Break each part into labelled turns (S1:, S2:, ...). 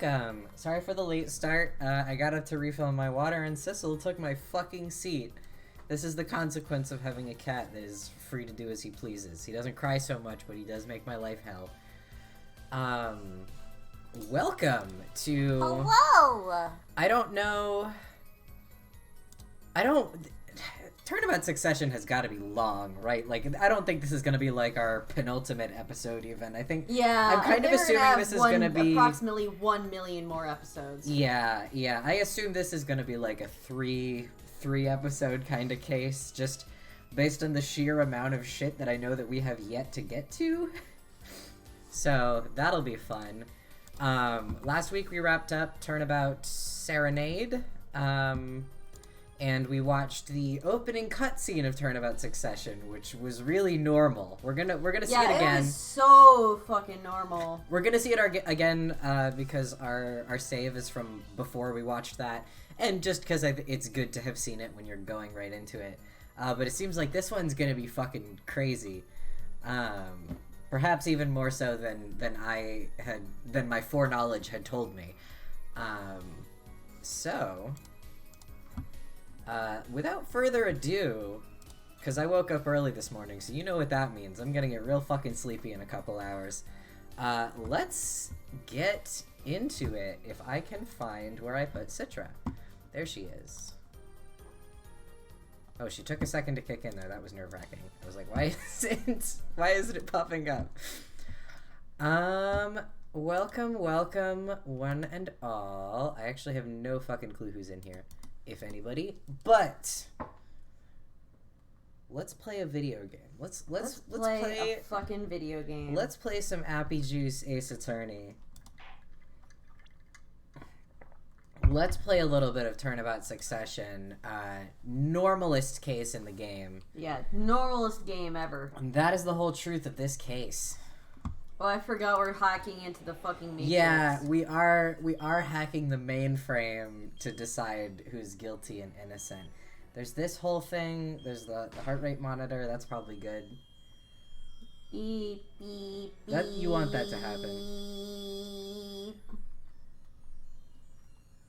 S1: Welcome! Sorry for the late start. I got up to refill my water and Sissel took my fucking seat. This is the consequence of having a cat that is free to do as he pleases. He doesn't cry so much, but he does make my life hell. Welcome to...
S2: Hello!
S1: Turnabout Succession has got to be long, right? Like, I don't think this is going to be, like, our penultimate episode, even. I think...
S2: Yeah,
S1: I'm kind of assuming this is going to be...
S2: approximately 1 million more episodes.
S1: Yeah. I assume this is going to be, like, a three-episode kind of case, just based on the sheer amount of shit that I know that we have yet to get to. So, that'll be fun. Last week we wrapped up Turnabout Serenade, and we watched the opening cutscene of Turnabout Succession, which was really normal. We're gonna see it again.
S2: Yeah, it was so fucking normal.
S1: We're gonna see it again because our save is from before we watched that, and just because it's good to have seen it when you're going right into it. But it seems like this one's gonna be fucking crazy. Perhaps even more so than my foreknowledge had told me. Without further ado, because I woke up early this morning, so you know what that means. I'm gonna get real fucking sleepy in a couple hours. Let's get into it if I can find where I put Citra. There she is. Oh, she took a second to kick in there. That was nerve-wracking. I was like, why isn't it popping up? Welcome, one and all. I actually have no fucking clue who's in here, if anybody. But let's play a video game. Let's play
S2: a fucking video game.
S1: Let's play some Appy Juice Ace Attorney. Let's play a little bit of Turnabout Succession. Normalest case in the game.
S2: Yeah, normalest game ever.
S1: And that is the whole truth of this case.
S2: Oh, I forgot we're hacking into the fucking Matrix.
S1: Yeah, we are hacking the mainframe to decide who's guilty and innocent. There's this whole thing. There's the heart rate monitor. That's probably good.
S2: Beep, beep,
S1: beep. You want that to happen.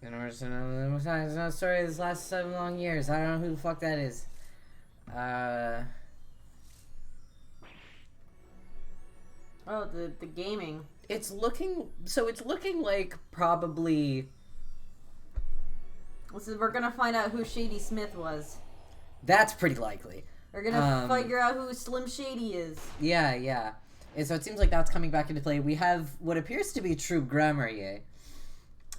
S1: In order to know there's no story this last 7 long years. I don't know who the fuck that is.
S2: Oh, the gaming.
S1: It's looking like probably...
S2: We're gonna find out who Shady Smith was.
S1: That's pretty likely.
S2: We're gonna figure out who Slim Shady is.
S1: Yeah. And so it seems like that's coming back into play. We have what appears to be True Grammarier.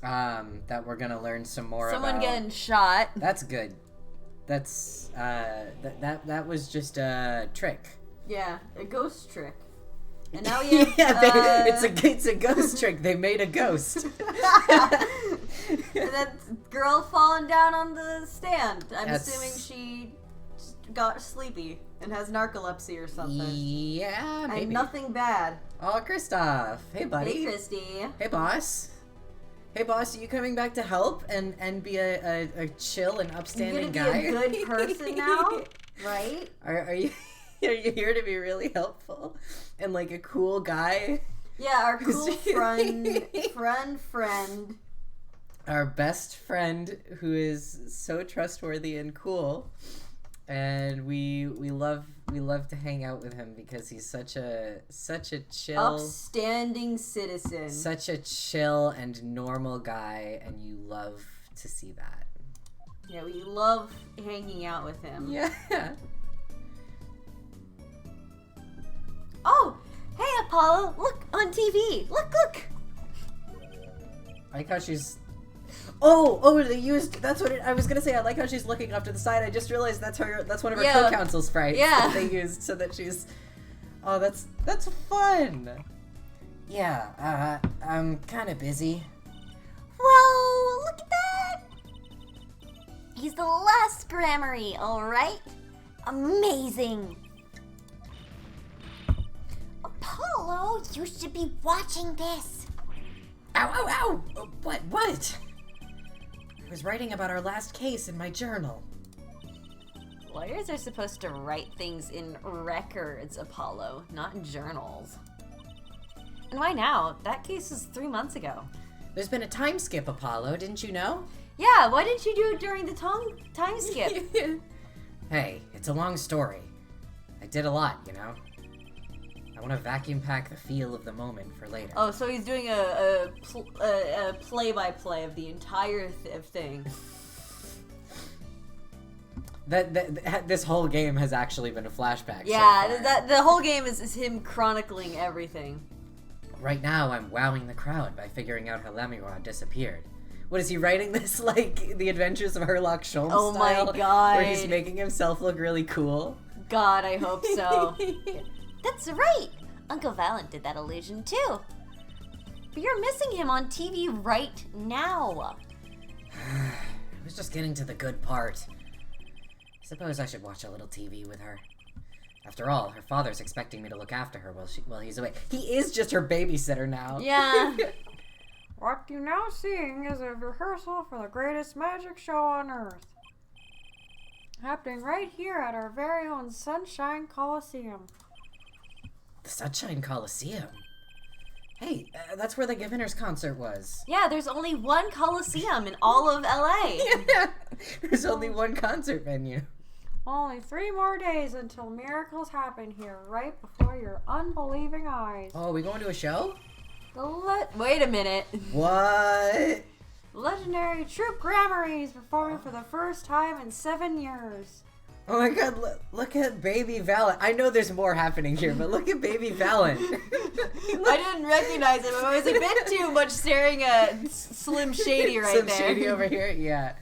S1: That we're gonna learn some more about.
S2: Someone getting shot.
S1: That's good. That's that was just a trick.
S2: Yeah, a ghost trick. And now we have,
S1: it's a ghost trick. They made a ghost.
S2: And that girl falling down on the stand. I'm assuming she got sleepy and has narcolepsy or something.
S1: Yeah, maybe.
S2: And nothing bad.
S1: Oh, Kristoff. Hey, buddy.
S2: Hey, Christy.
S1: Hey, boss. Hey, boss, are you coming back to help and be a chill and upstanding guy?
S2: You're gonna be a good person now, right?
S1: Are you here to be really helpful and like a cool guy?
S2: Yeah, our cool friend.
S1: Our best friend who is so trustworthy and cool, and we love to hang out with him because he's such a chill,
S2: upstanding citizen,
S1: such a chill and normal guy, and you love to see that.
S2: Yeah, we love hanging out with him.
S1: Yeah.
S2: Oh, hey Apollo! Look on TV. Look.
S1: I like how she's. Oh, they used. That's what I was gonna say. I like how she's looking off to the side. I just realized that's one of her co-counsel sprites that they used so that she's. Oh, that's fun. Yeah, I'm kind of busy.
S2: Whoa! Look at that. He's the last Grammary, all right. Amazing. Apollo, you should be watching this.
S1: Ow! What? I was writing about our last case in my journal.
S2: Lawyers are supposed to write things in records, Apollo, not in journals. And why now? That case was 3 months ago.
S1: There's been a time skip, Apollo, didn't you know?
S2: Yeah, why didn't you do it during the time skip?
S1: Hey, it's a long story. I did a lot, you know? I want to vacuum pack the feel of the moment for later.
S2: Oh, so he's doing a play-by-play of the entire thing.
S1: This whole game has actually been a flashback.
S2: Yeah,
S1: so far.
S2: the whole game is him chronicling everything.
S1: Right now, I'm wowing the crowd by figuring out how Lemurod disappeared. What is he writing this like the Adventures of Herlock Sholmes
S2: Oh
S1: style?
S2: my god!
S1: Where he's making himself look really cool.
S2: God, I hope so.
S3: That's right. Uncle Valent did that illusion too. But you're missing him on TV right now.
S1: I was just getting to the good part. I suppose I should watch a little TV with her. After all, her father's expecting me to look after her while he's away. He is just her babysitter now.
S2: Yeah.
S4: What you're now seeing is a rehearsal for the greatest magic show on Earth. Happening right here at our very own Sunshine Coliseum.
S1: The Sunshine Coliseum? Hey, that's where the Giveners concert was.
S2: Yeah, there's only one Coliseum in all of LA.
S1: There's only one concert venue.
S4: Only 3 more days until miracles happen here, right before your unbelieving eyes.
S1: Oh, are we going to a show?
S2: Wait a minute.
S1: What?
S4: Legendary Troupe Gramarye is performing for the first time in 7 years.
S1: Oh my god, look at Baby Valent. I know there's more happening here, but look at Baby Valent.
S2: I didn't recognize him. I was a bit too much staring at Slim Shady right
S1: Slim
S2: there.
S1: Shady over here, yeah.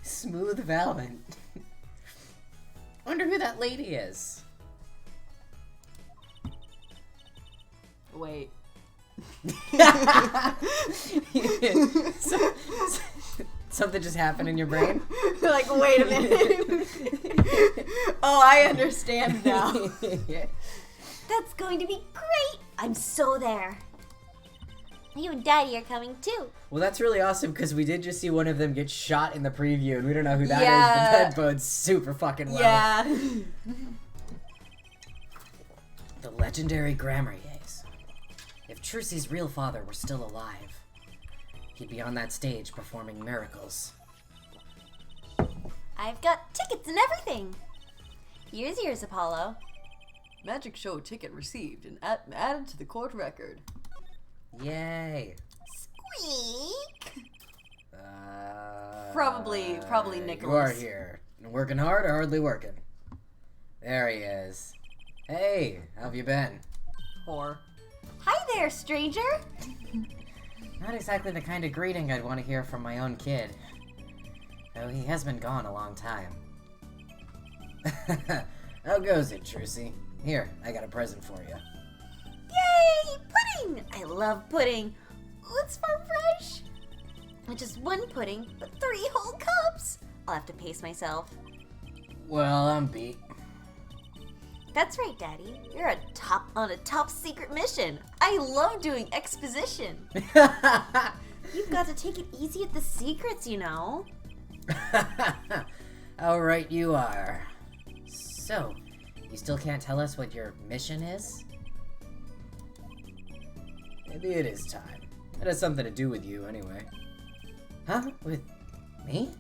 S1: Smooth Valent. Wonder who that lady is.
S2: Wait.
S1: Something just happened in your brain?
S2: Like, wait a minute. Oh, I understand now.
S3: That's going to be great. I'm so there. You and Daddy are coming too.
S1: Well, that's really awesome because we did just see one of them get shot in the preview, and we don't know who that is,
S2: Yeah.
S1: but that bodes super fucking well.
S2: Yeah.
S1: The legendary Gramarye's. If Trucy's real father were still alive, he'd be on that stage performing miracles.
S3: I've got tickets and everything. Here's yours, Apollo.
S2: Magic show ticket received and added to the court record.
S1: Yay.
S3: Squeak.
S2: Probably
S1: You are
S2: Nicholas.
S1: here. Working hard or hardly working? There he is. Hey, how have you been?
S2: Whore.
S3: Hi there, stranger.
S1: Not exactly the kind of greeting I'd want to hear from my own kid. Though he has been gone a long time. How goes it, Trucy? Here, I got a present for you.
S3: Yay, pudding! I love pudding. Let's farm fresh. Not just one pudding, but 3 whole cups. I'll have to pace myself.
S1: Well, I'm beat.
S3: That's right, Daddy. You're on a top secret mission. I love doing exposition. You've got to take it easy at the secrets, you know.
S1: How right you are. So, you still can't tell us what your mission is? Maybe it is time. It has something to do with you, anyway. Huh? With me?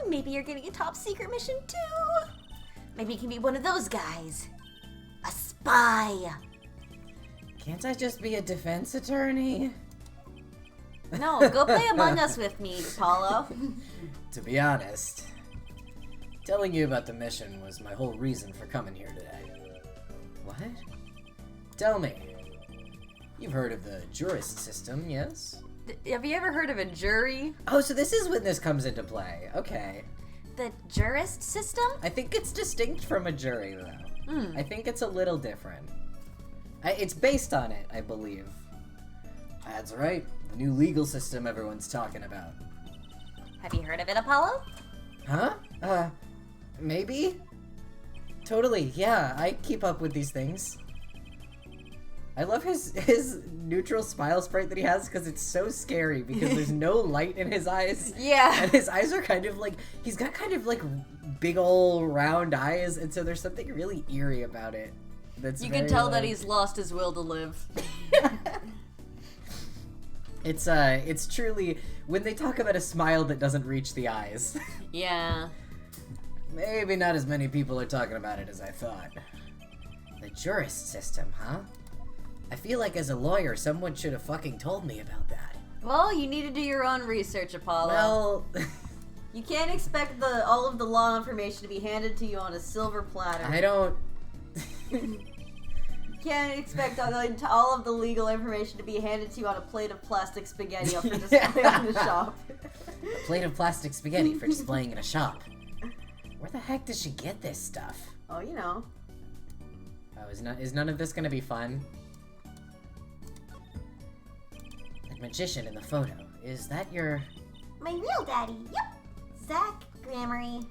S3: Maybe you're getting a top secret mission too. Maybe you can be one of those guys. A spy.
S1: Can't I just be a defense attorney?
S3: No, go play Among Us with me, Apollo.
S1: To be honest, telling you about the mission was my whole reason for coming here today. What? Tell me. You've heard of the jurist system, yes?
S2: Have you ever heard of a jury?
S1: Oh, so this is when this comes into play. Okay.
S3: The jurist system?
S1: I think it's distinct from a jury, though. I think it's a little different. It's based on it, I believe. That's right. The new legal system everyone's talking about.
S3: Have you heard of it, Apollo?
S1: Huh? Maybe? Totally, yeah, I keep up with these things. I love his neutral smile sprite that he has because it's so scary because there's no light in his eyes.
S2: Yeah.
S1: And his eyes are kind of like, he's got kind of like big ol' round eyes, and so there's something really eerie about it. That's
S2: You
S1: very,
S2: can tell that
S1: like-
S2: he's lost his will to live.
S1: It's truly when they talk about a smile that doesn't reach the eyes.
S2: Yeah.
S1: Maybe not as many people are talking about it as I thought. The jurist system, huh? I feel like as a lawyer, someone should have fucking told me about that.
S2: Well, you need to do your own research, Apollo.
S1: Well,
S2: You can't expect all of the law information to be handed to you on a silver platter.
S1: I don't.
S2: You can't expect all of the legal information to be handed to you on a plate of plastic spaghetti up for display in the shop.
S1: A plate of plastic spaghetti for displaying in a shop. Where the heck does she get this stuff?
S2: Oh, you know.
S1: Oh, is none of this gonna be fun? That magician in the photo, is that your...
S3: My real daddy. Yep. Zach Gramery.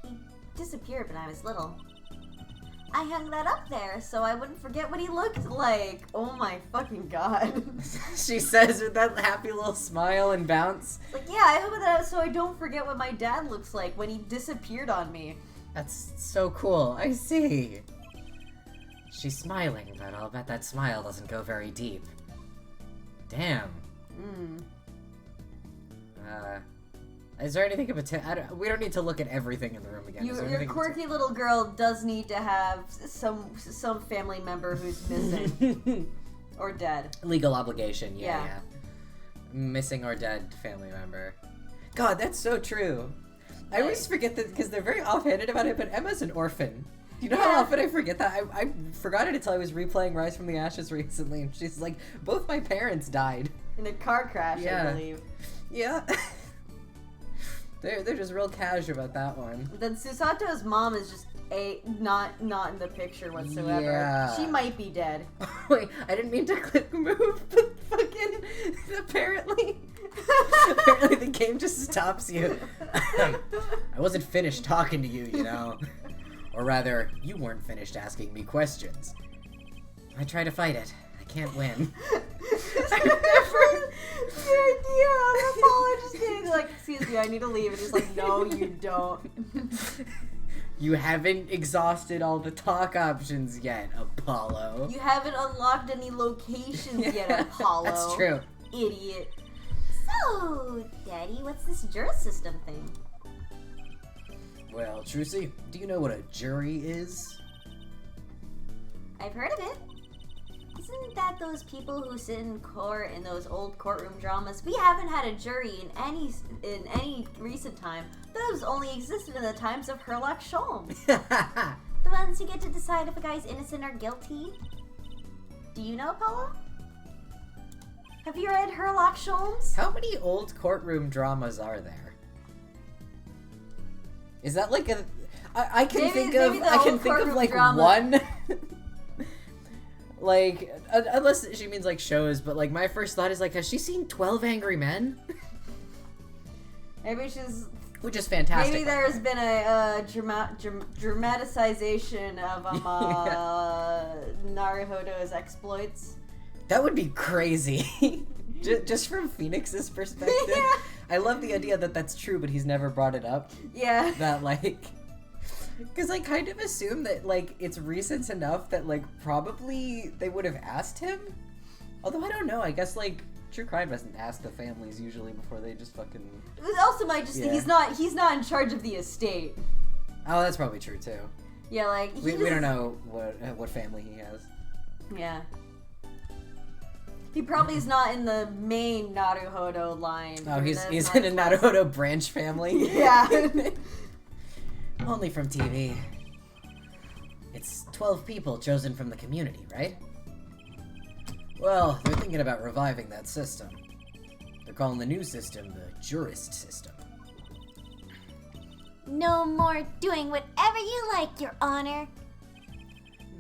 S3: He disappeared when I was little. I hung that up there so I wouldn't forget what he looked like.
S2: Oh my fucking god.
S1: She says with that happy little smile and bounce.
S2: Like, yeah, I hope that so I don't forget what my dad looks like when he disappeared on me.
S1: That's so cool. I see. She's smiling, but I'll bet that smile doesn't go very deep. Damn. Is there anything in particular? We don't need to look at everything in the room again. Is there
S2: Your
S1: anything in
S2: quirky little girl does need to have some family member who's missing or dead.
S1: legal obligation, yeah,
S2: Yeah.
S1: yeah. Missing or dead family member. God, that's so true. I always forget that because they're very offhanded about it, but Emma's an orphan. Do you know how
S2: Yeah.
S1: often I forget that? I forgot it until I was replaying Rise from the Ashes recently, and she's like, both my parents died.
S2: In a car crash,
S1: Yeah.
S2: I believe.
S1: Yeah. They're just real casual about that one.
S2: Then Susato's mom is just not in the picture whatsoever.
S1: Yeah.
S2: She might be dead.
S1: Wait, I didn't mean to click move, but fucking apparently the game just stops you. I wasn't finished talking to you, you know. Or rather, you weren't finished asking me questions. I try to fight it. I can't win.
S2: The idea of Apollo just being like, excuse me, I need to leave. And he's like, no, you don't.
S1: You haven't exhausted all the talk options yet, Apollo.
S2: You haven't unlocked any locations yet, Apollo.
S1: That's true.
S2: Idiot.
S3: So, Daddy, what's this jurist system thing?
S1: Well, Trucy, do you know what a jury is?
S3: I've heard of it. Isn't that those people who sit in court in those old courtroom dramas? We haven't had a jury in any recent time. Those only existed in the times of Sherlock Holmes. The ones who get to decide if a guy's innocent or guilty. Do you know, Apollo? Have you read Sherlock Holmes?
S1: How many old courtroom dramas are there? Is that like a... I can think
S2: maybe
S1: of
S2: the
S1: I can
S2: old
S1: think of
S2: courtroom
S1: like
S2: drama.
S1: one. Like unless she means like shows, but like my first thought is like, has she seen 12 Angry Men?
S2: Maybe she's.
S1: Which is fantastic.
S2: Maybe there has been a dramatization of Naruhodo's exploits.
S1: That would be crazy. Just from Phoenix's perspective.
S2: Yeah.
S1: I love the idea that that's true, but he's never brought it up.
S2: Yeah.
S1: That like... Because I kind of assume that like it's recent enough that like probably they would have asked him. Although I don't know. I guess like true crime doesn't ask the families usually before they just fucking...
S2: It also might just
S1: Yeah.
S2: he's not in charge of the estate.
S1: Oh, that's probably true too.
S2: Yeah, like
S1: We don't know what family he has.
S2: Yeah. He probably is not in the main Naruhodo line.
S1: Oh, he's
S2: That's
S1: in a
S2: not his
S1: Naruto branch family.
S2: Yeah.
S1: Only from TV. It's 12 people chosen from the community, right? Well, they're thinking about reviving that system. They're calling the new system the jurist system.
S3: No more doing whatever you like, Your Honor.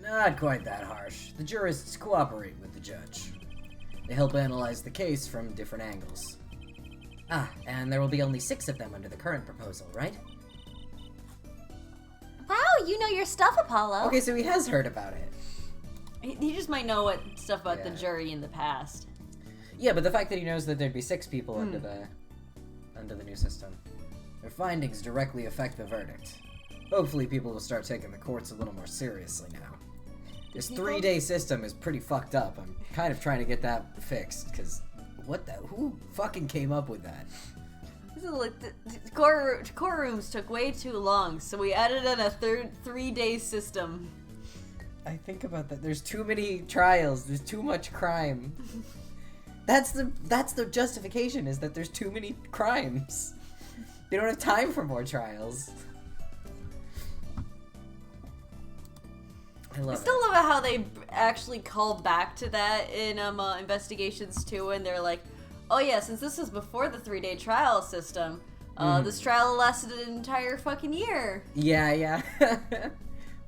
S1: Not quite that harsh. The jurists cooperate with the judge. They help analyze the case from different angles. Ah, and there will be only 6 of them under the current proposal, right?
S3: Wow, you know your stuff, Apollo.
S1: Okay, so he has heard about it.
S2: He just might know what stuff about the
S1: Yeah.
S2: jury in the past.
S1: Yeah, but the fact that he knows that there'd be 6 people under the new system. Their findings directly affect the verdict. Hopefully people will start taking the courts a little more seriously now. This
S2: People-
S1: 3-day system is pretty fucked up. I'm kind of trying to get that fixed, because who fucking came up with that?
S2: This is like the courtrooms took way too long, so we added in a 3-day system.
S1: I think about that. There's too many trials. There's too much crime. That's the justification, is that there's too many crimes. They don't have time for more trials. I
S2: I
S1: love
S2: still love how they actually call back to that in Investigations 2, and they're like, oh yeah, since this was before the 3-day trial system, this trial lasted an entire fucking year.
S1: it. Yeah.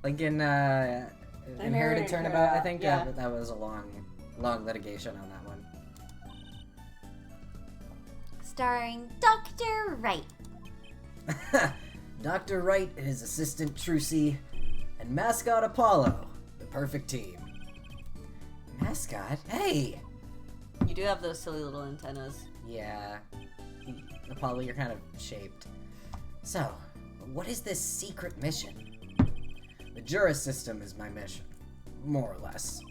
S1: Like in Inherited Turnabout, I think.
S2: yeah.
S1: That was a long litigation on that one.
S3: Starring Dr. Wright.
S1: Dr. Wright and his assistant Trucy, and mascot Apollo, the perfect team. Mascot? Hey!
S2: You do have those silly little antennas.
S1: Yeah. Apollo, you're kind of shaped. So, what is this secret mission? The Juris system is my mission. More or less.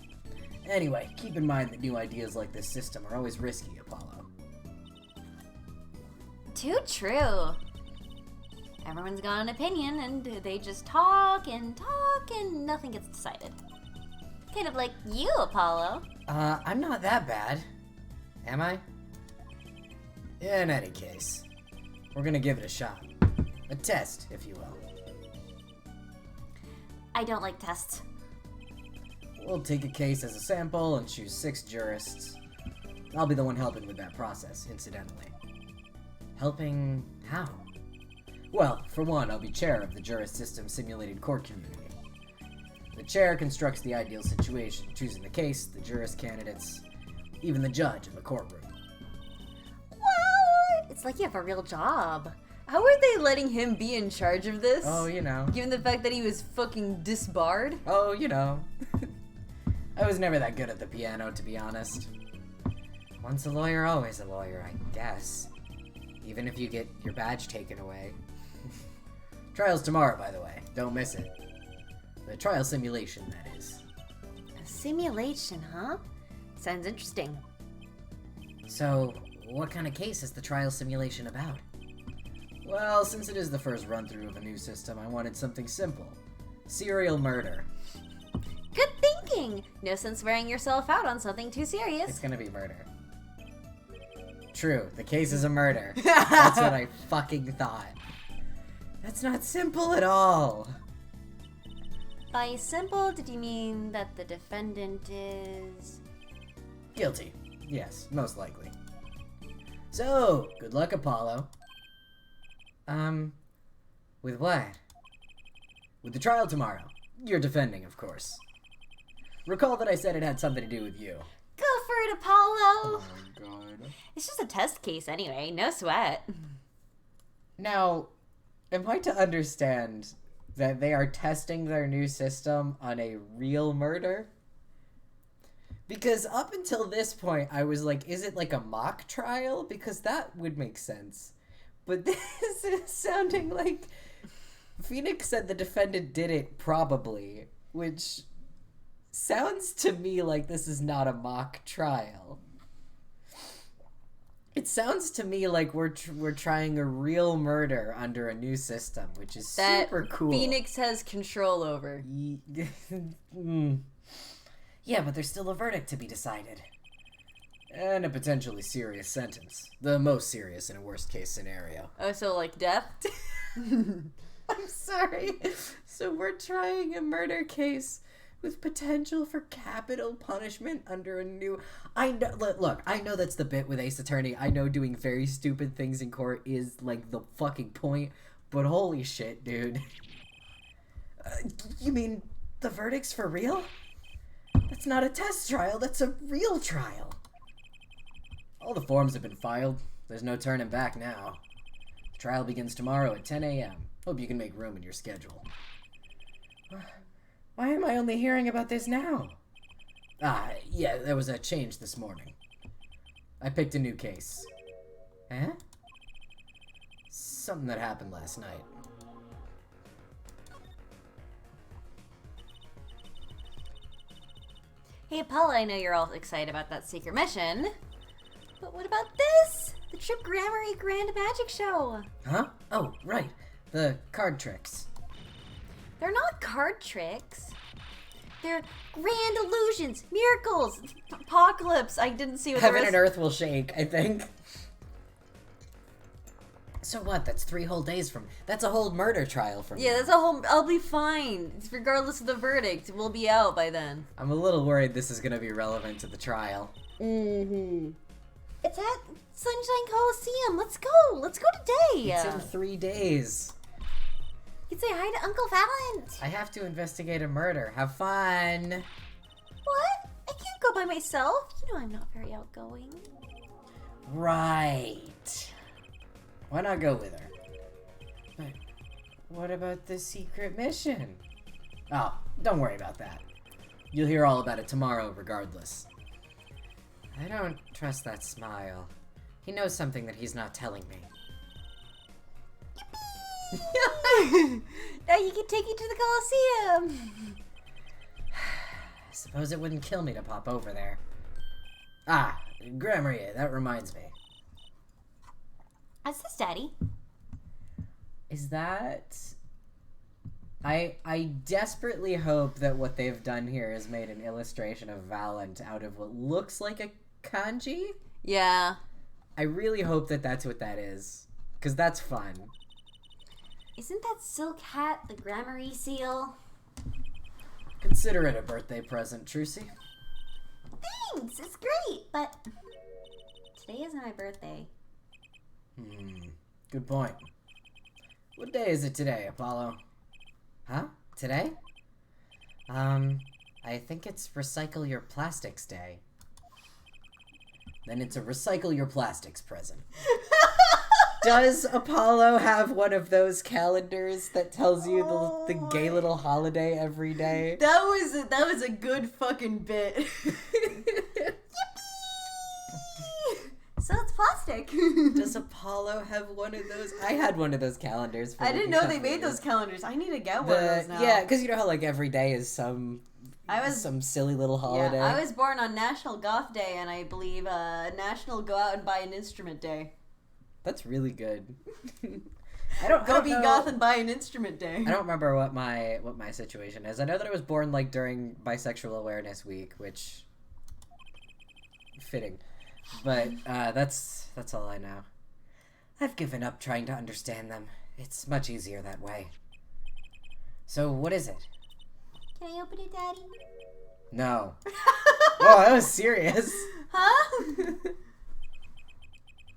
S1: Anyway, keep in mind that new ideas like this system are always risky, Apollo.
S3: Too true. Everyone's got an opinion, and they just talk and nothing gets decided. Kind of like you, Apollo.
S1: I'm not that bad. Am I? In any case, we're gonna give it a shot. A test, if you will.
S3: I don't like tests.
S1: We'll take a case as a sample and choose 6 jurists. I'll be the one helping with that process, incidentally. Helping how? Well, for one, I'll be chair of the Juris System Simulated Court Community. The chair constructs the ideal situation, choosing the case, the jurist candidates, even the judge in the courtroom.
S3: What? It's like you have a real job.
S2: How are they letting him be in charge of this?
S1: Oh, you know.
S2: Given the fact that he was fucking disbarred?
S1: Oh, you know. I was never that good at the piano, to be honest. Once a lawyer, always a lawyer, I guess. Even if you get your badge taken away. Trial's tomorrow, by the way. Don't miss it. The trial simulation, that is.
S3: A simulation, huh? Sounds interesting.
S1: So, what kind of case is the trial simulation about? Well, since it is the first run-through of a new system, I wanted something simple. Serial murder.
S3: Good thinking! No sense wearing yourself out on something too
S1: It's
S3: serious.
S1: gonna be murder. True, the case is a murder. That's what I fucking thought. That's not simple at all.
S3: By simple, did you mean that the defendant is...
S1: Guilty. Yes, most likely. So, good luck, Apollo. With what? With the trial tomorrow. You're defending, of course. Recall that I said it had something to do with you.
S3: Go for it, Apollo!
S1: my god.
S3: It's just a test case anyway, no sweat.
S1: Now, am I to understand that they are testing their new system on a real murder? Because up until this point, I was like, is it like a mock trial? Because that would make sense. But this is sounding like Phoenix said the defendant did it probably, which sounds to me like this is not a mock trial. It sounds to me like we're trying a real murder under a new system, which is
S2: That
S1: super cool.
S2: Phoenix has control over.
S1: Mm. Yeah, but there's still a verdict to be decided. And a potentially serious sentence. The most serious in a worst-case scenario.
S2: Oh, so like death?
S1: I'm sorry. So we're trying a murder case with potential for capital punishment under a new... I know, look, I know that's the bit with Ace Attorney. I know doing very stupid things in court is, like, the fucking point. But holy shit, dude. You mean the verdict's for real? That's not a test trial, that's a real trial. All the forms have been filed. There's no turning back now. The trial begins tomorrow at 10 a.m. Hope you can make room in your schedule. Why am I only hearing about this now? Yeah, there was a change this morning. I picked a new case. Something that happened last night.
S3: Hey, Apollo, I know you're all excited about that secret mission. But what about this? The Trip Gramarye Grand Magic Show.
S1: Huh? Oh, right. The card tricks.
S3: They're not card tricks. They're grand illusions, miracles.
S2: Apocalypse. I didn't see what
S1: Heaven
S2: the rest...
S1: and earth will shake, I think. So what? That's 3 whole days from... That's a whole murder trial from
S2: Yeah,
S1: now.
S2: that's a whole... I'll be fine. Regardless of the verdict. We'll be out by then.
S1: I'm a little worried this is going to be relevant to the trial.
S3: Mm-hmm. It's at Sunshine Coliseum. Let's go. Let's go today.
S1: It's in 3 days.
S3: You can say hi to Uncle Valent.
S1: I have to investigate a murder. Have fun.
S3: What? I can't go by myself. You know I'm not very outgoing.
S1: Right. Why not go with her? But what about the secret mission? Oh, don't worry about that. You'll hear all about it tomorrow regardless. I don't trust that smile. He knows something that he's not telling me.
S3: Now you can take you to the Coliseum.
S1: I suppose it wouldn't kill me to pop over there. Ah, Gramarye, that reminds me.
S3: What's this, Daddy?
S1: Is that... I desperately hope that what they've done here is made an illustration of Valent out of what looks like a kanji.
S2: Yeah.
S1: I really hope that that's what that is. Because that's fun.
S3: Isn't that silk hat the Gramarye seal?
S1: Consider it a birthday present, Trucy.
S3: Thanks, it's great, but today isn't my birthday.
S1: Good point. What day is it today, Apollo? Huh? Today? I think it's Recycle Your Plastics Day. Then it's a Recycle Your Plastics present. Does Apollo have one of those calendars that tells you the gay little holiday every day?
S2: That was a good fucking bit.
S3: So it's plastic.
S1: Does Apollo have one of those? I had one of those calendars. For
S2: I
S1: like
S2: didn't
S1: a
S2: know they
S1: couple
S2: made
S1: years.
S2: those calendars. I need to get one of those now.
S1: Yeah, because you know how like every day is some silly little holiday.
S2: Yeah, I was born on National Goth Day and I believe National Go Out and Buy an Instrument Day.
S1: That's really good. I
S2: Go
S1: don't
S2: be
S1: know-
S2: goth and buy an instrument day.
S1: I don't remember what my situation is. I know that I was born like during Bisexual Awareness Week, which fitting. But that's all I know. I've given up trying to understand them. It's much easier that way. So what is it?
S3: Can I open it, Daddy?
S1: No. Oh, that was serious.
S2: Huh?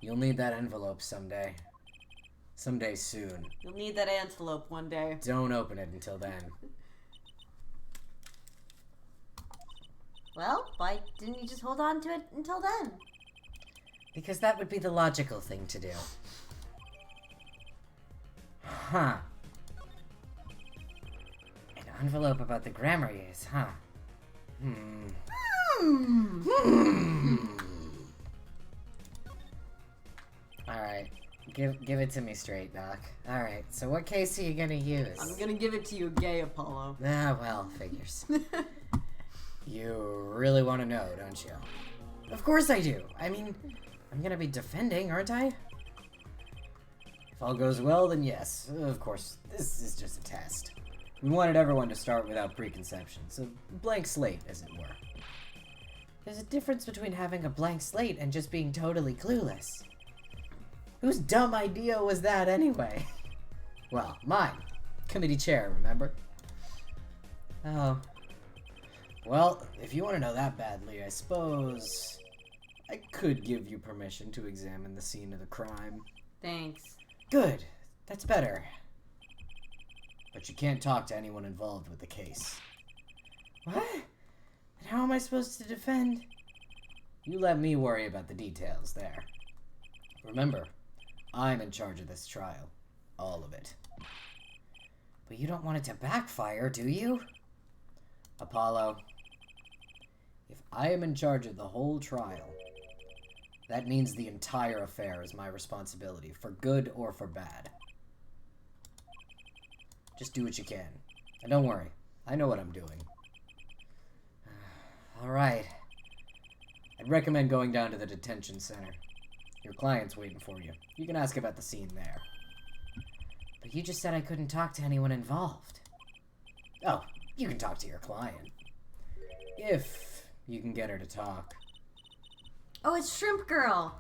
S1: You'll need that envelope someday. Someday soon.
S2: You'll need that antelope one day.
S1: Don't open it until then.
S3: Well, why didn't you just hold on to it until then?
S1: Because that would be the logical thing to do. Huh. An envelope about the Gramarye's, huh? Alright. Give it to me straight, Doc. Alright, so what case are you gonna use?
S2: I'm gonna give it to you gay, Apollo.
S1: Ah, well, figures. You really want to know, don't you? Of course I do. I mean, I'm gonna be defending, aren't I? If all goes well, then yes. Of course, this is just a test. We wanted everyone to start without preconceptions. A blank slate, as it were. There's a difference between having a blank slate and just being totally clueless. Whose dumb idea was that anyway? Well, mine. Committee chair, remember? Oh. Well, if you want to know that badly, I suppose I could give you permission to examine the scene of the crime.
S2: Thanks.
S1: Good. That's better. But you can't talk to anyone involved with the case. What? And how am I supposed to defend? You let me worry about the details there. Remember, I'm in charge of this trial. All of it. But you don't want it to backfire, do you? Apollo, if I am in charge of the whole trial, that means the entire affair is my responsibility, for good or for bad. Just do what you can. And don't worry, I know what I'm doing. Alright. I'd recommend going down to the detention center. Your client's waiting for you. You can ask about the scene there. But you just said I couldn't talk to anyone involved. Oh, you can talk to your client. If you can get her to talk.
S3: Oh, it's Shrimp Girl.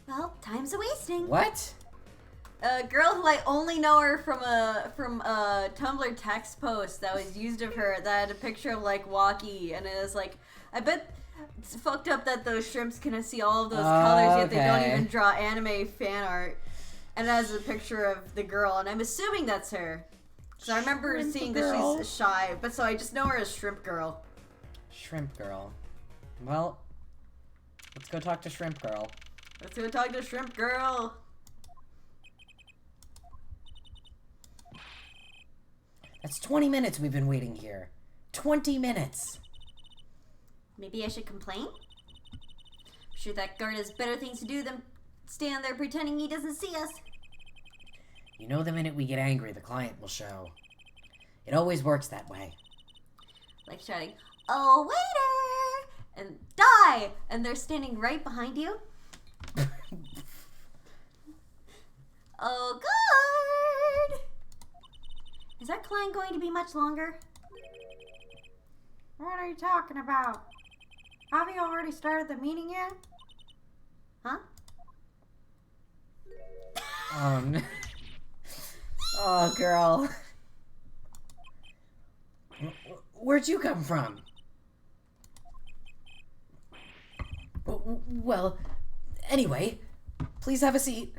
S3: Well, time's a-wasting.
S1: What?
S2: A girl who I only know her from a Tumblr text post that was used of her that had a picture of like Walkie, and it was like, I bet it's fucked up that those shrimps can see all of those colors, yet they don't
S1: Okay.
S2: even draw anime fan art. And it has a picture of the girl, and I'm assuming that's her. So I remember
S1: Shrimp
S2: seeing
S1: Girl.
S2: that she's shy, but so I just know her as Shrimp Girl.
S1: Shrimp Girl. Well, let's go talk to Shrimp Girl.
S2: Let's go talk to Shrimp Girl.
S1: That's 20 minutes we've been waiting here. 20 minutes!
S3: Maybe I should complain? I'm sure that guard has better things to do than stand there pretending he doesn't see us.
S1: You know, the minute we get angry, the client will show. It always works that way.
S3: Like shouting, "Oh, waiter!" and "Die!" and they're standing right behind you. Oh, guard! Is our client going to be much longer?
S4: What are you talking about? Have you already started the meeting yet?
S3: Huh?
S1: No. Oh, girl. Where'd you come from? Well, anyway, please have a seat.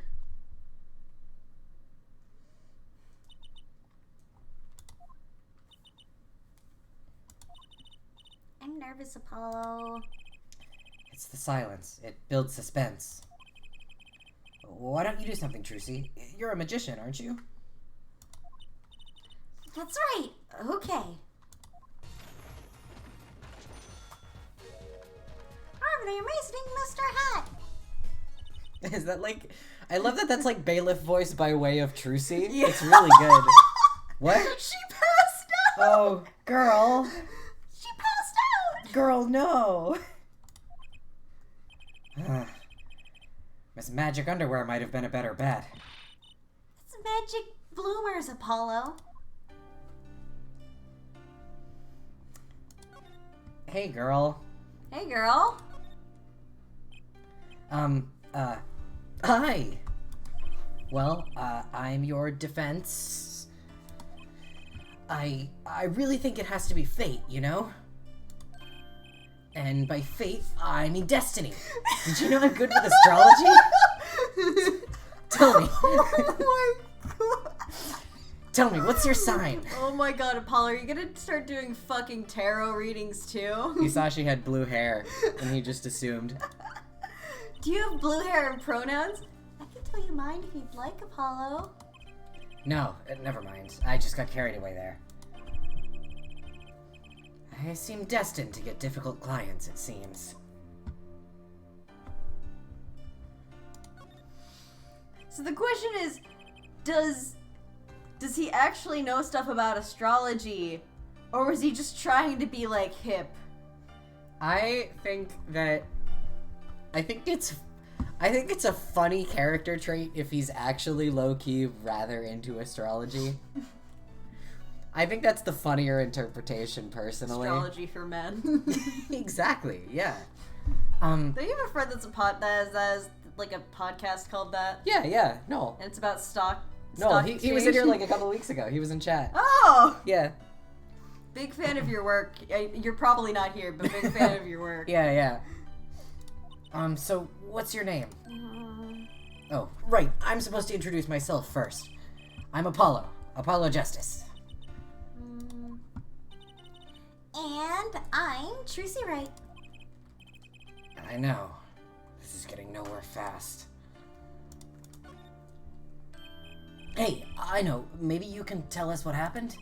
S3: I'm nervous, Apollo.
S1: It's the silence. It builds suspense. Why don't you do something, Trucy? You're a magician, aren't you?
S3: That's right. Okay. I'm the amazing Mr. Hat.
S1: Is that like... I love that that's like bailiff voice by way of Trucy.
S2: Yeah.
S1: It's really good. What?
S2: She passed out!
S1: Oh, girl.
S3: She passed out.
S1: Girl, no. Miss Magic Underwear might have been a better bet.
S3: It's magic bloomers, Apollo.
S1: Hey, girl.
S2: Hey, girl.
S1: Hi. Well, I'm your defense. I really think it has to be fate, you know? And by fate, I mean destiny. Did you know I'm good with astrology? Tell me.
S2: Oh my god.
S1: Tell me, what's your sign?
S2: Oh my god, Apollo, are you gonna start doing fucking tarot readings too?
S1: He saw she had blue hair, and he just assumed.
S2: Do you have blue hair and pronouns?
S3: I can tell you mine if you'd like, Apollo.
S1: No, never mind. I just got carried away there. I seem destined to get difficult clients, it seems.
S2: So the question is, does he actually know stuff about astrology? Or was he just trying to be like hip?
S1: I think it's a funny character trait if he's actually low-key rather into astrology. I think that's the funnier interpretation, personally.
S2: Astrology for men.
S1: Exactly, yeah.
S2: Do you have a friend that's that has like a podcast called that?
S1: Yeah, no.
S2: And it's about stock.
S1: No,
S2: stock
S1: he was
S2: exchange?
S1: in here like a couple weeks ago. He was in chat.
S2: Oh!
S1: Yeah.
S2: Big fan of your work. You're probably not here, but big fan of your work.
S1: Yeah. So what's your name? Oh, right. I'm supposed to introduce myself first. I'm Apollo Justice.
S3: And I'm Trucy Wright.
S1: I know. This is getting nowhere fast. Hey, I know. Maybe you can tell us what happened?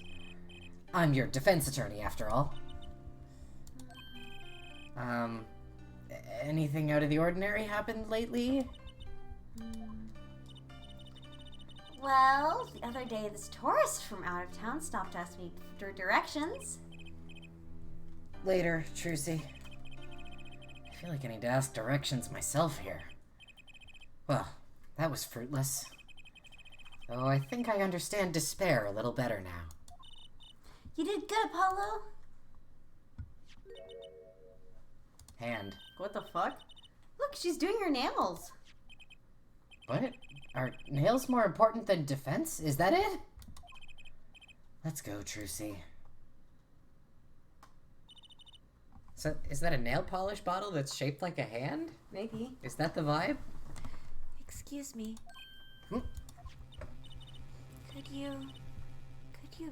S1: I'm your defense attorney, after all. Anything out of the ordinary happened lately?
S3: Well, the other day this tourist from out of town stopped asking me for directions.
S1: later, Trucy. I feel like I need to ask directions myself here. Well, that was fruitless. Though I think I understand despair a little better now.
S3: You did good, Apollo.
S1: Hand.
S2: What the fuck?
S3: Look, she's doing her nails.
S1: What? Are nails more important than defense? Is that it? Let's go, Trucy. So, is that a nail polish bottle that's shaped like a hand?
S2: Maybe.
S1: Is that the vibe?
S3: Excuse me.
S1: Hmm?
S3: Could you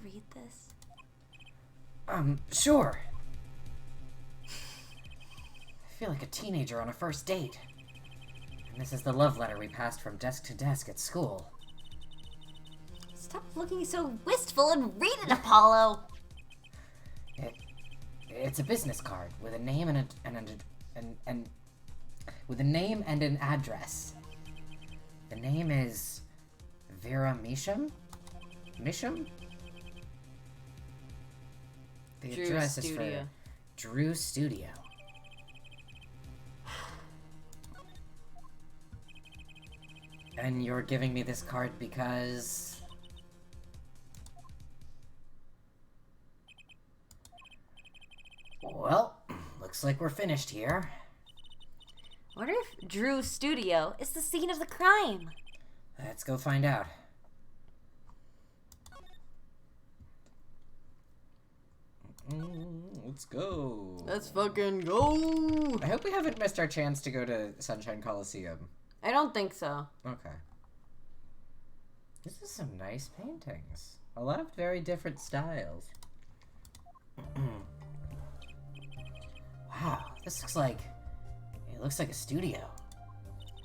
S3: read this?
S1: Sure. I feel like a teenager on a first date. And this is the love letter we passed from desk to desk at school.
S3: Stop looking so wistful and read it, Apollo.
S1: It's a business card with a name and with a name and an address. The name is Vera Misham. Misham. The
S2: Drew
S1: address is
S2: Studio.
S1: for Drew Studio. And you're giving me this card because... Well, looks like we're finished here.
S3: Wonder if Drew Studio is the scene of the crime.
S1: Let's go find out. Let's go.
S2: Let's fucking go.
S1: I hope we haven't missed our chance to go to Sunshine Coliseum.
S2: I don't think so.
S1: Okay. This is some nice paintings. A lot of very different styles. Wow, this looks like... It looks like a studio.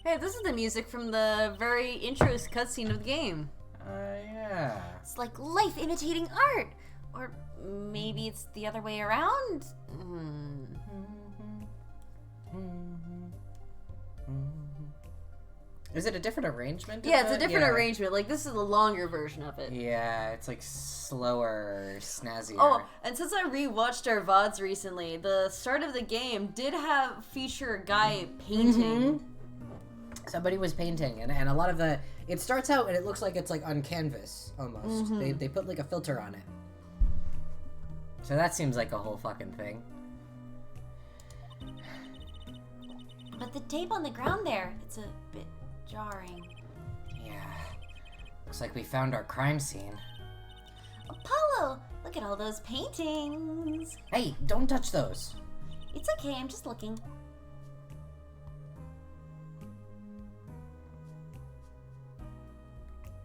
S2: Hey, this is the music from the very intro cutscene of the game.
S1: Yeah.
S3: It's like life imitating art. Or maybe it's the other way around.
S1: Is it a different arrangement? of
S2: Yeah, it's a
S1: that?
S2: different
S1: Yeah.
S2: arrangement. Like, this is the longer version of it.
S1: Yeah, it's like slower, snazzier.
S2: Oh, and since I rewatched our VODs recently, the start of the game did feature a guy painting.
S1: Somebody was painting, and a lot of the... It starts out and it looks like it's like on canvas, almost. They put like a filter on it. So that seems like a whole fucking thing.
S3: But the tape on the ground there, it's a bit jarring.
S1: Yeah. Looks like we found our crime scene.
S3: Apollo, look at all those paintings.
S1: Hey, don't touch those.
S3: It's okay, I'm just looking.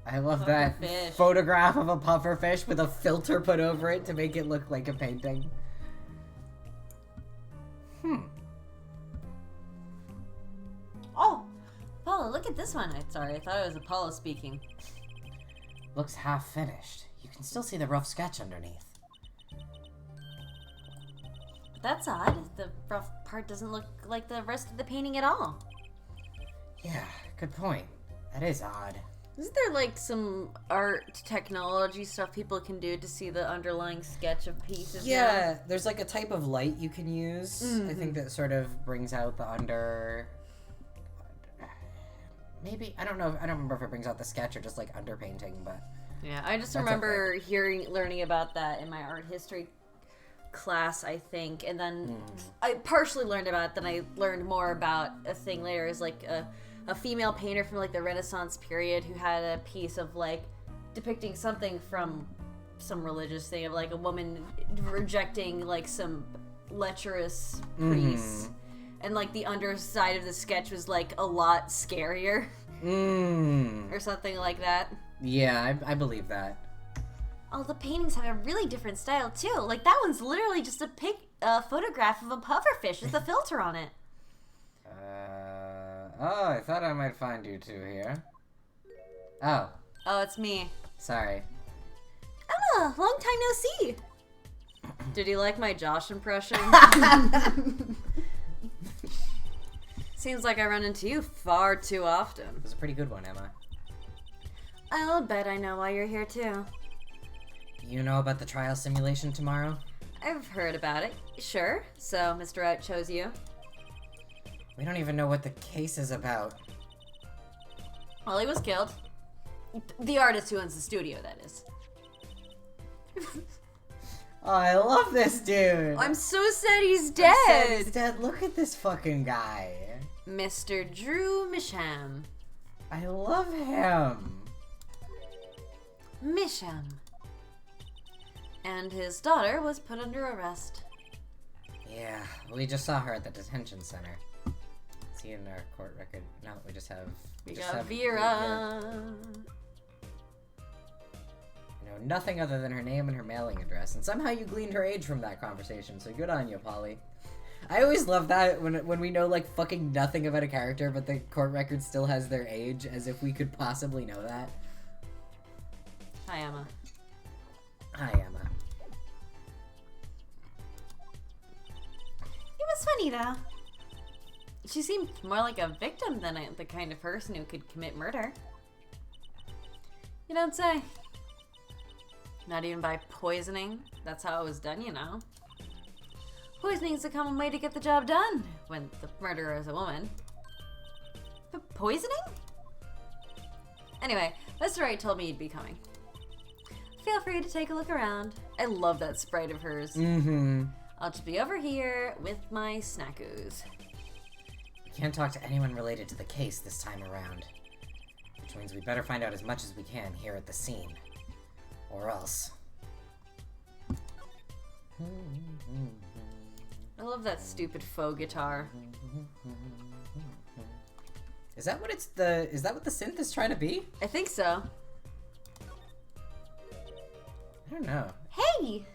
S1: I love that
S2: Pufferfish.
S1: photograph of a pufferfish with a filter put over it to make it look like a painting.
S3: Oh,
S2: Apollo, look at this one. Sorry, I thought it was Apollo speaking.
S1: Looks half finished. You can still see the rough sketch underneath.
S2: That's odd. The rough part doesn't look like the rest of the painting at all.
S1: Yeah, good point. That is odd.
S2: Isn't there like some art technology stuff people can do to see the underlying sketch of pieces?
S1: Yeah, there's like a type of light you can use. I think that sort of brings out the under... Maybe, I don't know, I don't remember if it brings out the sketch or just like underpainting, but...
S2: Yeah, I just
S1: That's
S2: remember learning about that in my art history class, I think, and then I partially learned about it. Then I learned more about a thing later. Is like a female painter from like the Renaissance period who had a piece of like depicting something from some religious thing of like a woman rejecting like some lecherous priests, and like the underside of the sketch was like a lot scarier or something like that.
S1: Yeah, I believe that.
S3: all the paintings have a really different style too. Like that one's literally just a photograph of a pufferfish with a filter on it.
S1: Oh, I thought I might find you two here. Oh,
S2: Oh, it's me.
S1: sorry.
S3: Emma, long time no see.
S2: Did you like my Josh impression? Seems like I run into you far too often.
S1: It was a pretty good one, Emma.
S2: I'll bet I know why you're here too.
S1: Do you know about the trial simulation tomorrow?
S2: I've heard about it. Sure. So, Mr. Wright chose you.
S1: We don't even know what the case is about.
S2: Well, he was killed. The artist who owns the studio, that is.
S1: Oh, I love this dude.
S2: I'm so sad he's
S1: I'm
S2: dead.
S1: sad he's dead. Look at this fucking guy.
S2: Mr. Drew Misham.
S1: I love him.
S2: Misham. And his daughter was put under arrest.
S1: Yeah, we just saw her at the detention center. See in our court record. No, we just have.
S2: We
S1: just
S2: got
S1: have
S2: Vera.
S1: You know nothing other than her name and her mailing address, and somehow you gleaned her age from that conversation. So good on you, Polly. I always love that when we know like fucking nothing about a character, but the court record still has their age, as if we could possibly know that.
S2: Hi, Emma.
S1: Hi, Emma.
S2: It was funny, though. She seemed more like a victim than the kind of person who could commit murder. You don't say. Not even by poisoning. That's how it was done, you know. Poisoning's a common way to get the job done when the murderer is a woman. But poisoning? Anyway, Mr. Wright told me you'd be coming. Feel free to take a look around. I love that sprite of hers.
S1: Mm-hmm.
S2: I'll just be over here with my snackos.
S1: We can't talk to anyone related to the case this time around. Which means we better find out as much as we can here at the scene. Or else.
S2: I love that stupid faux guitar.
S1: Is that what the synth is trying to be?
S2: I think so.
S1: I don't know.
S2: Hey!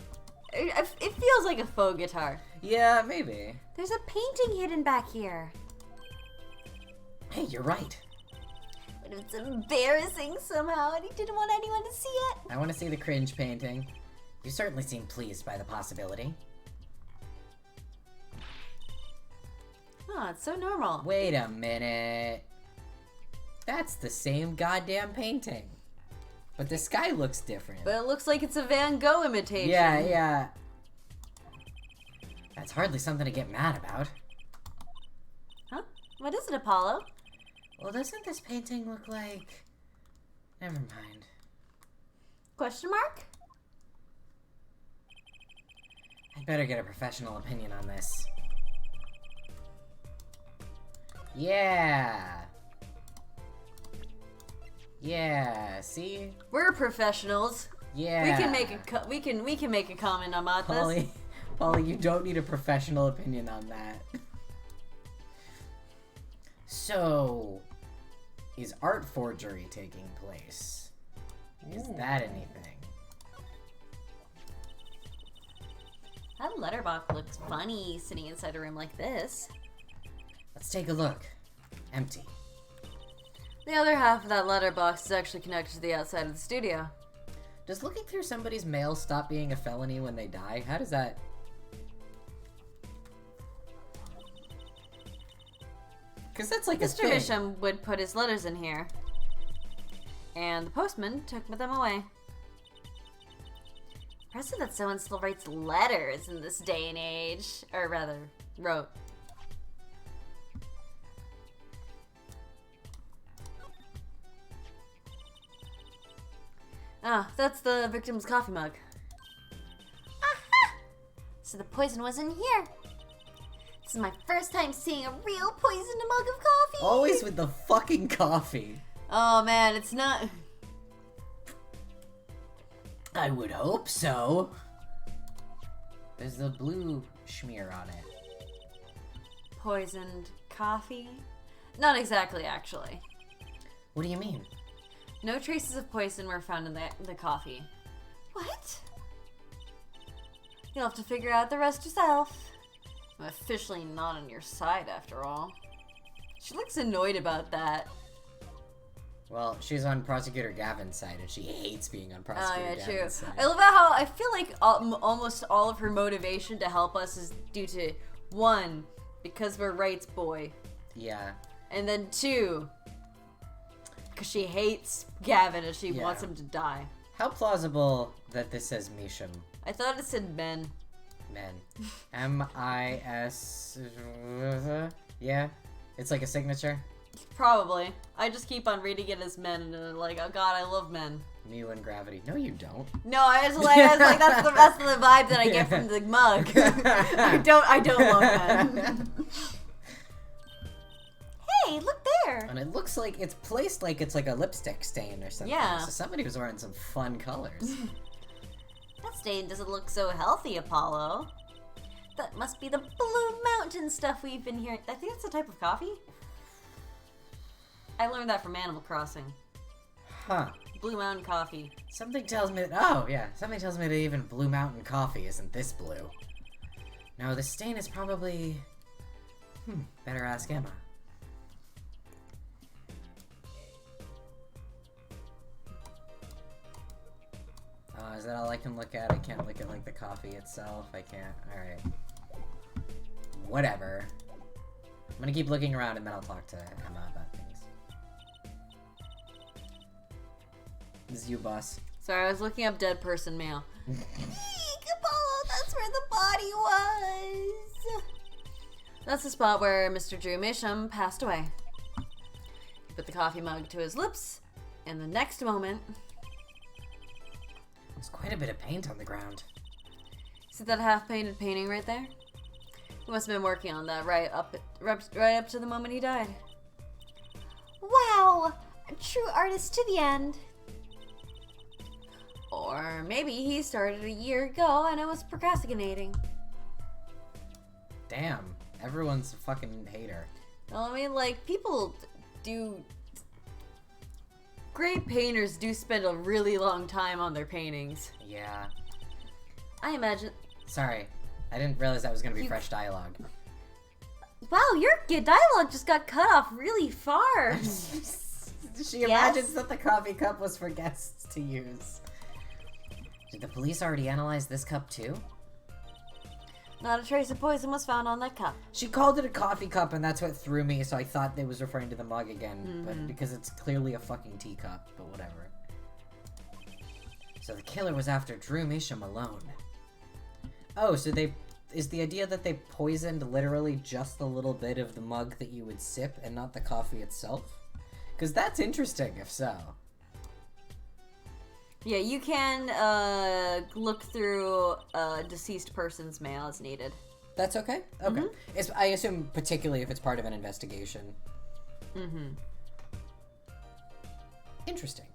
S2: It feels like a faux guitar.
S1: Yeah, maybe.
S3: There's a painting hidden back here.
S1: Hey, you're right.
S3: But it's embarrassing somehow, and he didn't want anyone to see it.
S1: I want to see the cringe painting. You certainly seem pleased by the possibility.
S2: Oh, it's so normal.
S1: Wait a minute. That's the same goddamn painting. But the sky looks different.
S2: But it looks like it's a Van Gogh imitation.
S1: Yeah. That's hardly something to get mad about.
S2: Huh? What is it, Apollo?
S1: Well, doesn't this painting look like... Never mind.
S2: Question mark?
S1: I'd better get a professional opinion on this. Yeah, see?
S2: We're professionals.
S1: Yeah.
S2: We can make we can make a comment about this.
S1: Polly, you don't need a professional opinion on that. So, is art forgery taking place? Is that anything?
S2: That letterbox looks funny sitting inside a room like this.
S1: Let's take a look. Empty.
S2: The other half of that letterbox is actually connected to the outside of the studio.
S1: Does looking through somebody's mail stop being a felony when they die? How does that... Because that's like
S2: Mr.
S1: a thing.
S2: Misham would put his letters in here. And the postman took them away. Impressive that someone still writes letters in this day and age. Or rather, wrote. Ah, that's the victim's coffee mug.
S3: Aha! So the poison was in here. This is my first time seeing a real poisoned mug of coffee.
S1: Always with the fucking coffee.
S2: Oh man, it's not...
S1: I would hope so. There's the blue smear on it.
S2: Poisoned coffee? Not exactly, actually.
S1: What do you mean?
S2: No traces of poison were found in the coffee.
S3: What?
S2: You'll have to figure out the rest yourself. I'm officially not on your side, after all. She looks annoyed about that.
S1: Well, she's on Prosecutor Gavin's side, and she hates being on
S2: Oh,
S1: Prosecutor
S2: yeah, true.
S1: Gavin's side.
S2: I love how I feel like almost all of her motivation to help us is due to, 1, because we're Wright's boy.
S1: Yeah.
S2: And then 2, because she hates Gavin and she
S1: Yeah.
S2: wants him to die.
S1: How plausible that this says Misham?
S2: I thought it said Ben.
S1: Men. M-I-S... Yeah? It's like a signature?
S2: Probably. I just keep on reading it as men, and like, oh god, I love men.
S1: Mu and gravity. No, you don't.
S2: No, I was like that's the vibe that I get from the mug. I don't love men.
S3: Hey, look there!
S1: And it looks like it's placed like it's like a lipstick stain or something.
S2: Yeah.
S1: So somebody was wearing some fun colors.
S3: That stain doesn't look so healthy, Apollo. That must be the Blue Mountain stuff we've been hearing.
S2: I think it's a type of coffee. I learned that from Animal Crossing.
S1: Huh.
S2: Blue Mountain coffee.
S1: Something tells me something tells me that even Blue Mountain coffee isn't this blue. No, the stain is probably... better ask Emma. Is that all I can look at? I can't look at, like, the coffee itself. I can't. Alright. Whatever. I'm gonna keep looking around and then I'll talk to Emma about things. This is you, boss.
S2: Sorry, I was looking up dead person mail.
S3: Eek, Apollo, that's where the body was!
S2: That's the spot where Mr. Drew Misham passed away. He put the coffee mug to his lips, and the next moment...
S1: There's quite a bit of paint on the ground.
S2: See that half-painted painting right there? He must have been working on that right up to the moment he died.
S3: Wow! A true artist to the end.
S2: Or maybe he started a year ago and I was procrastinating.
S1: Damn, everyone's a fucking hater.
S2: Well, I mean, like, people do... Great painters do spend a really long time on their paintings.
S1: Yeah.
S2: I imagine...
S1: Sorry, I didn't realize that was gonna be fresh dialogue.
S2: Wow, your dialogue just got cut off really far.
S1: She imagines that the coffee cup was for guests to use. Did the police already analyze this cup too?
S2: Not a trace of poison was found on that cup.
S1: She called it a coffee cup and that's what threw me, so I thought they was referring to the mug again, but because it's clearly a fucking teacup, but whatever. So the killer was after Drew Misham alone. Oh, so is the idea that they poisoned literally just the little bit of the mug that you would sip and not the coffee itself? Because that's interesting, if so.
S2: Yeah, you can look through a deceased person's mail as needed.
S1: That's okay? Okay. I assume particularly if it's part of an investigation.
S2: Mm-hmm.
S1: Interesting.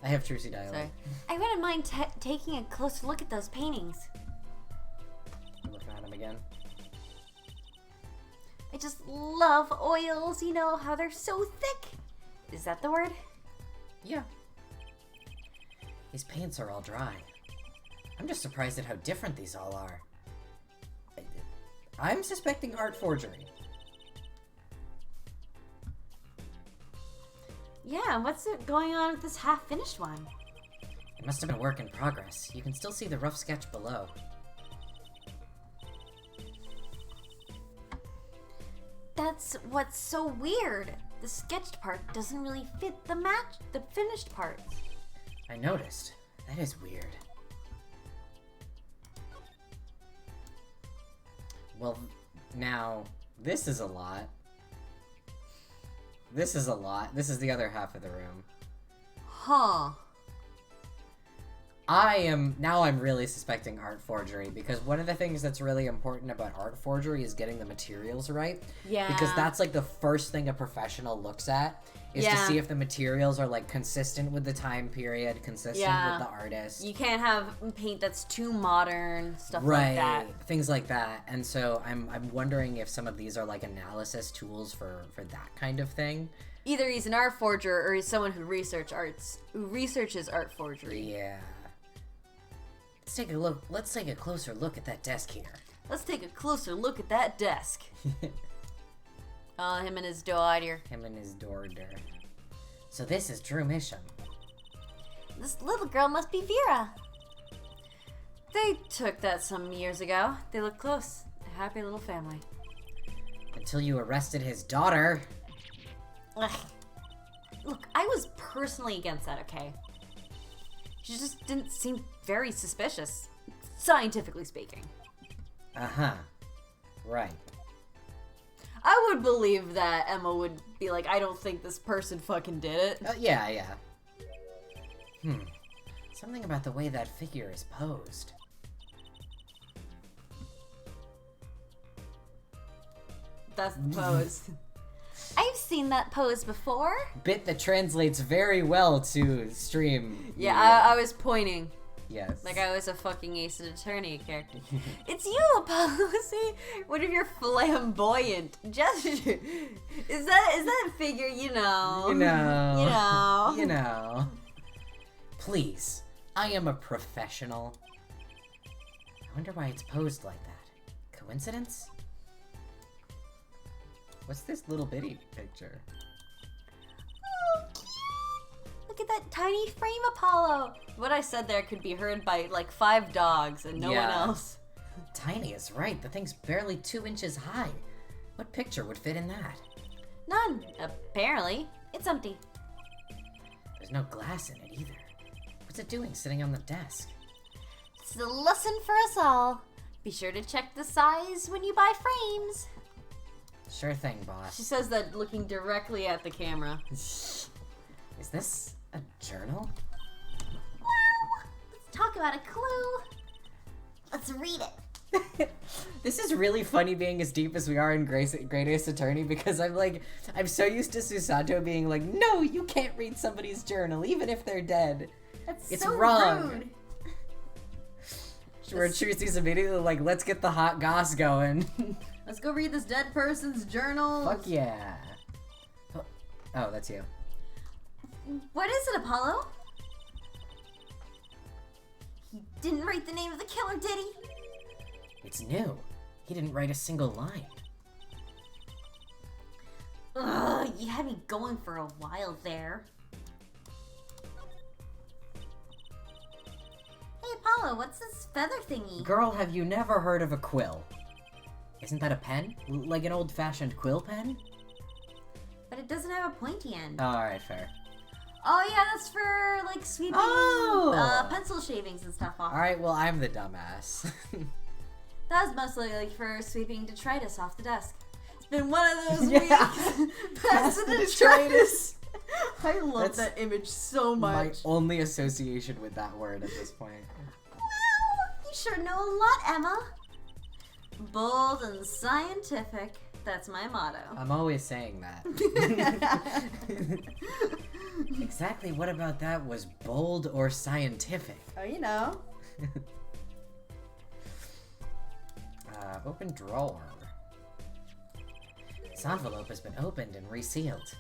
S1: I have Trucy dialogue.
S2: Sorry.
S3: I wouldn't mind taking a closer look at those paintings.
S1: I'm looking at him again.
S3: I just love oils, you know, how they're so thick. Is that the word?
S1: Yeah. These paints are all dry. I'm just surprised at how different these all are. I'm suspecting art forgery.
S3: Yeah, what's going on with this half-finished one?
S1: It must have been a work in progress. You can still see the rough sketch below.
S3: That's what's so weird. The sketched part doesn't really fit the finished parts.
S1: I noticed. That is weird. Well, now, this is a lot. This is a lot. This is the other half of the room.
S2: Huh.
S1: I'm really suspecting art forgery, because one of the things that's really important about art forgery is getting the materials right.
S2: Yeah.
S1: Because that's like the first thing a professional looks at, is to see if the materials are like consistent with the time period, consistent with the artist.
S2: You can't have paint that's too modern, stuff
S1: right,
S2: like that.
S1: things like that. And so I'm wondering if some of these are like analysis tools for that kind of thing.
S2: Either he's an art forger or he's someone who researches art forgery.
S1: Yeah. Let's take a closer look at that desk here.
S2: Let's take a closer look at that desk. Oh, him and his daughter.
S1: Him and his daughter. So this is Drew Misham.
S3: This little girl must be Vera.
S2: They took that some years ago. They look close. A happy little family.
S1: Until you arrested his daughter.
S3: Ugh. Look, I was personally against that, okay?
S2: She just didn't seem very suspicious. Scientifically speaking.
S1: Uh-huh. Right.
S2: I would believe that Emma would be like, I don't think this person fucking did it.
S1: Yeah. Something about the way that figure is posed.
S2: That's the pose.
S3: I've seen that pose before.
S1: Bit that translates very well to stream.
S2: Yeah, I was pointing.
S1: Yes.
S2: Like I was a fucking Ace Attorney character. It's you, Apollo. See, one of your flamboyant gestures. Is that figure? You know.
S1: You know.
S2: You know.
S1: You know. Please, I am a professional. I wonder why it's posed like that. Coincidence? What's this little bitty picture?
S3: Oh, cute. Look at that tiny frame, Apollo.
S2: What I said there could be heard by like 5 dogs and no one
S1: Yeah.
S2: else.
S1: Tiny is right. The thing's barely 2 inches high. What picture would fit in that?
S3: None, apparently. It's empty.
S1: There's no glass in it either. What's it doing sitting on the desk?
S3: It's a lesson for us all. Be sure to check the size when you buy frames.
S1: Sure thing,
S2: She
S1: boss.
S2: says that looking directly at the camera.
S1: Is this a journal?
S3: Wow. Let's talk about a clue. Let's read it.
S1: This is really funny being as deep as we are in Great Ace Attorney because I'm so used to Susanto being like, no, you can't read somebody's journal even if they're dead.
S3: That's
S1: It's
S3: so
S1: wrong.
S3: rude.
S1: Where Trucy's immediately like, let's get the hot goss going.
S2: Let's go read this dead person's journal.
S1: Fuck yeah. Oh, that's you.
S3: What is it, Apollo? He didn't write the name of the killer, did he?
S1: It's new. He didn't write a single line.
S3: Ugh, you had me going for a while there. Hey, Apollo, what's this feather thingy?
S1: Girl, have you never heard of a quill? Isn't that a pen? Like an old-fashioned quill pen?
S3: But it doesn't have a pointy end.
S1: Oh, alright, fair.
S3: Oh yeah, that's for like sweeping
S1: Oh!
S3: pencil shavings and stuff off.
S1: Alright, well, I'm the dumbass.
S3: That was mostly like for sweeping detritus off the desk. It's been one of those
S1: Yeah.
S3: weeks.
S1: Pass the detritus.
S2: I love
S1: That's
S2: that image so
S1: My
S2: much.
S1: only association with that word at this point.
S3: Wow, you sure know a lot, Emma. Bold and scientific. That's my motto.
S1: I'm always saying that. Exactly what about that was bold or scientific?
S2: Oh, you know.
S1: Open drawer. This envelope has been opened and resealed.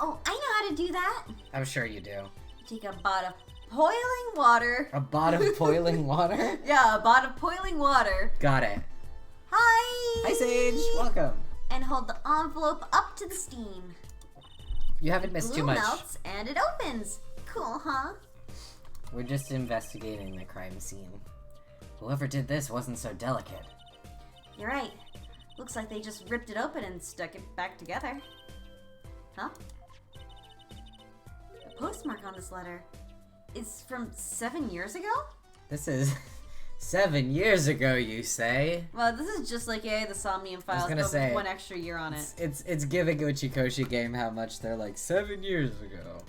S3: Oh, I know how to do that.
S1: I'm sure you do.
S3: Take a pot of boiling water.
S1: A bot of boiling water?
S2: Yeah, a pot of boiling water.
S1: Got it.
S3: Hi.
S1: Hi, Sage. Welcome.
S3: And hold the envelope up to the steam.
S1: You haven't missed
S3: Glue
S1: too much.
S3: melts and it opens. Cool, huh?
S1: We're just investigating the crime scene. Whoever did this wasn't so delicate.
S3: You're right. Looks like they just ripped it open and stuck it back together. Huh? The postmark on this letter is from 7 years ago?
S1: This is 7 years ago, you say?
S2: Well, this is just like the Somnium Files,
S1: gonna
S2: but
S1: say,
S2: with 1 extra year on it.
S1: It's giving Uchikoshi game how much they're like 7 years ago.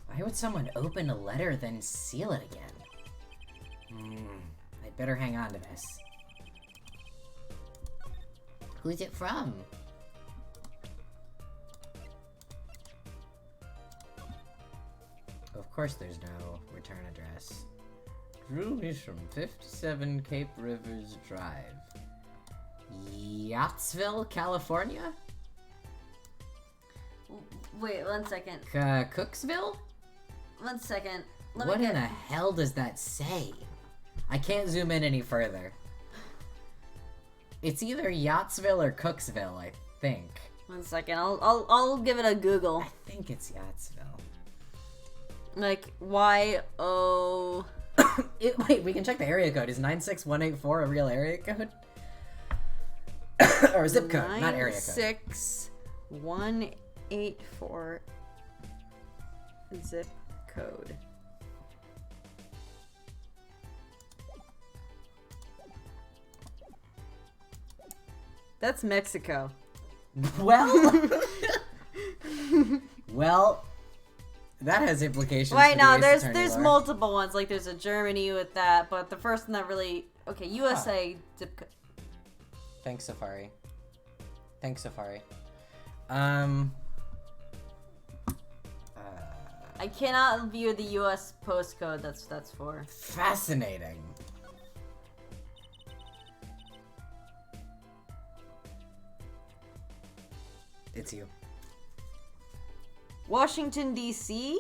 S1: Why would someone open a letter then seal it again? I'd better hang on to this. Who's it from? Of course there's no return address. Drew is from 57 Cape Rivers Drive. Yattsville, California?
S2: Wait, 1 second.
S1: Cooksville?
S2: 1 second. Let
S1: What
S2: me
S1: in
S2: get...
S1: the hell does that say? I can't zoom in any further. It's either Yattsville or Cooksville, I think.
S2: 1 second. I'll give it a Google.
S1: I think it's Yattsville.
S2: Like Y-O...
S1: Wait, we can check the area code. Is 96184 a real area code? Or zip code, not area code.
S2: 96184 zip code. That's Mexico.
S1: Well, well, that has implications.
S2: Right
S1: for
S2: now,
S1: the Ace
S2: there's
S1: Attorney lore.
S2: multiple ones. Like there's a Germany with that, but the first one that really USA zip code.
S1: Thanks, Safari. Thanks, Safari.
S2: I cannot view the U.S. postcode. That's for.
S1: Fascinating. It's you.
S2: Washington D.C.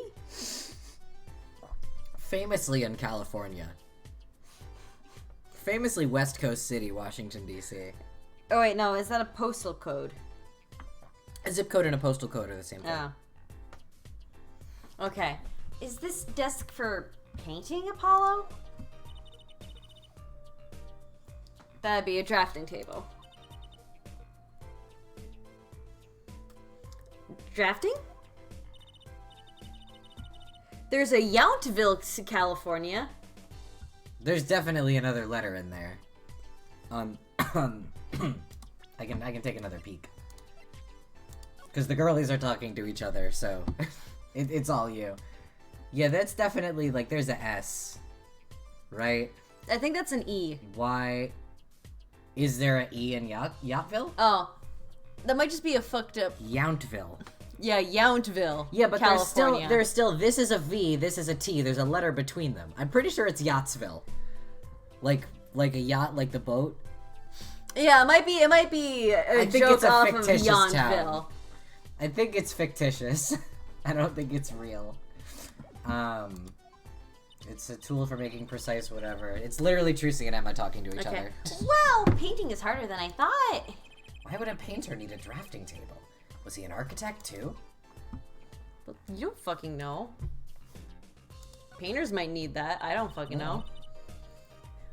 S1: Famously in California. Famously West Coast City, Washington, D.C.
S2: Oh wait, no, is that a postal code?
S1: A zip code and a postal code are the same thing.
S2: Oh. Okay.
S3: Is this desk for painting, Apollo?
S2: That'd be a drafting table. Drafting? There's a Yountville, California.
S1: There's definitely another letter in there. I can take another peek. Because the girlies are talking to each other, so it's all you. Yeah, that's definitely, like, there's a S. Right?
S2: I think that's an E.
S1: Why? Is there a E in Yountville?
S2: Oh. That might just be a fucked up...
S1: Yountville.
S2: Yeah, Yountville.
S1: Yeah, but
S2: California.
S1: there's still, this is a V, this is a T, there's a letter between them. I'm pretty sure it's Yachtsville. Like a yacht, like the boat.
S2: Yeah, it might be a
S1: I think
S2: joke
S1: it's a
S2: off of
S1: fictitious
S2: Yountville.
S1: town. I think it's fictitious. I don't think it's real. It's a tool for making precise whatever. It's literally Trucy and Emma talking to each
S2: Okay.
S1: other.
S3: Well, painting is harder than I thought.
S1: Why would a painter need a drafting table? Was he an architect too?
S2: But you don't fucking know. Painters might need that. I don't fucking know.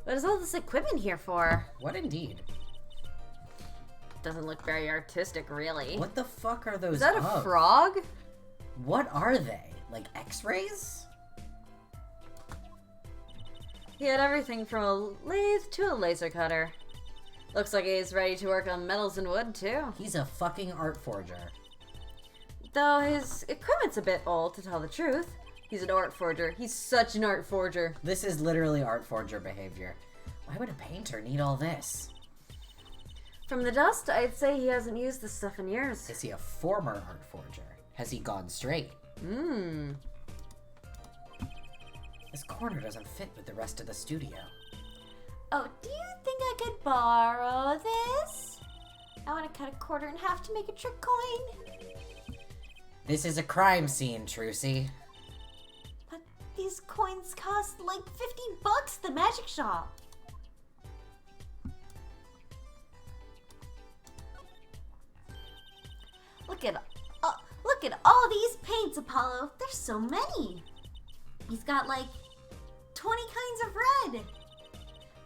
S3: What is all this equipment here for?
S1: What indeed?
S2: Doesn't look very artistic, really.
S1: What the fuck are those?
S2: Is that a
S1: of?
S2: frog?
S1: What are they? Like X-rays?
S2: He had everything from a lathe to a laser cutter. Looks like he's ready to work on metals and wood, too.
S1: He's a fucking art forger.
S2: Though his equipment's a bit old, to tell the truth. He's an art forger. He's such an art forger.
S1: This is literally art forger behavior. Why would a painter need all this?
S2: From the dust, I'd say he hasn't used this stuff in years.
S1: Is he a former art forger? Has he gone straight? This corner doesn't fit with the rest of the studio.
S3: Oh, do you think I could borrow this? I want to cut a quarter in half to make a trick coin.
S1: This is a crime scene, Trucy.
S3: But these coins cost like $50 at the magic shop. Look at all these paints, Apollo. There's so many. He's got like 20 kinds of red.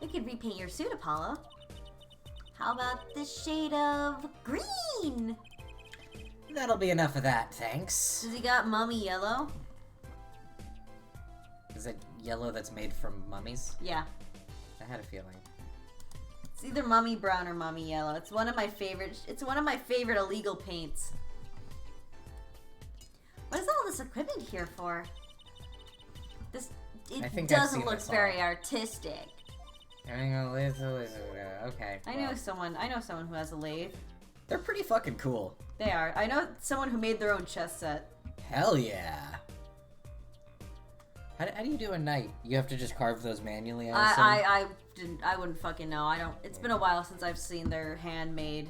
S3: We could repaint your suit, Apollo. How about this shade of green?
S1: That'll be enough of that, thanks.
S3: Does he got mummy yellow?
S1: Is it yellow that's made from mummies?
S3: Yeah.
S1: I had a feeling.
S3: It's either mummy brown or mummy yellow. It's one of my favorite. It's one of my favorite illegal paints. What is all this equipment here for?
S1: I
S3: It
S1: think I've
S3: doesn't
S1: seen
S3: look
S1: this all.
S3: very artistic.
S1: Okay.
S3: I know someone who has a lathe.
S1: They're pretty fucking cool.
S3: They are. I know someone who made their own chess set.
S1: Hell yeah. How do you do a knight? You have to just carve those manually, I assume?
S3: I wouldn't fucking know. I don't. It's been a while since I've seen their handmade.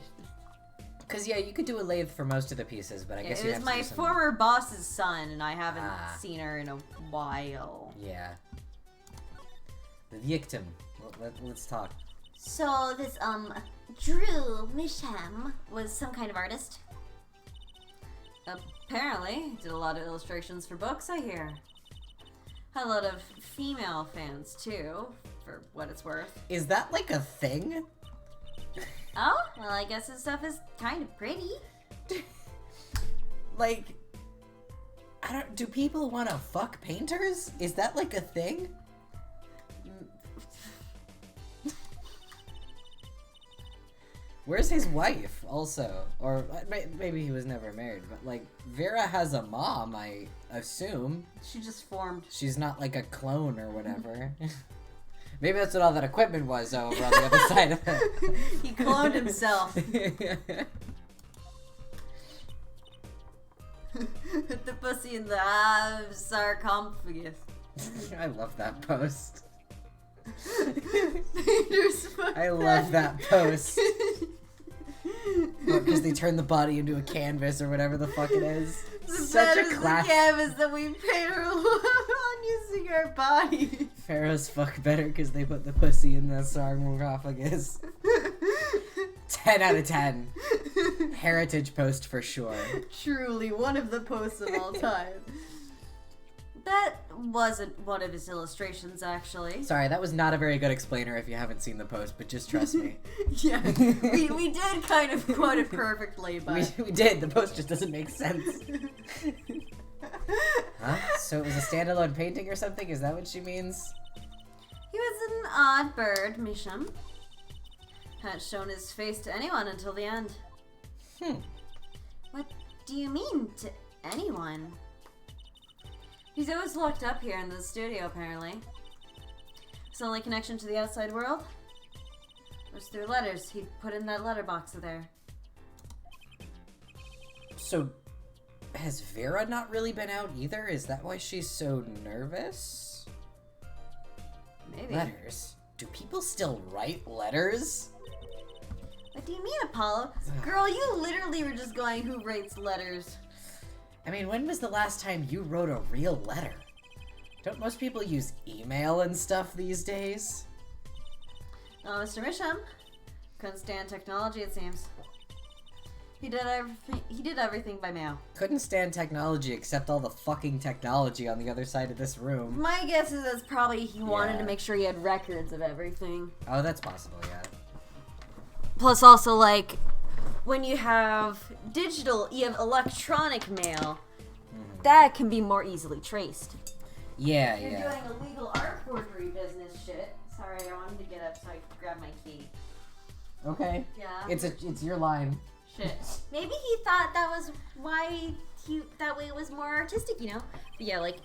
S1: Because, yeah, you could do a lathe for most of the pieces, but I guess
S3: It
S1: you
S3: was
S1: have to
S3: my
S1: do some...
S3: former boss's son, and I haven't
S1: Ah.
S3: seen her in a while.
S1: Yeah. The victim. Let's talk.
S3: So this Drew Misham was some kind of artist.
S2: Apparently, he did a lot of illustrations for books, I hear. Had a lot of female fans, too, for what it's worth.
S1: Is that like a thing?
S3: Oh, well, I guess his stuff is kind of pretty.
S1: Like, do people want to fuck painters? Is that like a thing? Where's his wife, also? Or maybe he was never married, but, like, Vera has a mom, I assume.
S2: She just formed.
S1: She's not, like, a clone or whatever. Maybe that's what all that equipment was over on the other side of it.
S2: He cloned himself. The pussy in the sarcophagus.
S1: I love that post.
S2: Fingers
S1: I love that post. Because they turn the body into a canvas or whatever the fuck it is. Such a
S2: the
S1: class.
S2: canvas that we paint on using our body.
S1: Pharaohs fuck better because they put the pussy in the sarcophagus. 10 out of 10. Heritage post for sure.
S2: Truly one of the posts of all time. That wasn't one of his illustrations, actually.
S1: Sorry, that was not a very good explainer if you haven't seen the post, but just trust me.
S2: Yeah, we did kind of quote it perfectly, but...
S1: We did, the post just doesn't make sense. Huh? So it was a standalone painting or something? Is that what she means?
S2: He was an odd bird, Misham. Hadn't shown his face to anyone until the end.
S3: What do you mean, to anyone?
S2: He's always locked up here in the studio, apparently. His only connection to the outside world was through letters he put in that letterbox there.
S1: So, has Vera not really been out either? Is that why she's so nervous?
S2: Maybe.
S1: Letters? Do people still write letters?
S2: What do you mean, Apollo? Girl, you literally were just going, who writes letters?
S1: I mean, when was the last time you wrote a real letter? Don't most people use email and stuff these days?
S2: Oh, Mr. Misham. Couldn't stand technology, it seems. He did everything by mail.
S1: Couldn't stand technology except all the fucking technology on the other side of this room.
S2: My guess is that's probably he wanted
S1: Yeah.
S2: to make sure he had records of everything.
S1: Oh, that's possible, yeah.
S2: Plus, also, like, when you have you have electronic mail, that can be more easily traced.
S1: Yeah,
S2: You're
S1: yeah.
S2: doing illegal art forgery business shit. Sorry, I wanted to get up so I could grab my key.
S1: Okay.
S2: Yeah.
S1: It's your line.
S2: Shit.
S3: Maybe he thought that was why that way it was more artistic, you know?
S2: But yeah, like,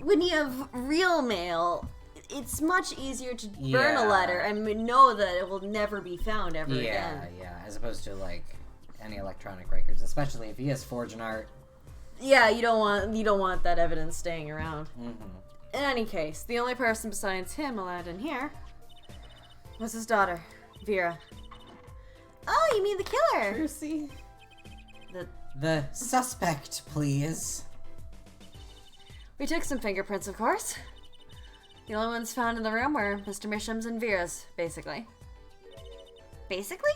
S2: when you have real mail, it's much easier to burn a
S1: Yeah.
S2: letter and know that it will never be found ever
S1: Yeah,
S2: again.
S1: yeah. As opposed to like any electronic records, especially if he has forging art.
S2: Yeah, you don't want that evidence staying around.
S1: Mm-hmm.
S2: In any case, the only person besides him allowed in here was his daughter, Vera. Oh, you mean the killer?
S1: Percy.
S2: The
S1: The suspect, please.
S2: We took some fingerprints, of course. The only ones found in the room were Mr. Misham's and Vera's, basically.
S3: Basically?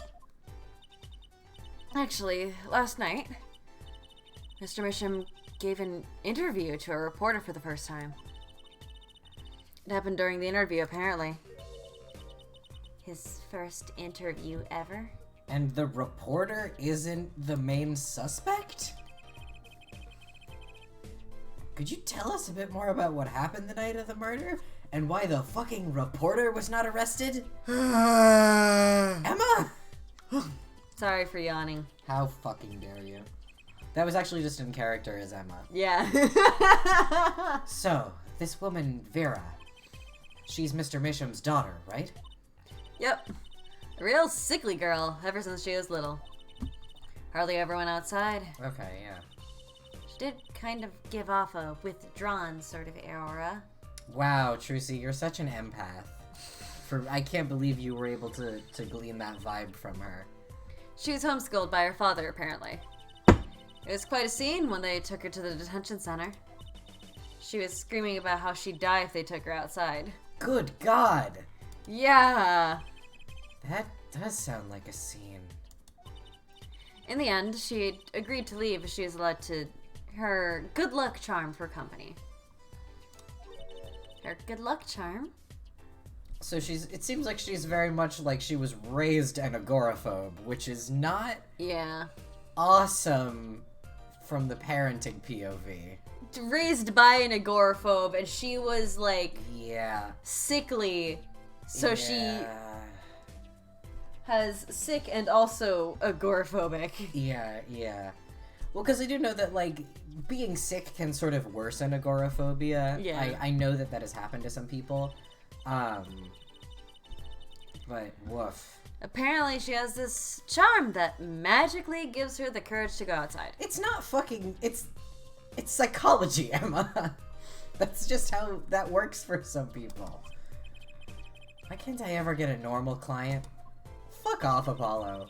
S2: Actually, last night, Mr. Misham gave an interview to a reporter for the first time. It happened during the interview, apparently.
S3: His first interview ever?
S1: And the reporter isn't the main suspect? Could you tell us a bit more about what happened the night of the murder? And why the fucking reporter was not arrested? Emma?
S2: Sorry for yawning.
S1: How fucking dare you? That was actually just in character as Emma.
S2: Yeah.
S1: So, this woman, Vera, she's Mr. Misham's daughter, right?
S2: Yep. A real sickly girl ever since she was little. Hardly ever went outside.
S1: Okay, yeah.
S2: She did kind of give off a withdrawn sort of aura.
S1: Wow, Trucy, you're such an empath. I can't believe you were able to glean that vibe from her.
S2: She was homeschooled by her father, apparently. It was quite a scene when they took her to the detention center. She was screaming about how she'd die if they took her outside.
S1: Good God!
S2: Yeah!
S1: That does sound like a scene.
S2: In the end, she agreed to leave if she was allowed to her good luck charm for company. Her good luck charm?
S1: So it seems like she's very much like she was raised an agoraphobe, which is not
S2: Yeah.
S1: awesome from the parenting POV.
S2: Raised by an agoraphobe, and she was like
S1: Yeah.
S2: sickly, so
S1: Yeah.
S2: has sick and also agoraphobic.
S1: Yeah. Well, because I do know that, like, being sick can sort of worsen agoraphobia.
S2: Yeah.
S1: I know that has happened to some people. But, woof.
S2: Apparently she has this charm that magically gives her the courage to go outside.
S1: It's not fucking... It's psychology, Emma. That's just how that works for some people. Why can't I ever get a normal client? Fuck off, Apollo.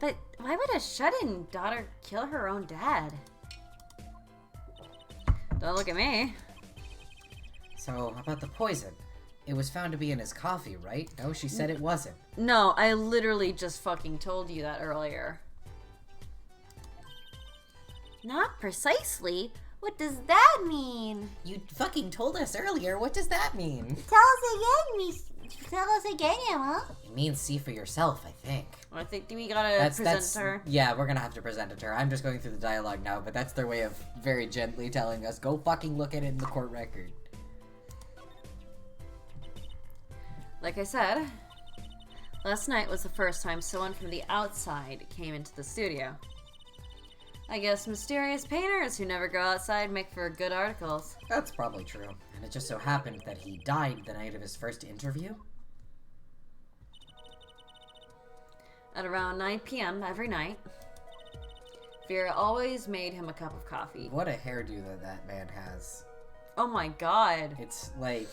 S2: But why would a shut-in daughter kill her own dad? Don't look at me.
S1: So, about the poison. It was found to be in his coffee, right? No, she said it wasn't.
S2: No, I literally just fucking told you that earlier.
S3: Not precisely. What does that mean?
S1: You fucking told us earlier. What does that mean?
S3: Tell us again, Miss. Tell us again, Emma.
S1: It means see for yourself, I think.
S2: I think we gotta present it to her.
S1: Yeah, we're gonna have to present it to her. I'm just going through the dialogue now, but that's their way of very gently telling us, go fucking look at it in the court record.
S2: Like I said, last night was the first time someone from the outside came into the studio. I guess mysterious painters who never go outside make for good articles.
S1: That's probably true. And it just so happened that he died the night of his first interview?
S2: At around 9 p.m. every night, Vera always made him a cup of coffee.
S1: What a hairdo that man has.
S2: Oh my god.
S1: It's like...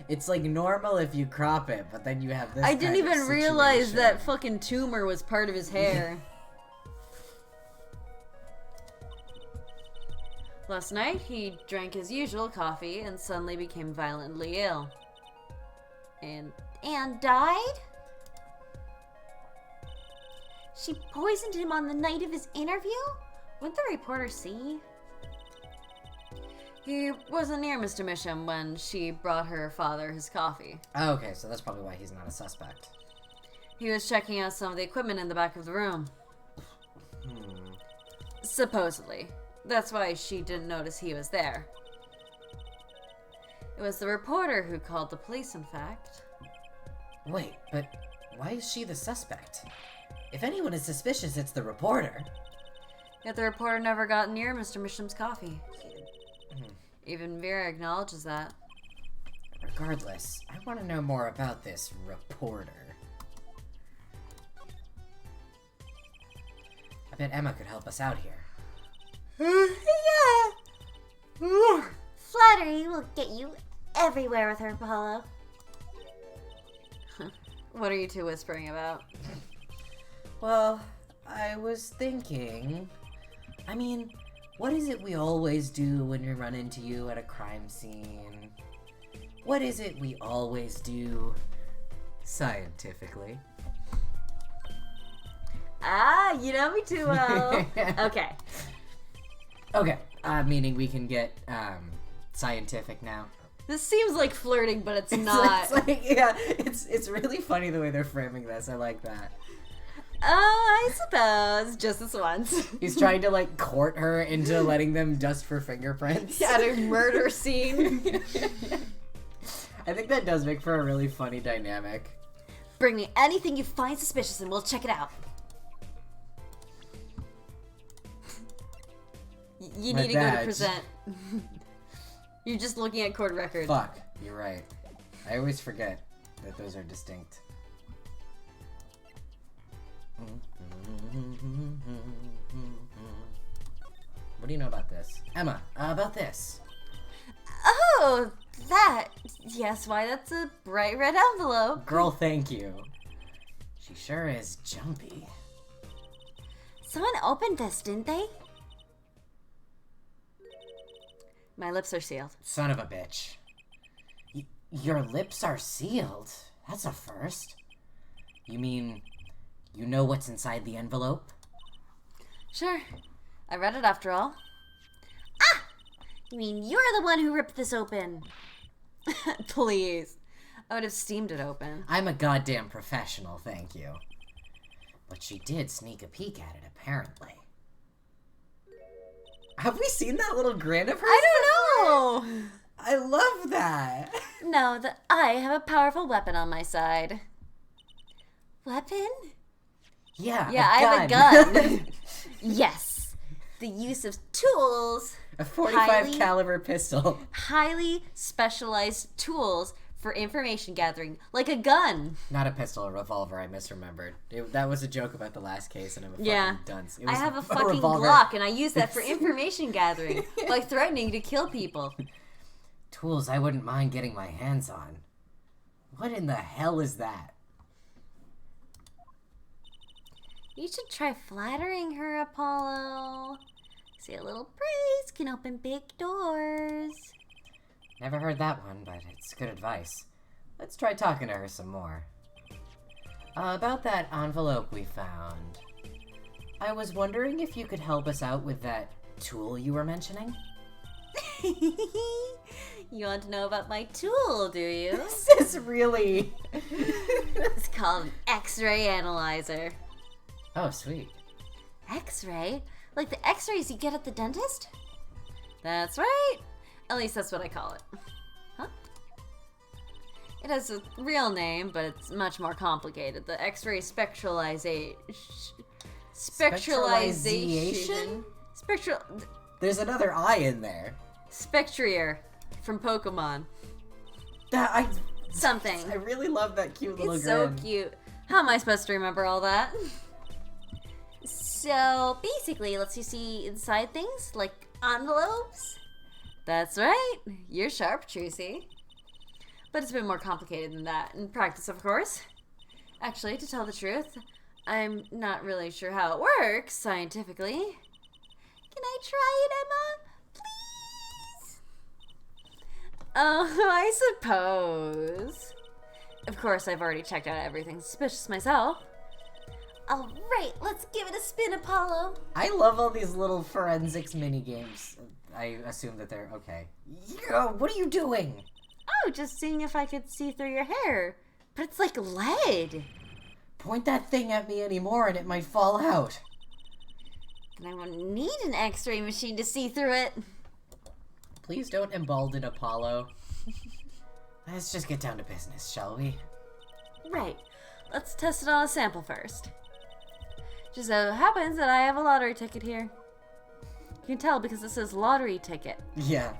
S1: it's like normal if you crop it, but then you have this
S2: I didn't
S1: kind of
S2: even realize
S1: situation.
S2: that fucking tumor was part of his hair. Last night, he drank his usual coffee and suddenly became violently ill. And
S3: died? She poisoned him on the night of his interview?
S2: wouldn't the reporter see? He wasn't near Mr. Misham when she brought her father his coffee.
S1: Oh, okay, so that's probably why he's not a suspect.
S2: He was checking out some of the equipment in the back of the room. Supposedly. That's why she didn't notice he was there. It was the reporter who called the police, in fact.
S1: Wait, but why is she the suspect? If anyone is suspicious, it's the reporter.
S2: Yet the reporter never got near Mr. Misham's coffee. Even Vera acknowledges that.
S1: Regardless, I want to know more about this reporter. I bet Emma could help us out here.
S3: Yeah. Flattery will get you everywhere with her, Apollo.
S2: What are you two whispering about?
S1: Well, I was thinking... I mean, what is it we always do when we run into you at a crime scene? What is it we always do scientifically?
S2: Ah, you know me too well. Okay.
S1: Okay, meaning we can get scientific now.
S2: This seems like flirting, but it's not.
S1: It's like, yeah, it's really funny the way they're framing this. I like that.
S2: Oh, I suppose. Just this once.
S1: He's trying to like court her into letting them dust for fingerprints.
S2: At a murder scene.
S1: I think that does make for a really funny dynamic.
S2: Bring me anything you find suspicious and we'll check it out. You
S1: My
S2: need to go to
S1: badge.
S2: present. You're just looking at court record.
S1: Fuck, you're right. I always forget that those are distinct. What do you know about this? Emma, about this.
S2: Oh, that. Yes, why, that's a bright red envelope.
S1: Girl, thank you. She sure is jumpy.
S3: Someone opened this, didn't they?
S2: My lips are sealed.
S1: Son of a bitch. Your lips are sealed? That's a first. You mean, you know what's inside the envelope?
S2: Sure. I read it after all.
S3: You mean you're the one who ripped this open?
S2: Please. I would have steamed it open.
S1: I'm a goddamn professional, thank you. But she did sneak a peek at it, apparently. Have we seen that little grin of hers?
S2: I don't know.
S1: I love that.
S2: Know that I have a powerful weapon on my side.
S3: weapon?
S1: Yeah,
S3: Yeah, I have a gun. Yes. The use of tools.
S1: A 45
S3: Highly-
S1: caliber pistol.
S3: Highly specialized tools for information gathering. Like a gun.
S1: Not a pistol, a revolver. I misremembered. That was a joke about the last case, and I'm a fucking
S3: Yeah.
S1: dunce. It
S3: I
S1: was
S3: have a fucking
S1: revolver.
S3: Glock, and I use that for information gathering by threatening to kill people.
S1: Tools I wouldn't mind getting my hands on. What in the hell is that?
S3: You should try flattering her, Apollo. See, a little praise can open big doors.
S1: Never heard that one, but it's good advice. Let's try talking to her some more. About that envelope we found. I was wondering if you could help us out with that tool you were mentioning?
S3: You want to know about my tool, do you?
S1: This is really...
S3: It's called an X-ray analyzer.
S1: Oh, sweet.
S3: X-ray? Like the X-rays you get at the dentist? That's right. At least that's what I call it. Huh? It has a real name, but it's much more complicated. The X-ray spectralization.
S1: Spectralization?
S3: Spectral.
S1: There's another I in there.
S3: Spectrier from Pokemon.
S1: I
S3: Something.
S1: really love that cute little
S3: It's so
S1: grin.
S3: cute. How am I supposed to remember all that? So basically, lets you see inside things like envelopes. That's right. You're sharp, Trucy. But it's a bit more complicated than that in practice, of course. Actually, to tell the truth, I'm not really sure how it works scientifically. Can I try it, Emma? Please? Oh, I suppose. Of course, I've already checked out everything suspicious myself. All right, let's give it a spin, Apollo.
S1: I love all these little forensics mini games. I assume that they're okay. Yeah, what are you doing?
S3: Oh, just seeing if I could see through your hair. But it's like lead.
S1: Point that thing at me anymore and it might fall out.
S3: And I won't need an X-ray machine to see through it.
S1: Please don't embolden Apollo. Let's just get down to business, shall we?
S3: Right. Let's test it on a sample first. Just so happens that I have a lottery ticket here. You can tell because it says lottery ticket.
S1: Yeah.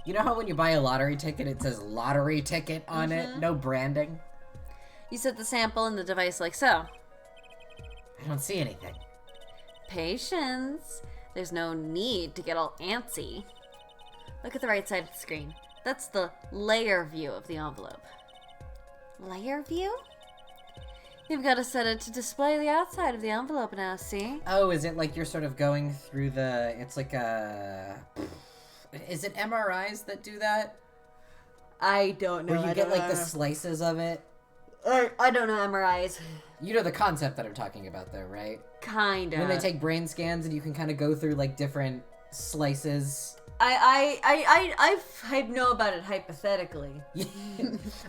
S1: You know how when you buy a lottery ticket, it says lottery ticket on it? No branding?
S3: You set the sample in the device like so.
S1: I don't see anything.
S3: Patience. There's no need to get all antsy. Look at the right side of the screen. That's the layer view of the envelope. Layer view? You've got to set it to display the outside of the envelope now, see?
S1: Oh, is it like you're sort of going through the... It's like a... Is it MRIs that do that?
S3: I don't know.
S1: Where you get like the slices of it?
S3: I don't know MRIs.
S1: You know the concept that I'm talking about though, right?
S3: Kinda.
S1: When they take brain scans and you can kind of go through like different slices.
S3: I know about it hypothetically.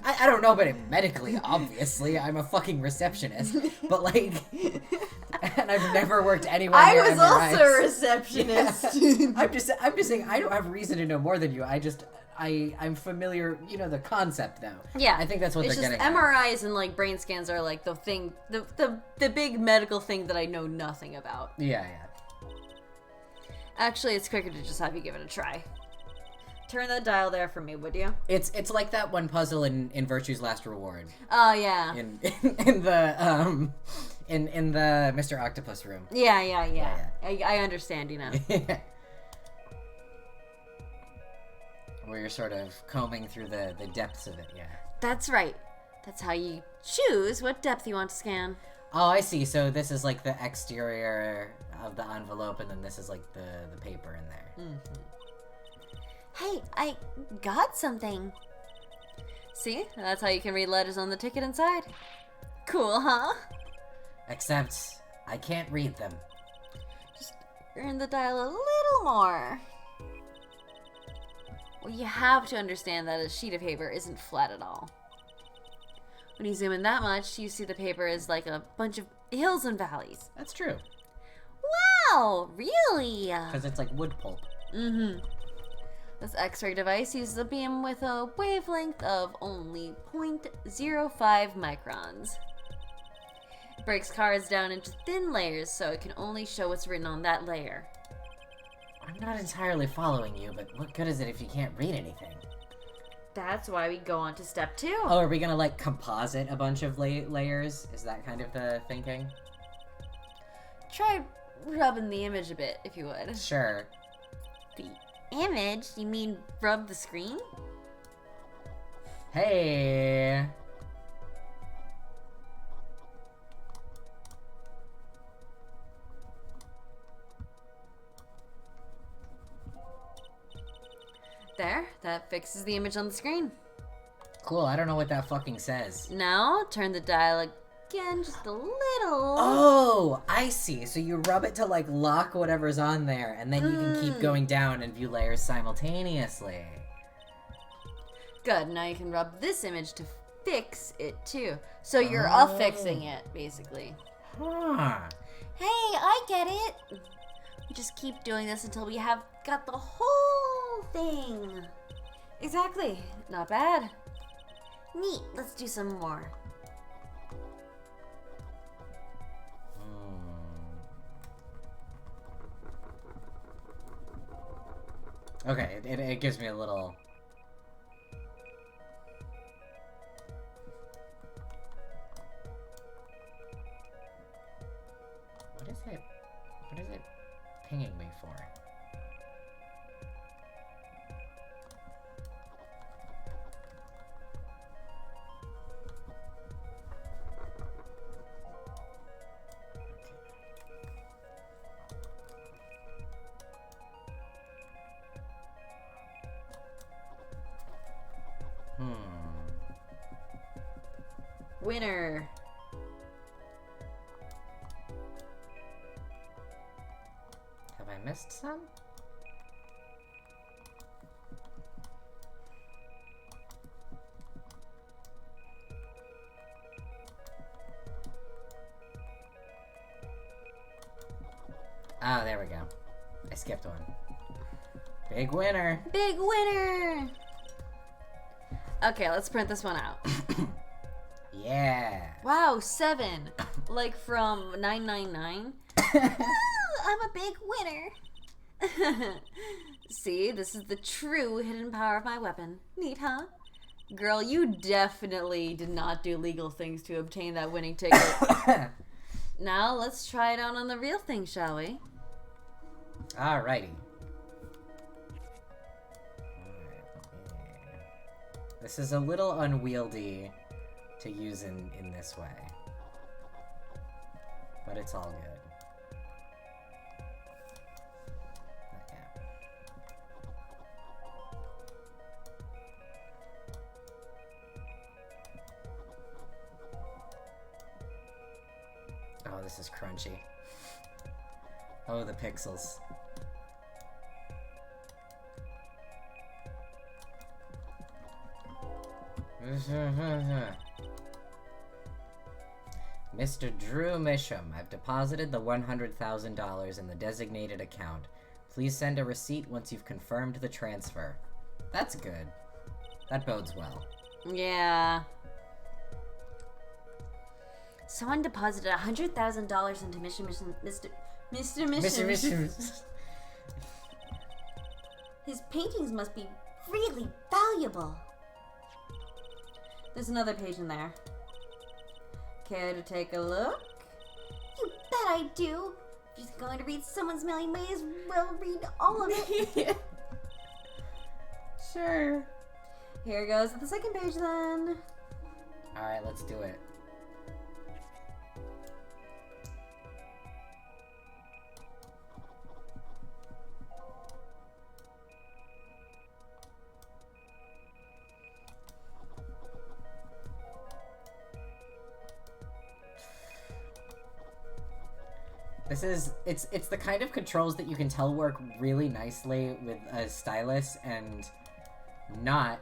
S1: I don't know about it medically, obviously. I'm a fucking receptionist. But like, and I've never worked anywhere
S2: I
S1: near
S2: was
S1: MRIs.
S2: also a receptionist.
S1: Yeah. I'm just saying I don't have reason to know more than you. I'm familiar, you know, the concept though.
S3: Yeah.
S1: I think that's what
S3: It's
S1: they're
S3: just
S1: getting at.
S3: MRIs and like brain scans are like the thing, the big medical thing that I know nothing about.
S1: Yeah.
S3: Actually, it's quicker to just have you give it a try. Turn that dial there for me, would you?
S1: It's like that one puzzle in Virtue's Last Reward.
S3: Oh yeah.
S1: In the Mr. Octopus room.
S3: Yeah. I understand, you know.
S1: Where you're sort of combing through the depths of it, yeah.
S3: That's right. That's how you choose what depth you want to scan.
S1: Oh, I see. So this is like the exterior of the envelope, and then this is like the paper in there.
S3: Hey, I got something. See? That's how you can read letters on the ticket inside. Cool, huh?
S1: Except, I can't read them.
S3: Just turn the dial a little more. Well, you have to understand that a sheet of paper isn't flat at all. When you zoom in that much, you see the paper is like a bunch of hills and valleys.
S1: That's true.
S3: Wow, really?
S1: Because it's like wood pulp.
S3: This X-ray device uses a beam with a wavelength of only 0.05 microns.
S2: Breaks cards down into thin layers so it can only show what's written on that layer.
S1: I'm not entirely following you, but what good is it if you can't read anything?
S2: That's why we go on to step 2.
S1: Oh, are we gonna, like, composite a bunch of layers? Is that kind of the thinking?
S2: Try rubbing the image a bit, if you would.
S1: Sure.
S2: The image? You mean rub the screen?
S1: Hey!
S2: There, that fixes the image on the screen.
S1: Cool, I don't know what that fucking says.
S2: Now, turn the dial again just a little.
S1: Oh, I see. So you rub it to, like, lock whatever's on there, and then you can keep going down and view layers simultaneously.
S2: Good, now you can rub this image to fix it too. So you're affixing it, basically.
S1: Huh.
S3: Hey, I get it.
S2: We just keep doing this until we have got the
S3: Whole thing.
S2: Exactly. Not bad.
S3: Neat. Let's do some more.
S1: Okay, it gives me a little... What is it pinging me for?
S2: Winner.
S1: Have I missed some? Ah, there we go. I skipped one. Big winner.
S2: Big winner. Okay, let's print this one out.
S1: Yeah.
S2: Wow, 7. Like from 999.
S3: I'm a big winner.
S2: See, this is the true hidden power of my weapon. Neat, huh? Girl, you definitely did not do legal things to obtain that winning ticket. Now, let's try it out on the real thing, shall we?
S1: Alrighty. This is a little unwieldy to use in this way. But it's all good. Oh, this is crunchy. Oh, the pixels. Mr. Drew Misham, I've deposited the $100,000 in the designated account. Please send a receipt once you've confirmed the transfer. That's good. That bodes well.
S2: Yeah.
S3: Someone deposited $100,000 into Mr. Mission. His paintings must be really valuable.
S2: There's another page in there. Care to take a look?
S3: You bet I do. If you're going to read someone's mail, you may as well read all of it.
S2: Sure. Here goes the second page then.
S1: Alright, let's do it. It's the kind of controls that you can tell work really nicely with a stylus and not,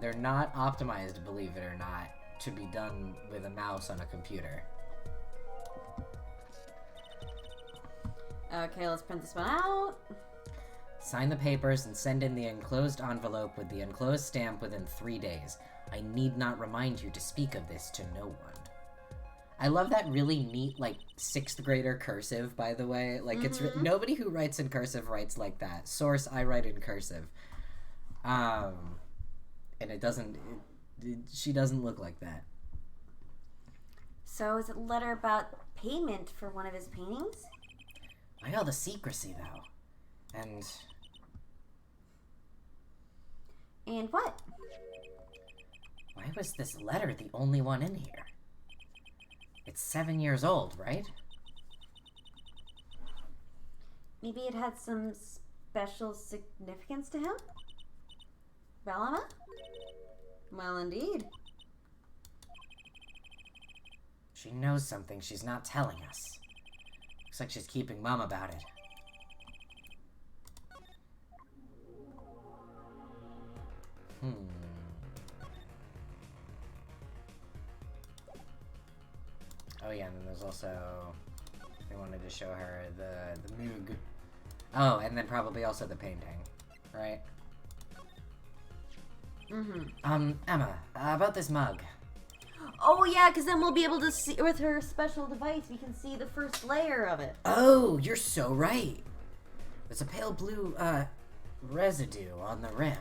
S1: they're not optimized, believe it or not, to be done with a mouse on a computer.
S2: Okay, let's print this one out.
S1: Sign the papers and send in the enclosed envelope with the enclosed stamp within 3 days. I need not remind you to speak of this to no one. I love that really neat, like, 6th grader cursive, by the way. Like, it's nobody who writes in cursive writes like that. Source, I write in cursive. And it doesn't... she doesn't look like that.
S3: So is it a letter about payment for one of his paintings?
S1: Why all the secrecy, though? And...
S3: And what?
S1: why was this letter the only one in here? It's 7 years old, right?
S3: Maybe it had some special significance to him? Well, Emma?
S2: Well, indeed.
S1: She knows something she's not telling us. Looks like she's keeping mum about it. Oh yeah, and then there's also... they wanted to show her the Moog. Oh, and then probably also the painting, right? Emma, about this mug.
S2: Oh yeah, because then we'll be able to see, with her special device, we can see the first layer of it.
S1: Oh, you're so right. There's a pale blue, residue on the rim.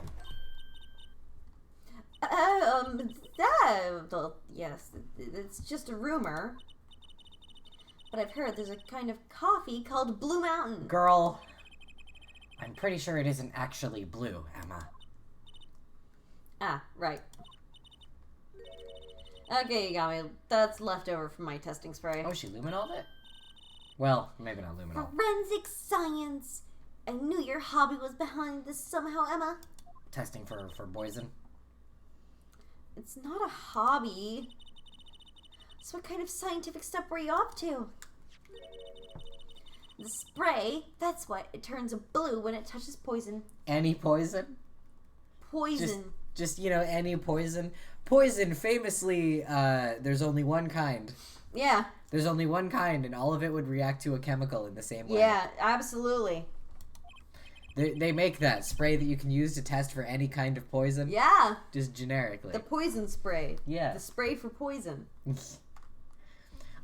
S2: Well, yes, it's just a rumor. But I've heard there's a kind of coffee called Blue Mountain.
S1: Girl, I'm pretty sure it isn't actually blue, Emma.
S2: Ah, right. Okay, you got me. That's left over from my testing spray.
S1: Oh, she luminoled it? Well, maybe not luminol.
S3: Forensic science! I knew your hobby was behind this somehow, Emma.
S1: Testing for poison?
S2: It's not a hobby.
S3: So what kind of scientific step were you up to? The spray, that's what. It turns blue when it touches poison.
S1: Any poison?
S3: Poison.
S1: Just, you know, any poison. Poison, famously, there's only one kind.
S2: Yeah.
S1: There's only one kind, and all of it would react to a chemical in the same way.
S2: Yeah, absolutely.
S1: They make that spray that you can use to test for any kind of poison.
S2: Yeah.
S1: Just generically.
S2: The poison spray.
S1: Yeah.
S2: The spray for poison.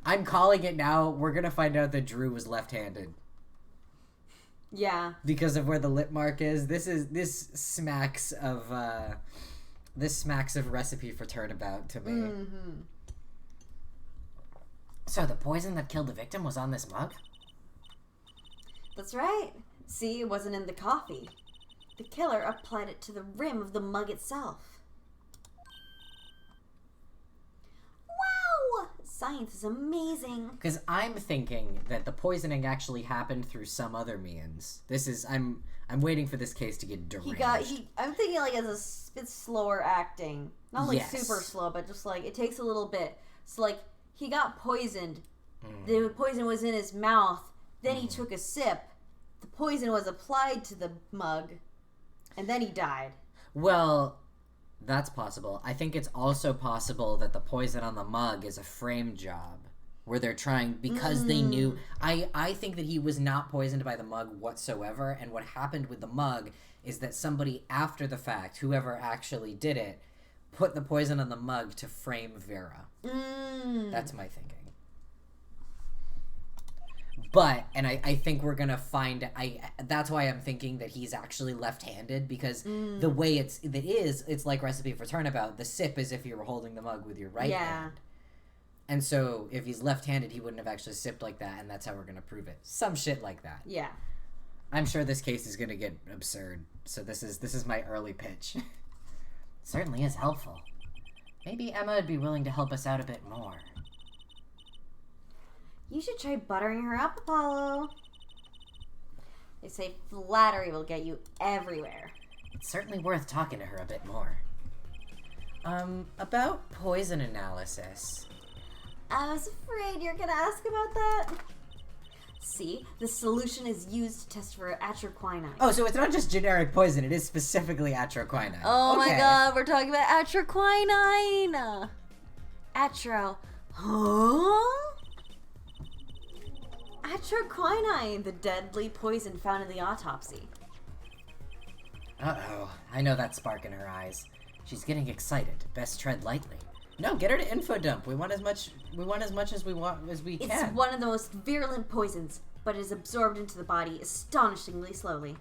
S1: I'm calling it now. We're gonna find out that Drew was left-handed.
S2: Yeah.
S1: Because of where the lip mark is. This smacks of Recipe for Turnabout to me.
S2: Mm-hmm.
S1: So the poison that killed the victim was on this mug?
S2: That's right. See, it wasn't in the coffee.
S3: The killer applied it to the rim of the mug itself. Wow! Science is amazing.
S1: Because I'm thinking that the poisoning actually happened through some other means. I'm waiting for this case to get deranged.
S2: I'm thinking like as a bit slower acting. Not like
S1: Yes.
S2: super slow, but just like it takes a little bit. So like he got poisoned. The poison was in his mouth. Then he took a sip. The poison was applied to the mug. And then he died.
S1: Well, that's possible. I think it's also possible that the poison on the mug is a frame job. Where they're trying, because they knew... I think that he was not poisoned by the mug whatsoever, and what happened with the mug is that somebody after the fact, whoever actually did it, put the poison on the mug to frame Vera. That's my thinking. But, and I think we're gonna find... that's why I'm thinking that he's actually left-handed, because the way it's like Recipe for Turnabout. The sip is if you were holding the mug with your right hand. And so, if he's left-handed, he wouldn't have actually sipped like that, and that's how we're gonna prove it. Some shit like that.
S2: Yeah.
S1: I'm sure this case is gonna get absurd, so this is my early pitch. Certainly is helpful. Maybe Emma would be willing to help us out a bit more.
S3: You should try buttering her up, Apollo.
S2: They say flattery will get you everywhere.
S1: It's certainly worth talking to her a bit more. About poison analysis.
S3: I was afraid you're gonna ask about that. See, the solution is used to test for atroquinine.
S1: Oh, so it's not just generic poison, it is specifically atroquinine.
S2: Oh
S1: Okay.
S2: my god, we're talking about atroquinine!
S3: Atro.
S2: Huh?
S3: Atroquinine, the deadly poison found in the autopsy.
S1: Uh-oh. I know that spark in her eyes. She's getting excited. Best tread lightly. No, get her to info dump. We want as much as we want as we
S3: It's
S1: can.
S3: one of the most virulent poisons, but is absorbed into the body astonishingly slowly.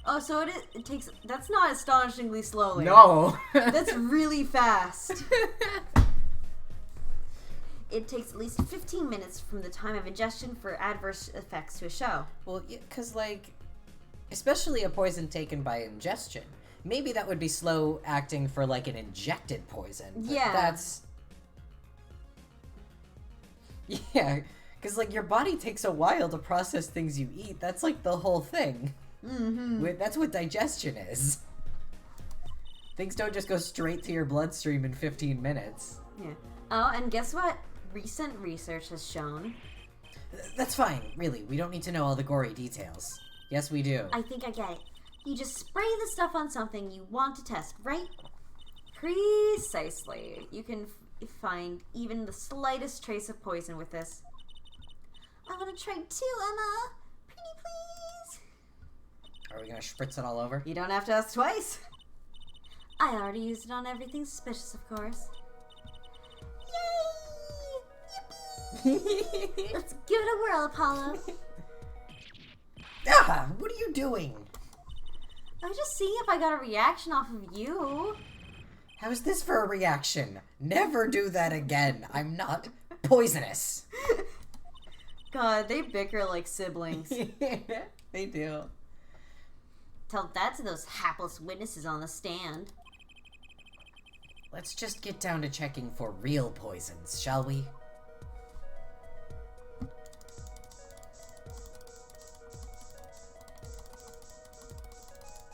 S3: Oh, so it takes... That's not astonishingly slowly.
S1: No.
S3: That's really fast. It takes at least 15 minutes from the time of ingestion for adverse effects to show.
S1: Well, because, like, especially a poison taken by ingestion. Maybe that would be slow acting for, like, an injected poison. But
S3: Yeah.
S1: That's... Yeah, because, like, your body takes a while to process things you eat. That's, like, the whole thing.
S3: Mm-hmm.
S1: That's what digestion is. Things don't just go straight to your bloodstream in 15 minutes.
S3: Yeah. Oh, and guess what? Recent research has shown...
S1: That's fine, really. We don't need to know all the gory details. Yes, we do.
S3: I think I get it. You just spray the stuff on something you want to test, right? Precisely. You can find even the slightest trace of poison with this. I want to try too, Emma. Pretty please.
S1: Are we gonna spritz it all over?
S3: You don't have to ask twice. I already used it on everything suspicious, of course. Yay! Yippee! Let's give it a whirl, Apollo.
S1: Ah! What are you doing?
S3: I was just seeing if I got a reaction off of you.
S1: How is this for a reaction? Never do that again. I'm not poisonous.
S3: God, they bicker like siblings.
S1: They do.
S3: Tell that to those hapless witnesses on the stand.
S1: Let's just get down to checking for real poisons, shall we?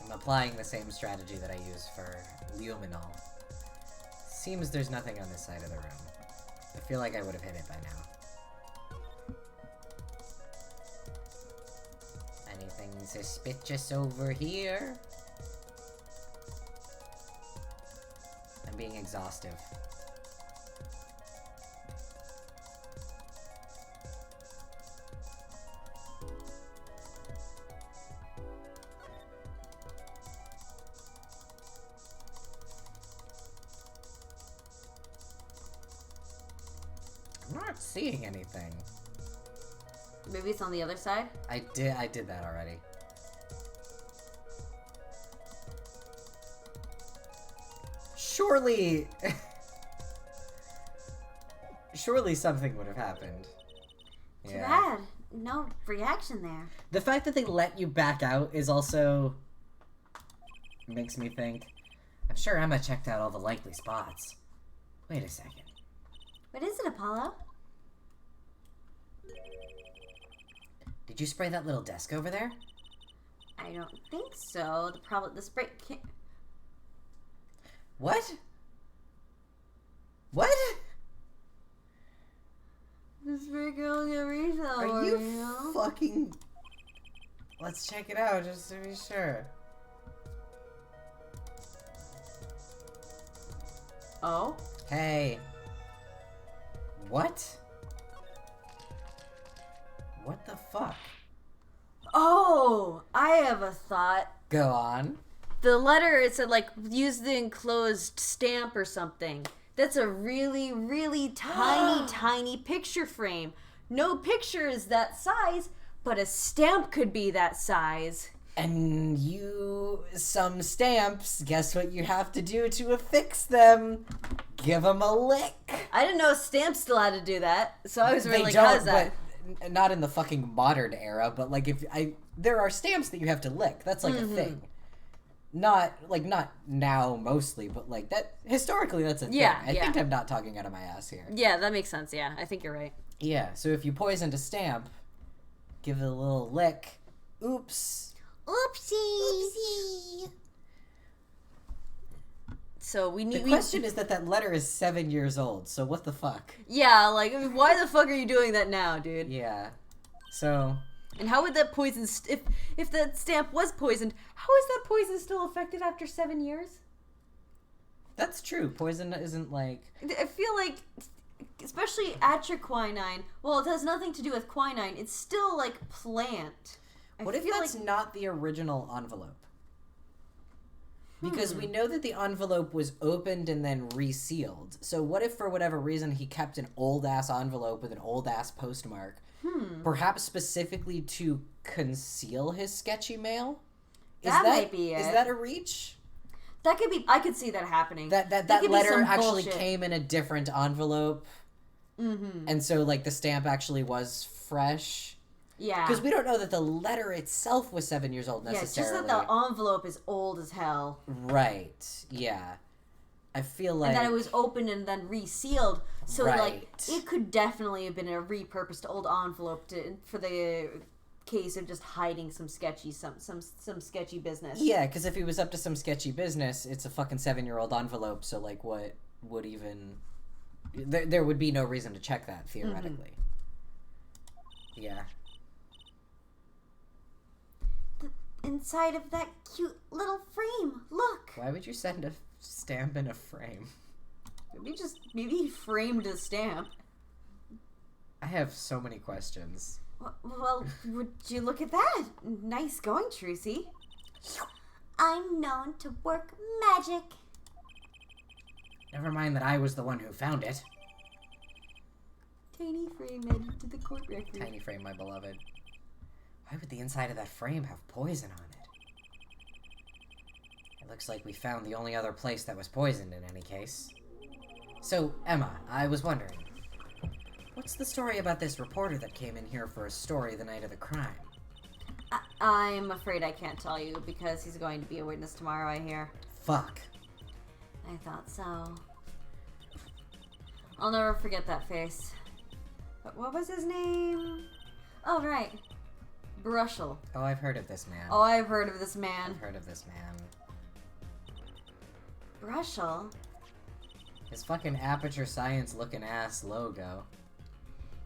S1: I'm applying the same strategy that I use for luminol. Seems there's nothing on this side of the room. I feel like I would have hit it by now. Anything suspicious over here? I'm being exhaustive. I'm not seeing anything.
S3: Maybe it's on the other side?
S1: I did that already. Surely... Surely something would have happened.
S3: Too bad. No reaction there.
S1: The fact that they let you back out is also... makes me think... I'm sure Emma checked out all the likely spots. Wait a second.
S3: What is it, Apollo?
S1: Did you spray that little desk over there?
S3: I don't think so. The spray can't...
S1: What? What?
S3: The spray can only get refill.
S1: Are you fucking... Let's check it out just to be sure.
S3: Oh?
S1: Hey. What? What the fuck?
S3: Oh! I have a thought.
S1: Go on.
S2: The letter, it said, like, use the enclosed stamp or something. That's a really, really tiny, tiny picture frame. No picture is that size, but a stamp could be that size.
S1: And some stamps, guess what you have to do to affix them? Give them a lick.
S2: I didn't know stamps still had to do that, so I was really
S1: They
S2: like,
S1: don't,
S2: how is that?
S1: but not in the fucking modern era, but like there are stamps that you have to lick. That's like a thing. Not now mostly, but like that historically that's a thing.
S2: Yeah,
S1: I think I'm not talking out of my ass here.
S2: Yeah, that makes sense, yeah. I think you're right.
S1: Yeah, so if you poisoned a stamp, give it a little lick. Oops.
S3: Oopsie!
S2: So we
S1: The
S2: need...
S1: question is that letter is 7 years old, so what the fuck?
S2: Yeah, like, why the fuck are you doing that now, dude?
S1: Yeah. So...
S2: And how would that poison... if that stamp was poisoned, how is that poison still effective after 7 years?
S1: That's true. Poison isn't like...
S2: I feel like...
S3: Especially atroquinine. Well, it has nothing to do with quinine. It's still, like, plant.
S1: What if that's not the original envelope? Because we know that the envelope was opened and then resealed. So what if for whatever reason he kept an old-ass envelope with an old-ass postmark? Perhaps specifically to conceal his sketchy mail?
S2: That might be it.
S1: Is that a reach?
S2: That could be. I could see that happening.
S1: That
S2: could be
S1: letter
S2: some
S1: actually
S2: bullshit.
S1: came in a different envelope. Mm-hmm. And so, like, the stamp actually was fresh.
S2: Yeah.
S1: Because we don't know that the letter itself was 7 years old
S2: Yeah, it's
S1: necessarily.
S2: just that the envelope is old as hell.
S1: Right. Yeah. I feel like...
S2: And that it was opened and then resealed. So, like,
S1: Right.
S2: it could definitely have been a repurposed old envelope for the case of just hiding some sketchy business.
S1: Yeah, because if he was up to some sketchy business, it's a fucking 7-year-old envelope, so, like, what would even... There would be no reason to check that, theoretically. Yeah.
S3: Inside of that cute little frame. Look.
S1: Why would you send a stamp in a frame?
S2: Maybe he framed the stamp.
S1: I have so many questions.
S2: Well, would you look at that? Nice going, Trucy.
S3: I'm known to work magic.
S1: Never mind that I was the one who found it.
S2: Tiny frame added to the court record.
S1: Tiny frame, my beloved. Why would the inside of that frame have poison on it? It looks like we found the only other place that was poisoned in any case. So, Emma, I was wondering, what's the story about this reporter that came in here for a story the night of the crime?
S2: I'm afraid I can't tell you because he's going to be a witness tomorrow, I hear.
S1: Fuck.
S2: I thought so. I'll never forget that face. But what was his name? Oh, right. Brushel.
S1: Oh, I've heard of this man.
S2: Oh, I've heard of this man.
S1: I've heard of this man.
S2: Brushel?
S1: His fucking Aperture Science looking ass logo.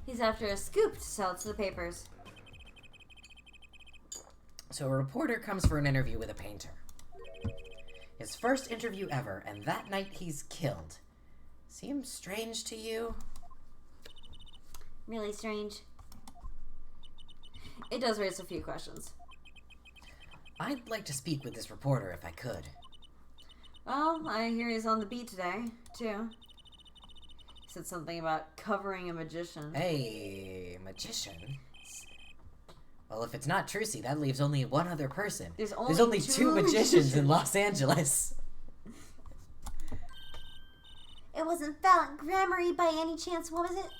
S2: He's after a scoop to sell it to the papers.
S1: So a reporter comes for an interview with a painter. His first interview ever, and that night he's killed. Seems strange to you?
S3: Really strange.
S2: It does raise a few questions.
S1: I'd like to speak with this reporter if I could.
S2: Well, I hear he's on the beat today, too. He said something about covering a magician.
S1: Hey, magician? Well, if it's not Trucy, that leaves only one other person.
S2: There's
S1: only
S2: only
S1: two
S2: two
S1: magicians in Los Angeles.
S3: It wasn't Valiant Grammary by any chance, what was it?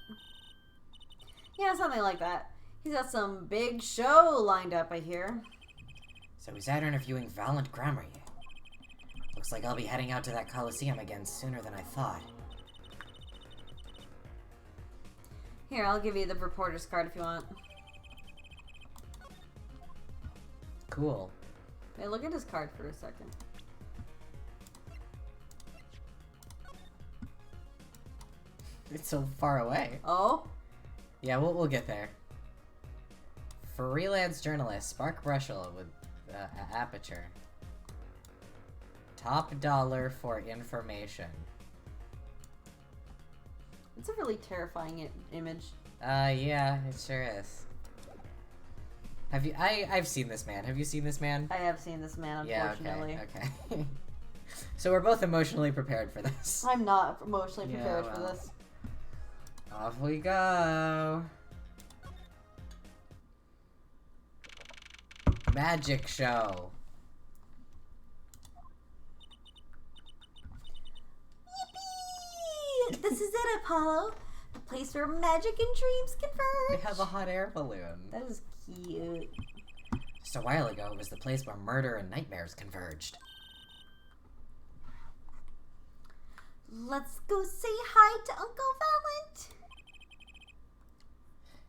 S2: Yeah, something like that. He's got some big show lined up, I hear.
S1: So he's out interviewing Valiant Grammar. Looks like I'll be heading out to that Coliseum again sooner than I thought.
S2: Here, I'll give you the reporter's card if you want.
S1: Cool.
S2: Hey, look at his card for a second.
S1: It's so far away.
S2: Oh?
S1: Yeah, we'll get there. Freelance journalist, Spark Brushel with Aperture. Top dollar for information.
S2: It's a really terrifying image.
S1: Yeah, it sure is. Have you? I've seen this man. Have you seen this man?
S2: I have seen this man, unfortunately.
S1: Yeah. Okay. So we're both emotionally prepared for this.
S2: I'm not emotionally
S1: Yeah,
S2: prepared for
S1: well.
S2: this.
S1: Off we go. Magic show.
S3: Yippee! This is it, Apollo. The place where magic and dreams
S1: They
S3: converge.
S1: have a hot air balloon.
S2: That is cute.
S1: Just a while ago, it was the place where murder and nightmares converged.
S3: Let's go say hi to Uncle Valent.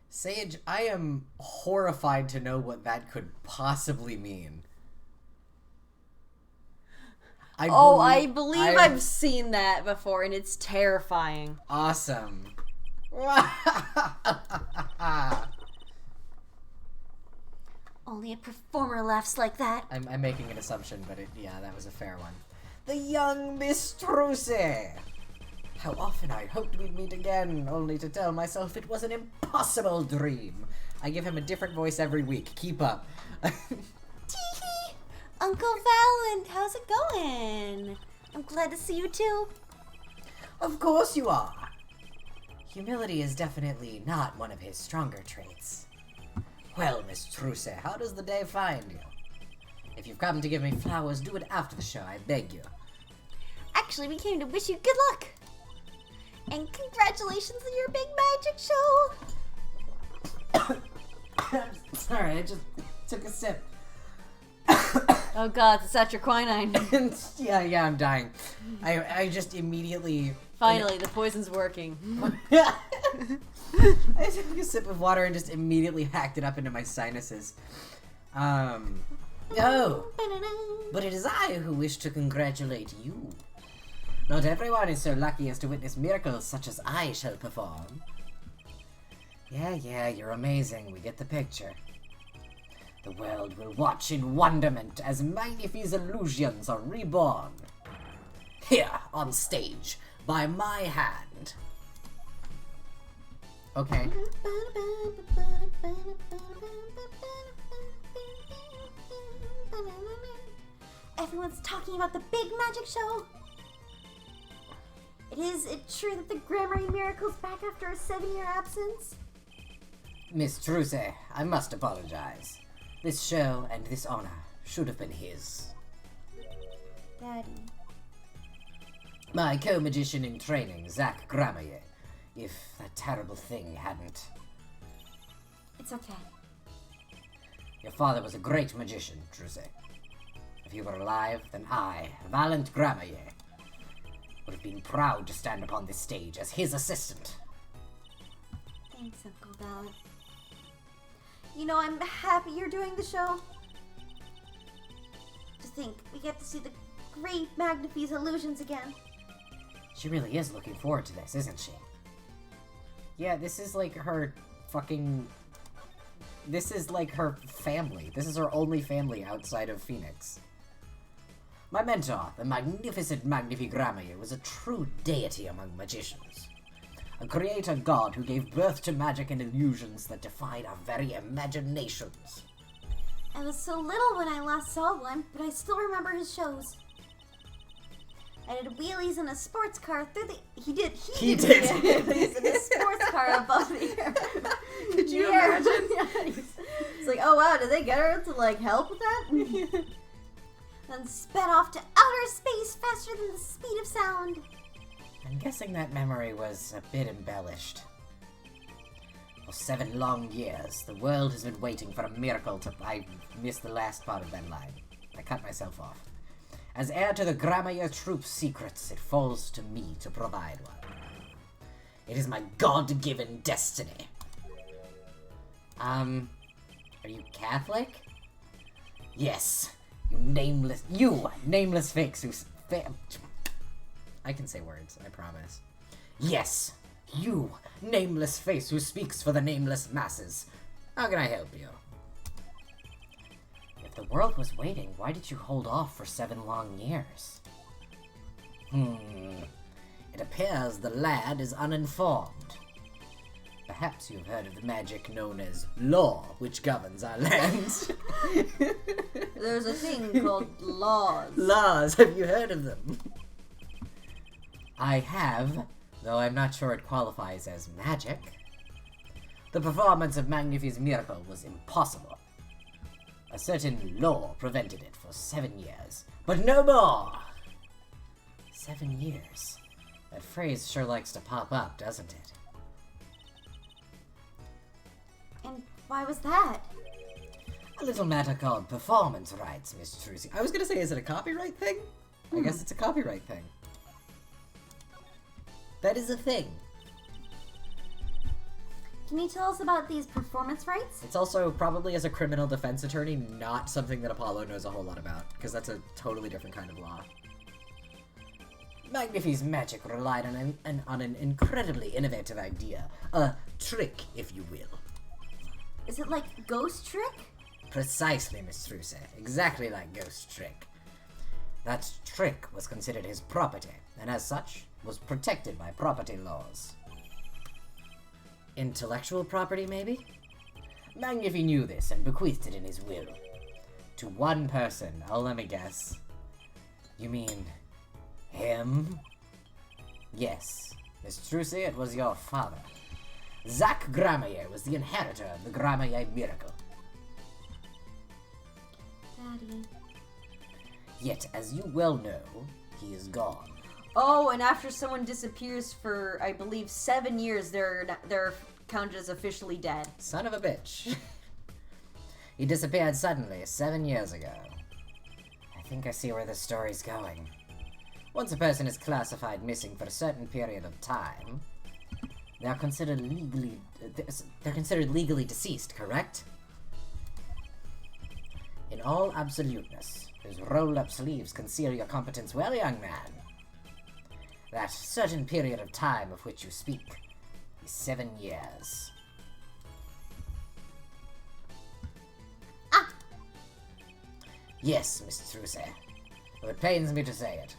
S1: Sage, I am horrified to know what that could possibly mean.
S2: I believe I've seen that before, and it's terrifying.
S1: Awesome.
S3: Only a performer laughs like that.
S1: I'm making an assumption, but yeah, that was a fair one. The young Miss Trucy! How often I hoped we'd meet again, only to tell myself it was an impossible dream. I give him a different voice every week. Keep up.
S3: Teehee! Uncle Valent, how's it going? I'm glad to see you too.
S1: Of course you are. Humility is definitely not one of his stronger traits. Well, Miss Truce, how does the day find you? If you've come to give me flowers, do it after the show, I beg you.
S3: Actually, we came to wish you good luck. And congratulations on your big magic show.
S1: Sorry, I just took a sip.
S2: Oh god, it's at your quinine.
S1: yeah, I'm dying. I just immediately...
S2: Finally, the poison's working.
S1: I took a sip of water and just immediately hacked it up into my sinuses. Oh, but it is I who wish to congratulate you. Not everyone is so lucky as to witness miracles such as I shall perform. Yeah, you're amazing. We get the picture. The world will watch in wonderment as Magnifi's illusions are reborn. Here, on stage, by my hand. Okay.
S3: Everyone's talking about the big magic show. Is it true that the Grammary Miracle's back after a 7-year absence?
S1: Miss Truce, I must apologize. This show and this honor should have been his.
S3: Daddy.
S1: My co-magician in training, Zach Gramaye, if that terrible thing hadn't.
S3: It's okay.
S1: Your father was a great magician, Truce. If he were alive, then I, Valent Gramaye, would have been proud to stand upon this stage as his assistant.
S3: Thanks, Uncle Valent. You know, I'm happy you're doing the show. To think we get to see the great Magnifi's illusions again.
S1: She really is looking forward to this, isn't she? Yeah, this is like her fucking... This is like her family. This is her only family outside of Phoenix. My mentor, the magnificent Magnifi Gramaye, was a true deity among magicians. A creator god who gave birth to magic and illusions that defied our very imaginations.
S3: I was so little when I last saw one, but I still remember his shows. I did wheelies in a sports car through the... He did wheelies in a sports car above the air.
S2: Could you imagine?
S3: Yeah, it's like, oh wow, did they get her to like help with that? Then sped off to outer space faster than the speed of sound.
S1: I'm guessing that memory was a bit embellished. For 7 long years, the world has been waiting for a miracle to... I missed the last part of that line. I cut myself off. As heir to the Gramaye troop's secrets, it falls to me to provide one. It is my God-given destiny. Are you Catholic? Yes. You nameless fakes who... I can say words, I promise. Yes, you, nameless face who speaks for the nameless masses. How can I help you? If the world was waiting, why did you hold off for 7 long years? It appears the lad is uninformed. Perhaps you've heard of the magic known as law, which governs our lands.
S2: There's a thing called laws.
S1: Laws, have you heard of them? I have, though I'm not sure it qualifies as magic. The performance of Magnifi's miracle was impossible. A certain law prevented it for 7 years, but no more! 7 years. That phrase sure likes to pop up, doesn't it?
S3: And why was that?
S1: A little matter called performance rights, Miss Trucy. I was gonna say, is it a copyright thing? I guess it's a copyright thing. That is a thing.
S3: Can you tell us about these performance rights?
S1: It's also, probably as a criminal defense attorney, not something that Apollo knows a whole lot about, because that's a totally different kind of law. Magnifi's magic relied on an incredibly innovative idea. A trick, if you will.
S3: Is it like Ghost Trick?
S1: Precisely, Miss Truce. Exactly like Ghost Trick. That trick was considered his property, and as such, was protected by property laws. Intellectual property, maybe? Magnifi knew this and bequeathed it in his will. To one person. Oh, let me guess. You mean... him? Yes. Miss Trucy, it was your father. Zack Gramaye was the inheritor of the Gramaye miracle.
S3: Daddy.
S1: Yet, as you well know, he is gone.
S2: Oh, and after someone disappears for, I believe, 7 years, they're counted as officially dead.
S1: Son of a bitch. He disappeared suddenly 7 years ago. I think I see where this story's going. Once a person is classified missing for a certain period of time, they're considered legally deceased, correct? In all absoluteness, those rolled-up sleeves conceal your competence well, young man. That certain period of time of which you speak is 7 years.
S3: Ah!
S1: Yes, Miss Trucy. Though it pains me to say it.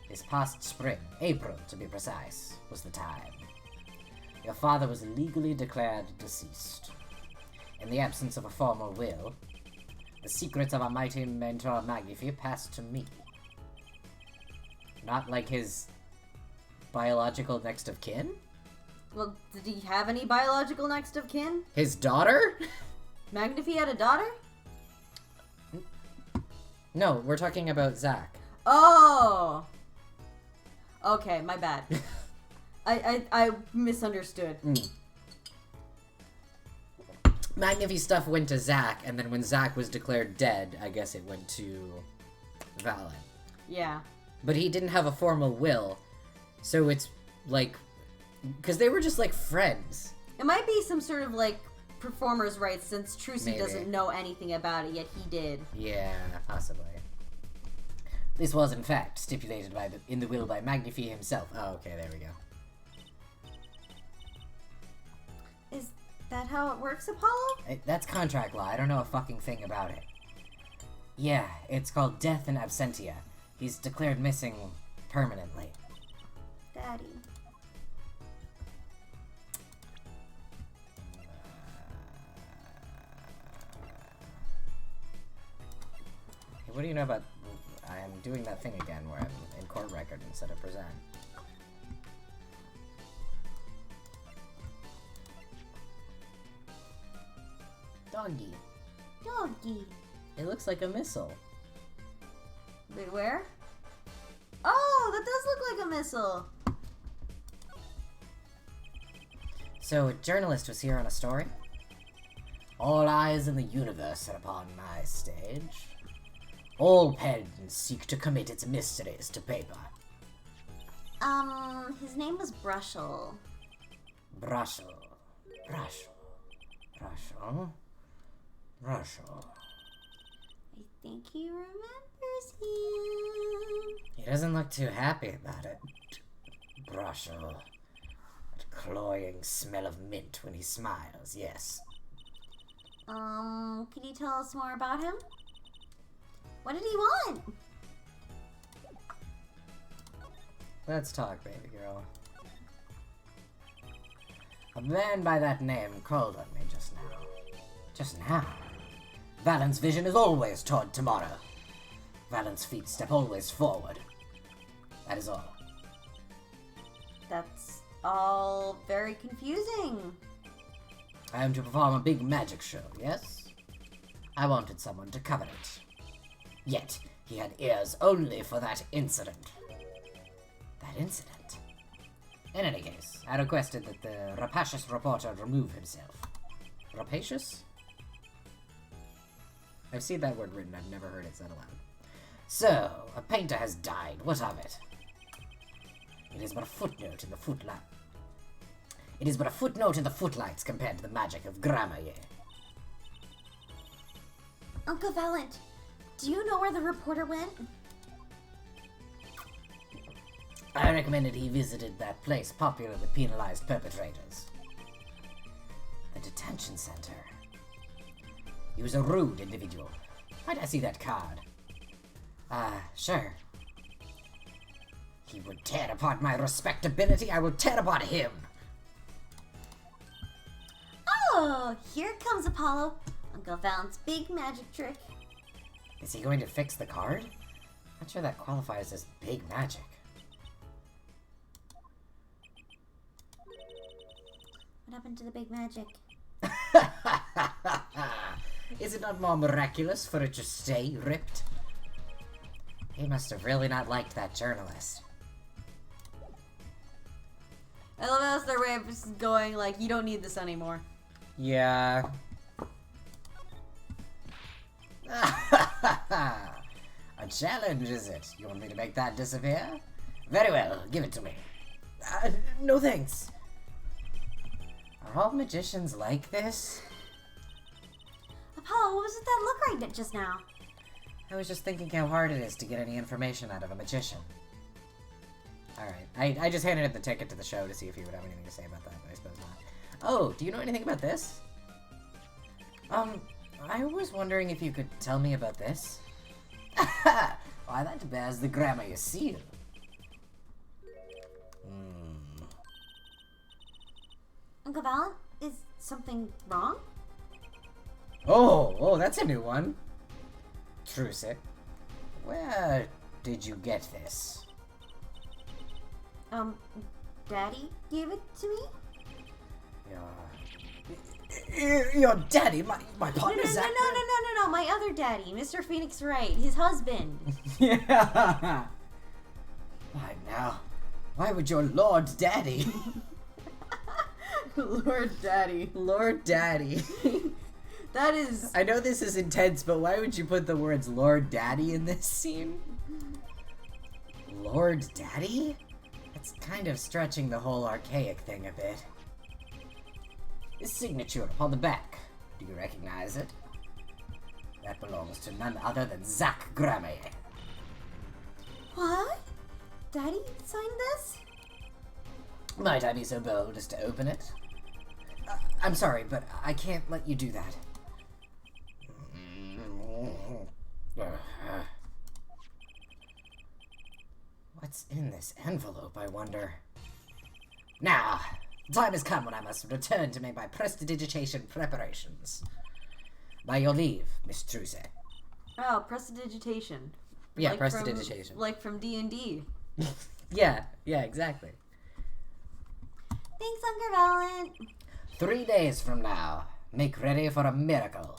S1: This past spring, April to be precise, was the time. Your father was legally declared deceased. In the absence of a formal will, the secrets of our mighty mentor Magnifi passed to me. Not like his biological next of kin?
S2: Well, did he have any biological next of kin?
S1: His daughter?
S2: Magnifi had a daughter?
S1: No, we're talking about Zack.
S2: Oh! Okay, my bad. I misunderstood.
S1: Magnifi stuff went to Zack, and then when Zack was declared dead, I guess it went to Valen.
S2: Yeah.
S1: But he didn't have a formal will, so it's like... because they were just like friends.
S2: It might be some sort of like performer's rights since Trucy
S1: Maybe.
S2: doesn't know anything about it, yet he did.
S1: Yeah, possibly. This was, in fact, stipulated in the will by Magnifi himself. Oh, okay, there we go.
S3: Is that how it works, Apollo?
S1: That's contract law. I don't know a fucking thing about it. Yeah, it's called death in absentia. He's declared missing permanently.
S3: Daddy.
S1: Hey, what do you know about... I'm doing that thing again where I'm in court record instead of present. Doggy.
S3: Doggy.
S1: It looks like a missile.
S2: Wait, where? Oh, that does look like a missile.
S1: So, a journalist was here on a story? All eyes in the universe are upon my stage. All pens seek to commit its mysteries to paper.
S3: His name was Brushel.
S1: Brushel. Brushel.
S3: I think he remembers him.
S1: He doesn't look too happy about it. Brushel. That cloying smell of mint when he smiles, yes.
S3: Can you tell us more about him? What did he want?
S1: Let's talk, baby girl. A man by that name called on me just now. Just now. Valen's vision is always toward tomorrow. Valen's feet step always forward. That is all.
S2: That's all very confusing.
S1: I am to perform a big magic show, yes? I wanted someone to cover it. Yet, he had ears only for that incident. That incident? In any case, I requested that the rapacious reporter remove himself. Rapacious? I've seen that word written, I've never heard it said aloud. So, a painter has died. What of it? It is but a footnote in the footlight. It is but a footnote in the footlights compared to the magic of Gramaye.
S3: Uncle Valent, do you know where the reporter went?
S1: I recommended he visited that place popular with penalized perpetrators. The detention center. He was a rude individual. Might I see that card? Sure. He would tear apart my respectability, I will tear apart him.
S3: Oh, here comes Apollo. Uncle Valent's big magic trick.
S1: Is he going to fix the card? Not sure that qualifies as big magic.
S3: What happened to the big magic?
S1: Is it not more miraculous for it to stay ripped? He must have really not liked that journalist.
S2: I love how that's their way of just going, like, you don't need this anymore.
S1: Yeah. A challenge, is it? You want me to make that disappear? Very well, give it to me. No thanks. Are all magicians like this?
S3: Apollo, what was it that look right just now?
S1: I was just thinking how hard it is to get any information out of a magician. Alright, I just handed him the ticket to the show to see if he would have anything to say about that, but I suppose not. Oh, do you know anything about this? I was wondering if you could tell me about this. Why, that bears the Grammar seal.
S3: Uncle Valen, is something wrong?
S1: Oh, that's a new one. Truce. Where did you get this?
S3: Daddy gave it to me?
S1: Your daddy, my
S3: No,
S1: partner, Zach.
S3: no, my other daddy, Mr. Phoenix Wright, his husband.
S1: Yeah. Why now? Why would your Lord Daddy?
S2: Lord Daddy.
S1: Lord Daddy.
S2: That is...
S1: I know this is intense, but why would you put the words Lord Daddy in this scene? Lord Daddy? That's kind of stretching the whole archaic thing a bit. His signature upon the back. Do you recognize it? That belongs to none other than Zach Gramme.
S3: What? Daddy signed this?
S1: Might I be so bold as to open it? I'm sorry, but I can't let you do that. What's in this envelope, I wonder? Now, the time has come when I must return to make my prestidigitation preparations. By your leave, Miss Truce.
S2: Oh, prestidigitation.
S1: Yeah,
S2: Like
S1: prestidigitation.
S2: Like from D&D.
S1: Yeah, exactly.
S3: Thanks, Uncle Valen.
S1: 3 days from now, make ready for a miracle.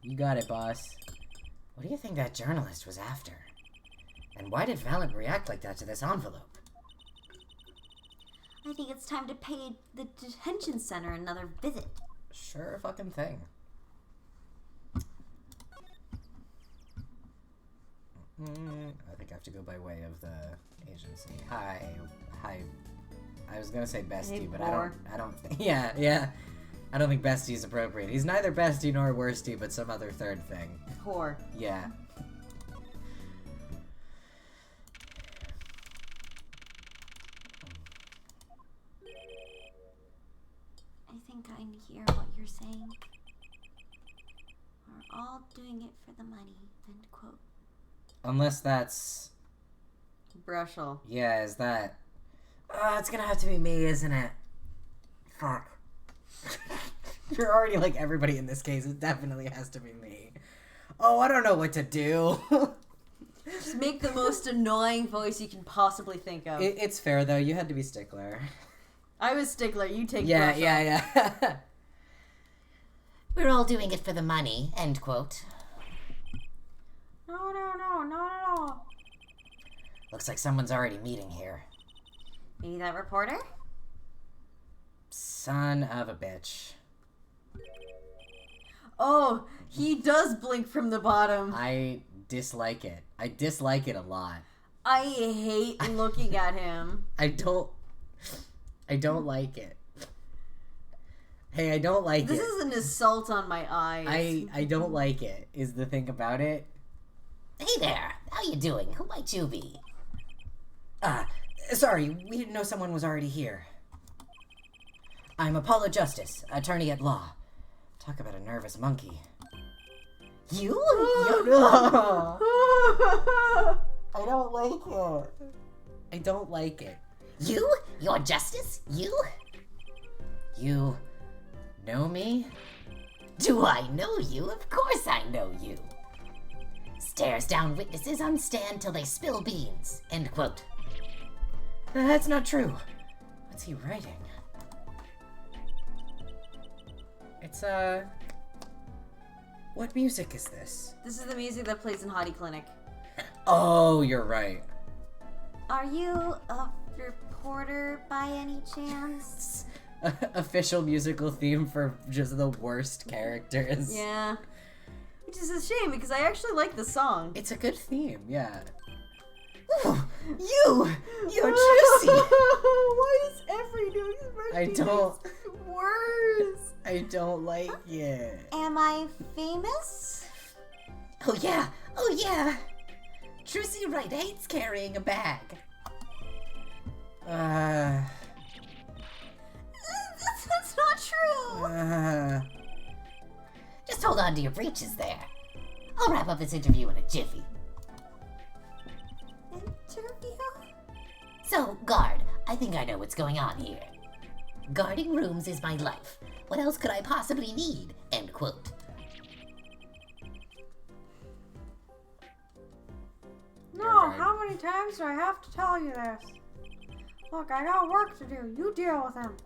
S1: You got it, boss. What do you think that journalist was after? And why did Valent react like that to this envelope?
S3: I think it's time to pay the detention center another visit.
S1: Sure fucking thing. I think I have to go by way of the agency. Hi. I was gonna say bestie,
S2: Hey,
S1: but
S2: Boar.
S1: I don't think, yeah. I don't think bestie is appropriate. He's neither bestie nor worstie, but some other third thing.
S2: Whore.
S1: Yeah.
S3: I think I hear what you're saying. We're all doing it for the money. End quote.
S1: Unless that's...
S2: Brushel.
S1: Yeah, is that... it's gonna have to be me, isn't it? Fuck. You're already like everybody in this case. It definitely has to be me. Oh, I don't know what to do.
S2: Just make the most annoying voice you can possibly think of.
S1: It's fair, though. You had to be Stickler.
S2: I was Stickler, you take
S1: Yeah,
S2: Brushel.
S1: yeah.
S5: We're all doing it for the money, end quote.
S4: No, not at all.
S1: Looks like someone's already meeting here.
S3: Maybe that reporter?
S1: Son of a bitch.
S2: Oh, he does blink from the bottom.
S1: I dislike it. I dislike it a lot.
S2: I hate looking at him.
S1: I don't like it. Hey, I don't like
S2: This
S1: it.
S2: is an assault on my eyes.
S1: I don't like it, is the thing about it.
S5: Hey there, how you doing? Who might you be?
S1: Sorry, we didn't know someone was already here. I'm Apollo Justice, attorney at law. Talk about a nervous monkey. You? No! I don't like it. I don't like it.
S5: You? Your justice? You?
S1: You know me?
S5: Do I know you? Of course I know you. Stares down witnesses on stand till they spill beans. End quote.
S1: That's not true. What's he writing? It's, what music is this?
S2: This is the music that plays in Hottie Clinic.
S1: Oh, you're right.
S3: Are you a reporter by any chance?
S1: Official musical theme for just the worst characters.
S2: Yeah. Which is a shame because I actually like the song.
S1: It's a good theme, yeah.
S5: You're Trissy.
S2: Why is every doing his birthday worse?
S1: I don't like it.
S3: Am I famous?
S5: Oh yeah. Trissy Wright hates carrying a bag.
S2: That's not true.
S5: Just hold on to your breeches there. I'll wrap up this interview in a jiffy.
S3: Interview?
S5: So, guard, I think I know what's going on here. Guarding rooms is my life. What else could I possibly need? End quote.
S4: No,
S1: right.
S4: how many times do I have to tell you this? Look, I got work to do. You deal with him.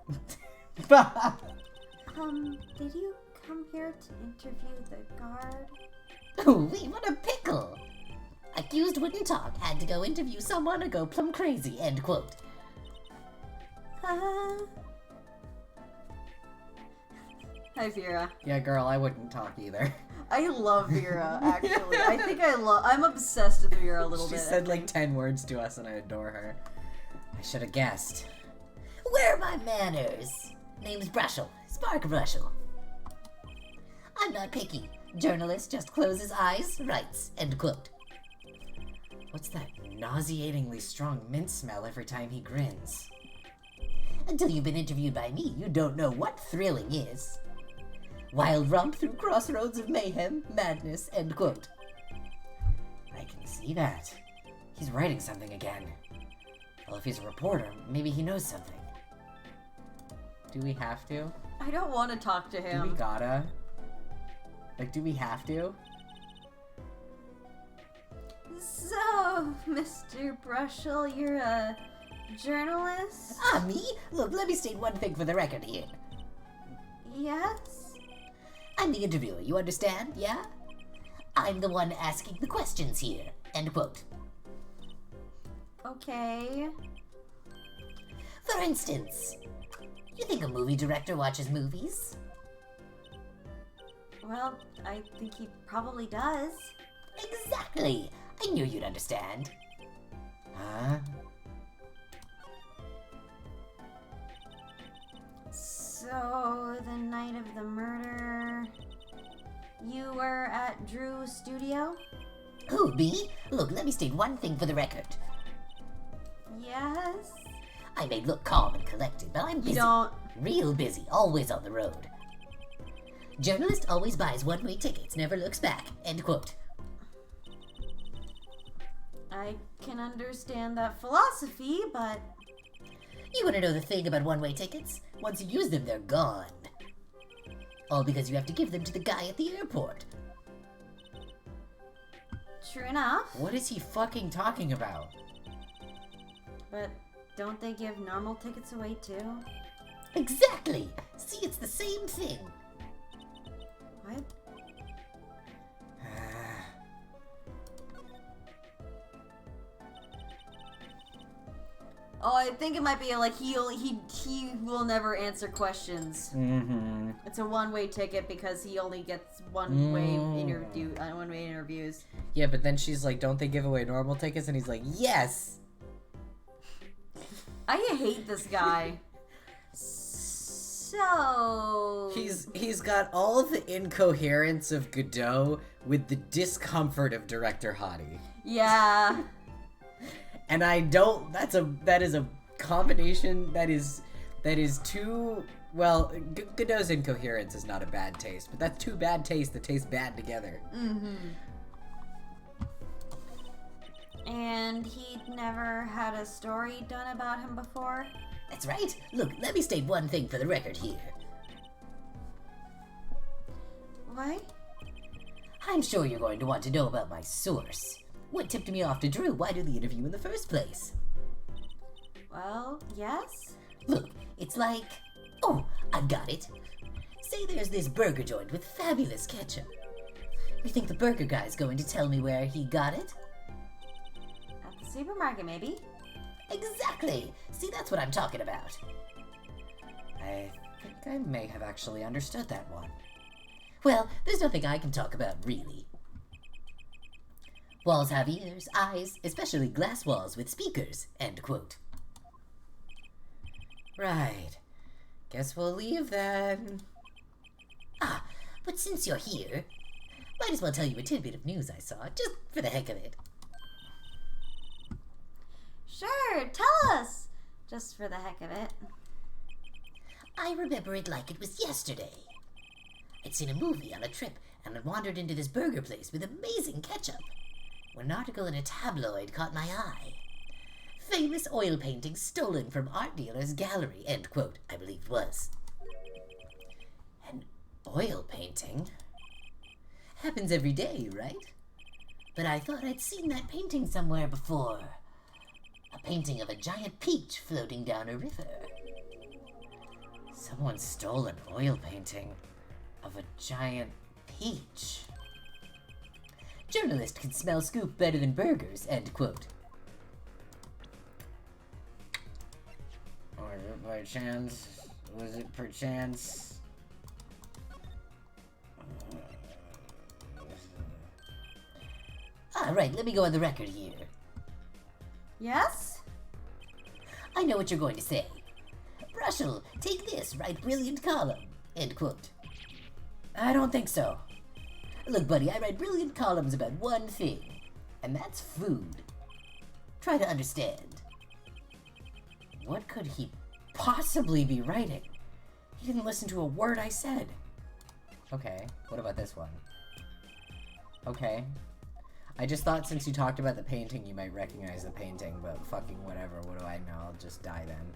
S3: Did you come here to interview the guard?
S5: Ooh, what a pickle! Accused wouldn't talk, had to go interview someone or go plumb crazy, end quote.
S2: Hi, Vera.
S1: Yeah, girl, I wouldn't talk either.
S2: I love Vera, actually. I'm obsessed with Vera a little
S1: She
S2: bit.
S1: said like 10 words to us and I adore her. I should have guessed.
S5: Where are my manners? Name's Brushel, Spark Brushel. I'm not picky. Journalist just closes eyes, writes, end quote.
S1: What's that nauseatingly strong mint smell every time he grins?
S5: Until you've been interviewed by me, you don't know what thrilling is. Wild romp through crossroads of mayhem, madness, end quote.
S1: I can see that. He's writing something again. Well, if he's a reporter, maybe he knows something. Do we have to?
S2: I don't want to talk to
S1: Do we
S2: him.
S1: gotta? Like, do we have to?
S3: So, Mr. Brushel, you're a journalist?
S5: Ah, me? Look, let me state one thing for the record here.
S3: Yes?
S5: I'm the interviewer, you understand, yeah? I'm the one asking the questions here, end quote.
S3: Okay.
S5: For instance, you think a movie director watches movies?
S3: Well, I think he probably does.
S5: Exactly! I knew you'd understand.
S1: Huh?
S3: So, the night of the murder, you were at Drew's studio?
S5: Who, me? Look, let me state one thing for the record.
S3: Yes?
S5: I may look calm and collected, but I'm busy.
S2: You don't.
S5: Real busy, always on the road. Journalist always buys one-way tickets, never looks back, end quote.
S3: I can understand that philosophy, but
S5: You wanna know the thing about one-way tickets? Once you use them, they're gone. All because you have to give them to the guy at the airport.
S3: true enough.
S1: What is he fucking talking about?
S3: But don't they give normal tickets away too?
S5: Exactly! See, it's the same thing.
S3: What?
S2: Oh, I think it might be like he will never answer questions.
S1: Mm-hmm.
S2: It's a one-way ticket because he only gets one-way interviews.
S1: Yeah, but then she's like, don't they give away normal tickets? And he's like, yes!
S2: I hate this guy.
S3: So...
S1: He's got all of the incoherence of Godot with the discomfort of Director Hottie.
S2: Yeah.
S1: And I don't, that is a combination that is too, well, Godot's incoherence is not a bad taste, but that's two bad tastes that taste bad together.
S2: Mm-hmm.
S3: And he'd never had a story done about him before?
S5: That's right. Look, let me state one thing for the record here.
S3: Why?
S5: I'm sure you're going to want to know about my source. What tipped me off to Drew? Why do the interview in the first place?
S3: Well, yes?
S5: Look, it's like... Oh, I've got it. Say there's this burger joint with fabulous ketchup. You think the burger guy's going to tell me where he got it?
S3: At the supermarket, maybe?
S5: Exactly! See, that's what I'm talking about.
S1: I think I may have actually understood that one.
S5: Well, there's nothing I can talk about, really. Walls have ears, eyes, especially glass walls with speakers, end quote.
S1: Right. Guess we'll leave then.
S5: Ah, but since you're here, might as well tell you a tidbit of news I saw, just for the heck of it.
S3: Sure, tell us! Just for the heck of it.
S5: I remember it like it was yesterday. I'd seen a movie on a trip and had wandered into this burger place with amazing ketchup when an article in a tabloid caught my eye. Famous oil painting stolen from art dealer's gallery, end quote, I believe it was. An oil painting? Happens every day, right? But I thought I'd seen that painting somewhere before. A painting of a giant peach floating down a river.
S1: Someone stole an oil painting of a giant peach.
S5: Journalist can smell scoop better than burgers, end quote.
S1: Or by chance, was it perchance?
S5: Right, let me go on the record here.
S3: Yes?
S5: I know what you're going to say. Brushel, take this, write brilliant column, end quote. I don't think so. Look, buddy, I write brilliant columns about one thing, and that's food. Try to understand.
S1: What could he possibly be writing? He didn't listen to a word I said. Okay, what about this one? Okay. I just thought since you talked about the painting, you might recognize the painting, but fucking whatever, what do I know? I'll just die then.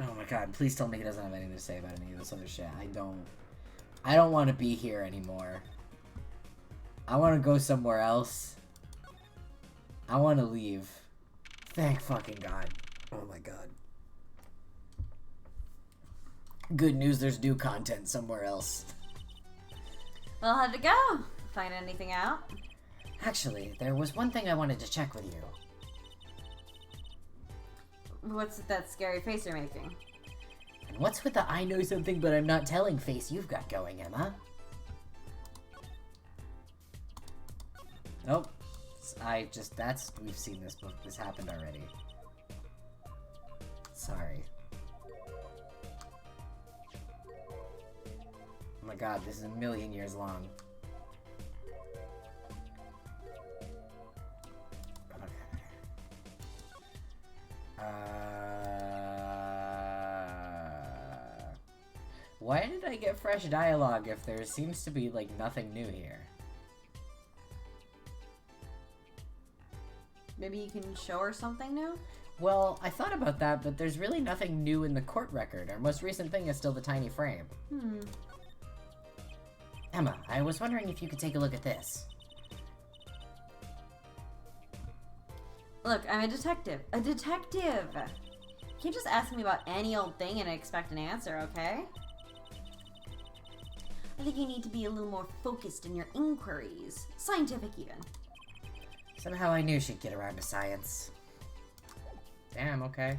S1: Oh my god, please tell me he doesn't have anything to say about any of this other shit. I don't want to be here anymore. I want to go somewhere else. I want to leave. Thank fucking god. Oh my god. Good news, there's new content somewhere else.
S3: Well, how'd it go? Find anything out?
S1: Actually, there was one thing I wanted to check with you.
S3: What's that scary face you're making?
S1: And what's with the I know something but I'm not telling face you've got going, Emma? Nope. We've seen this book. This happened already. Sorry. Oh my god, this is a million years long. Why did I get fresh dialogue if there seems to be, like, nothing new here?
S3: Maybe you can show her something new?
S1: Well, I thought about that, but there's really nothing new in the court record. Our most recent thing is still the tiny frame. Emma, I was wondering if you could take a look at this.
S3: Look, I'm a detective. A detective! You can't just ask me about any old thing and expect an answer, okay? I think you need to be a little more focused in your inquiries. Scientific, even.
S1: Somehow I knew she'd get around to science. Damn, okay.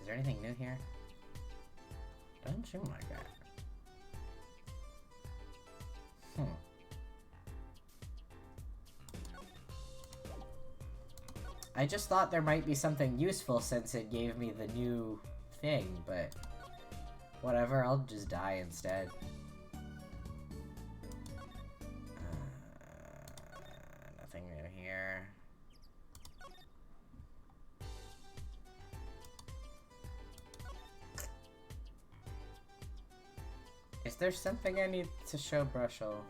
S1: Is there anything new here? Doesn't seem like that. I just thought there might be something useful since it gave me the new thing, but whatever, I'll just die instead. Nothing new here. Is there something I need to show Brushel?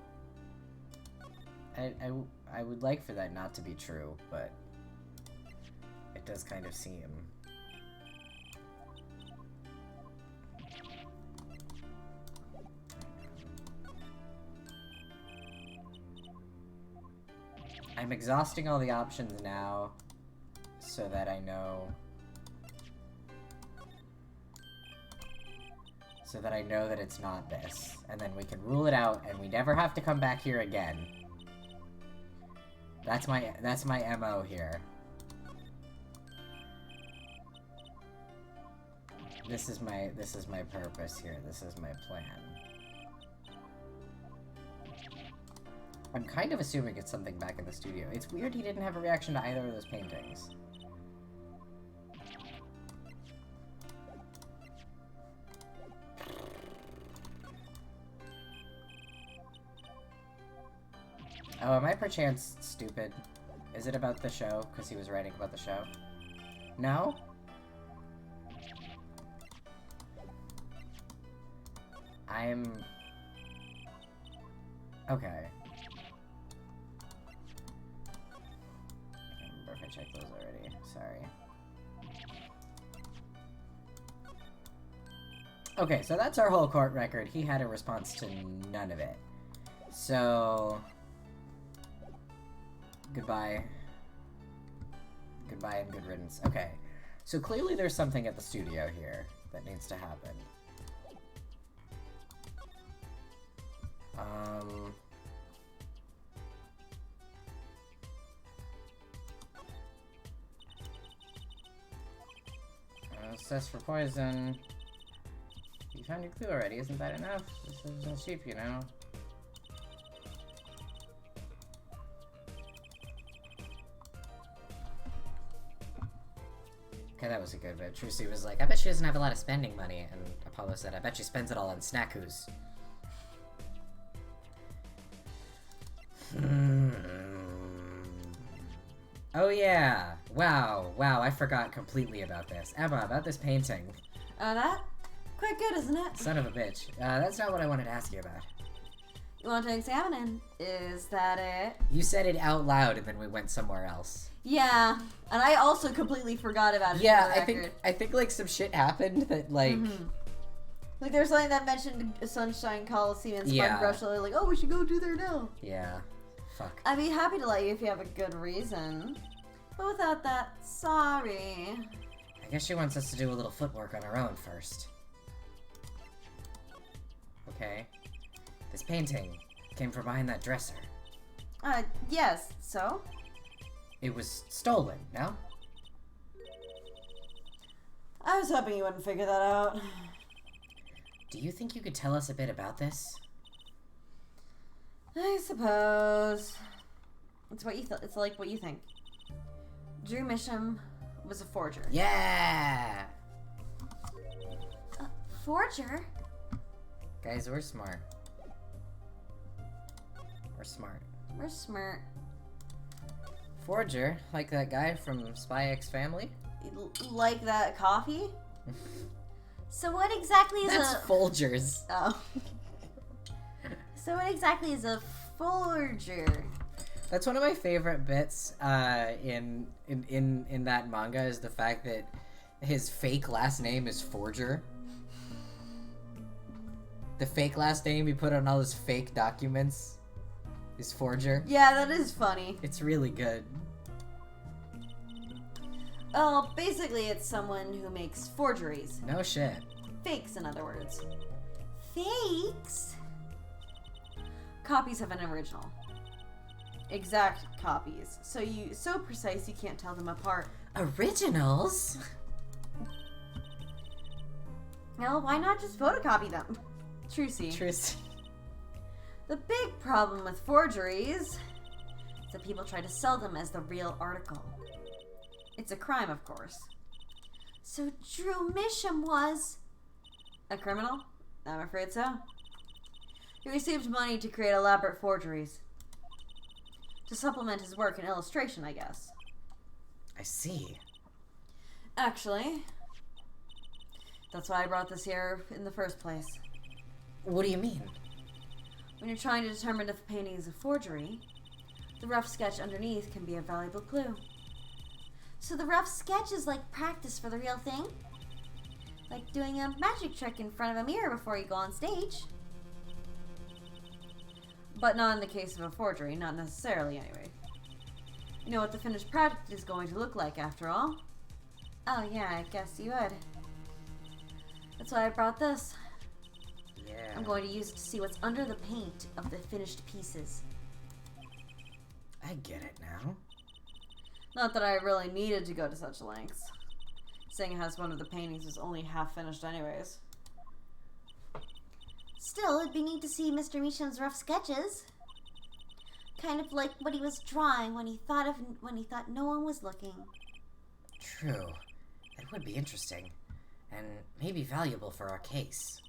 S1: I would like for that not to be true, but it does kind of seem. I'm exhausting all the options now so that I know... So that I know that it's not this. And then we can rule it out and we never have to come back here again. That's my MO here. This is my purpose here. This is my plan. I'm kind of assuming it's something back in the studio. It's weird he didn't have a reaction to either of those paintings. Oh, am I perchance stupid? Is it about the show? Because he was writing about the show? No? I'm... Okay. I can't remember if I checked those already. Sorry. Okay, so that's our whole court record. He had a response to none of it. So... Goodbye. Goodbye and good riddance. Okay. So clearly there's something at the studio here that needs to happen. Assess for poison. You found your clue already, isn't that enough? This isn't cheap, you know. Okay, that was a good bit. Trucy was like, I bet she doesn't have a lot of spending money. And Apollo said, I bet she spends it all on snackoos. Oh yeah. Wow, I forgot completely about this. Emma, about this painting.
S2: That? Quite good, isn't it?
S1: Son of a bitch. That's not what I wanted to ask you about.
S2: You want to examine it? Is that it?
S1: You said it out loud and then we went somewhere else.
S2: Yeah, and I also completely forgot about it.
S1: Yeah,
S2: for the record.
S1: I think like some shit happened that like...
S2: Like there's something that mentioned Sunshine Coliseum and
S1: Yeah.
S2: Spark Rush, so they're like, oh, we should go do there now.
S1: Yeah. Fuck.
S2: I'd be happy to let you if you have a good reason. But without that, sorry.
S1: I guess she wants us to do a little footwork on our own first. Okay. This painting came from behind that dresser.
S2: Yes, so?
S1: It was stolen, no?
S2: I was hoping you wouldn't figure that out.
S1: Do you think you could tell us a bit about this?
S2: I suppose. It's what you it's like what you think. Drew Misham was a forger.
S1: Yeah!
S3: Forger?
S1: Guys, we're smart. We're smart.
S2: We're smart.
S1: Forger, like that guy from Spy X Family?
S2: Like that coffee?
S3: So what exactly is
S1: That's
S3: a...
S1: Folgers.
S2: Oh.
S3: So what exactly is a forger?
S1: That's one of my favorite bits in that manga is the fact that his fake last name is Forger. The fake last name he put on all his fake documents is Forger.
S2: Yeah, that is funny.
S1: It's really good.
S2: Well, basically it's someone who makes forgeries.
S1: No shit.
S2: Fakes, in other words.
S3: Fakes?
S2: Copies of an original. Exact copies. So precise you can't tell them apart.
S1: Originals?
S2: Well, why not just photocopy them? Trucy.
S1: Trucy.
S2: The big problem with forgeries is that people try to sell them as the real article. It's a crime, of course.
S3: So Drew Misham was...
S2: A criminal? I'm afraid so. He received money to create elaborate forgeries. To supplement his work in illustration, I guess.
S1: I see.
S2: Actually, that's why I brought this here in the first place.
S1: What do you mean?
S2: When you're trying to determine if a painting is a forgery, the rough sketch underneath can be a valuable clue.
S3: So the rough sketch is like practice for the real thing? Like doing a magic trick in front of a mirror before you go on stage?
S2: But not in the case of a forgery, not necessarily anyway. You know what the finished product is going to look like, after all.
S3: Oh yeah, I guess you would.
S2: That's why I brought this.
S1: Yeah.
S3: I'm going to use it to see what's under the paint of the finished pieces.
S1: I get it now.
S2: Not that I really needed to go to such lengths, seeing as one of the paintings is only half finished anyways.
S3: Still, it'd be neat to see Mr. Meesham's rough sketches. Kind of like what he was drawing when he thought no one was looking.
S1: True. It would be interesting. And maybe valuable for our case.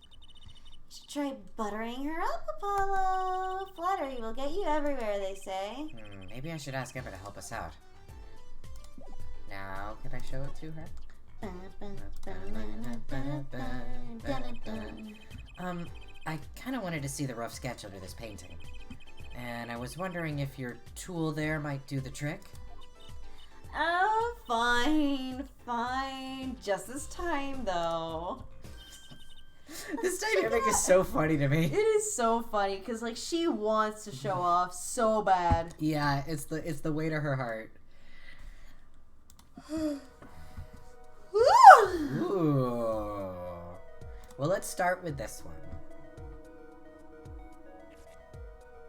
S3: You should try buttering her up, Apollo. Flattery will get you everywhere, they say.
S1: Maybe I should ask Emma to help us out. Now, can I show it to her? I kind of wanted to see the rough sketch under this painting. And I was wondering if your tool there might do the trick?
S2: Oh, fine. Just this time, though.
S1: This dynamic is so funny to me.
S2: It is so funny, because, like, she wants to show off so bad.
S1: Yeah, it's the weight of her heart. Ooh. Well, let's start with this one.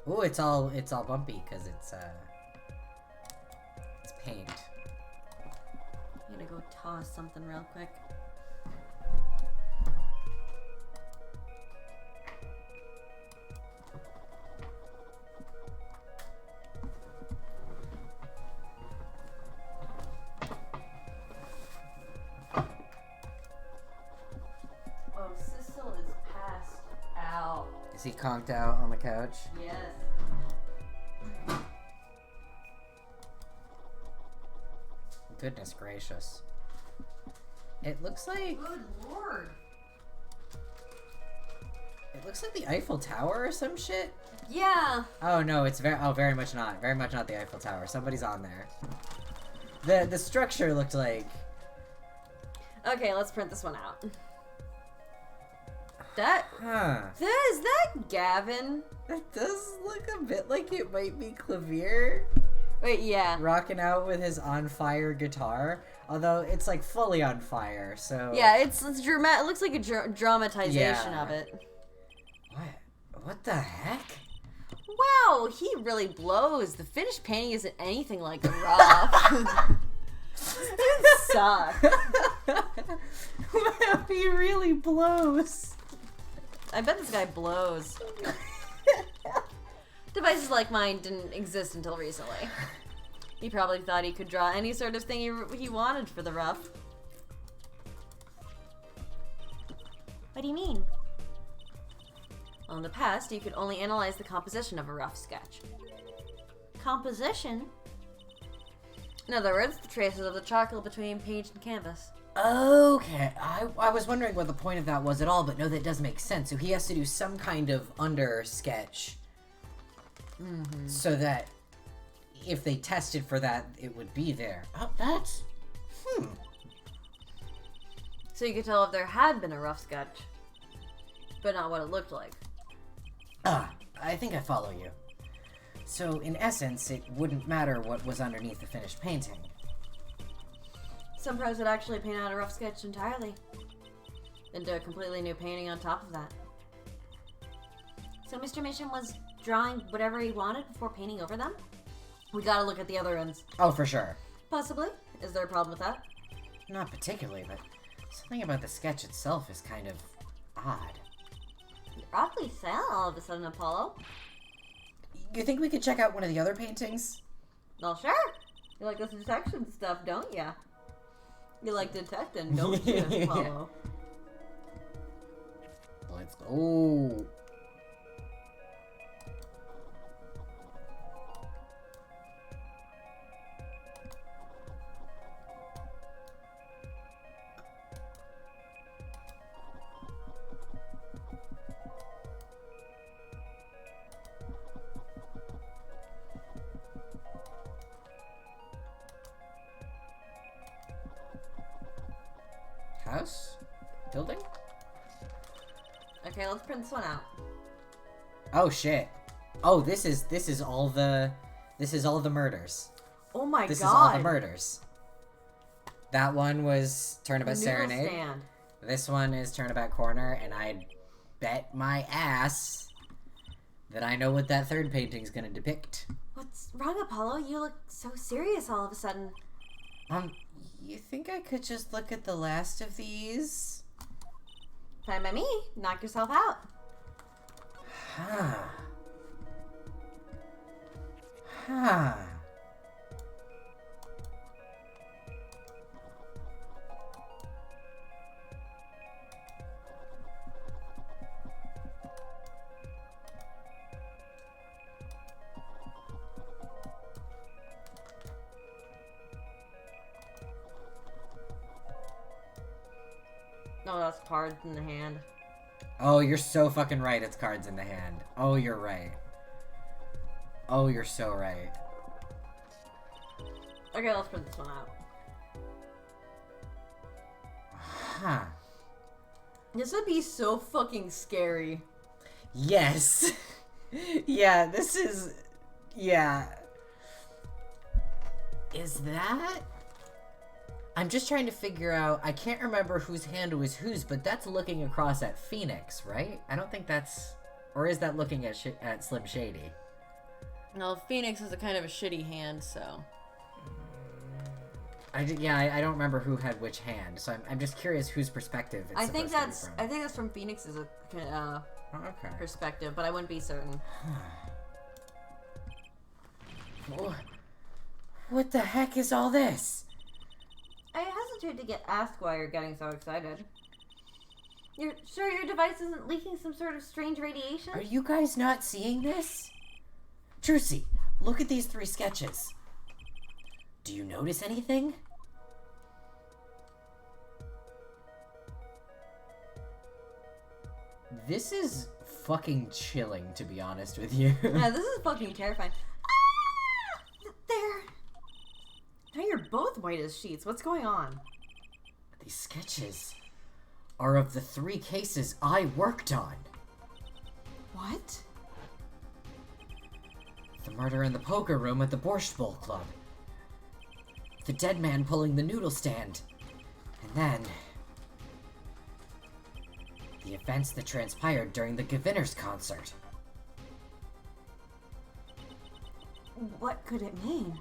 S1: Ooh, it's all bumpy because it's paint.
S2: I'm gonna go toss something real quick. Oh, Sissel is passed out.
S1: Is he conked out on the couch?
S2: Yes.
S1: Goodness gracious. It looks like
S2: Good lord.
S1: it looks like the Eiffel Tower or some shit.
S2: Yeah.
S1: Oh no, it's very much not. Very much not the Eiffel Tower. Somebody's on there. The structure looked like
S2: Okay, let's print this one out. That
S1: Huh.
S2: is that Gavin?
S1: That does look a bit like it might be Clavier
S2: Wait, yeah.
S1: rocking out with his on fire guitar. Although it's like fully on fire, so
S2: Yeah, it's dramatic. It looks like a dramatization
S1: Yeah.
S2: of it.
S1: What the heck?
S2: Wow, he really blows. The finished painting isn't anything like the rough. It sucks.
S1: Wow, he really blows.
S2: I bet this guy blows. Devices like mine didn't exist until recently. He probably thought he could draw any sort of thing he wanted for the rough.
S3: What do you mean?
S2: Well, in the past, you could only analyze the composition of a rough sketch.
S3: Composition?
S2: In other words, the traces of the charcoal between page and canvas.
S1: Okay, I was wondering what the point of that was at all, but no, that does make sense. So he has to do some kind of under sketch, so that if they tested for that, it would be there. Oh, that's
S2: So you could tell if there had been a rough sketch, but not what it looked like.
S1: I think I follow you. So in essence, it wouldn't matter what was underneath the finished painting.
S2: Some pros would actually paint out a rough sketch entirely, then do a completely new painting on top of that.
S3: So Mr. Mission was drawing whatever he wanted before painting over them?
S2: We gotta look at the other ends.
S1: Oh, for sure.
S2: Possibly. Is there a problem with that?
S1: Not particularly, but something about the sketch itself is kind of odd.
S3: You're awfully silent all of a sudden, Apollo.
S1: You think we could check out one of the other paintings?
S2: Well, sure. You like this detection stuff, don't ya? You like detecting, don't you, Apollo?
S1: Let's go. House? Building?
S2: Okay, let's print this one out.
S1: Oh shit. Oh, this is all the murders.
S2: Oh my
S1: This
S2: god.
S1: is all the murders. That one was Turnabout
S2: Noodle
S1: Serenade.
S2: stand.
S1: This one is Turnabout Corner, and I bet my ass that I know what that third painting's gonna depict.
S3: What's wrong, Apollo? You look so serious all of a sudden.
S1: You think I could just look at the last of these?
S3: Fine by me. Knock yourself out.
S1: Huh. Huh.
S2: No, that's cards in the hand.
S1: Oh, you're so fucking right. It's cards in the hand. Oh, you're right. Oh, you're so right.
S2: Okay, let's print this one out.
S1: Huh.
S2: This would be so fucking scary.
S1: Yes. Yeah, this is... Yeah. Is that... I'm just trying to figure out... I can't remember whose hand was whose, but that's looking across at Phoenix, right? I don't think that's... Or is that looking at Slim Shady?
S2: No, Phoenix is a kind of a shitty hand, so...
S1: I don't remember who had which hand, so I'm just curious whose perspective it's
S2: I think
S1: supposed to be
S2: that's from Phoenix's
S1: from. Oh, okay.
S2: perspective, but I wouldn't be certain.
S1: What the heck is all this?
S3: I hesitate to ask why you're getting so excited. You're sure your device isn't leaking some sort of strange radiation?
S1: Are you guys not seeing this? Trucy, look at these 3 sketches. Do you notice anything? This is fucking chilling, to be honest with you.
S2: Yeah, this is fucking terrifying. Ah! There. Now you're both white as sheets. What's going on?
S1: These sketches are of the 3 cases I worked on.
S2: What?
S1: The murder in the poker room at the Borscht Bowl Club. The dead man pulling the noodle stand. And then... the events that transpired during the Gewinners concert.
S3: What could it mean?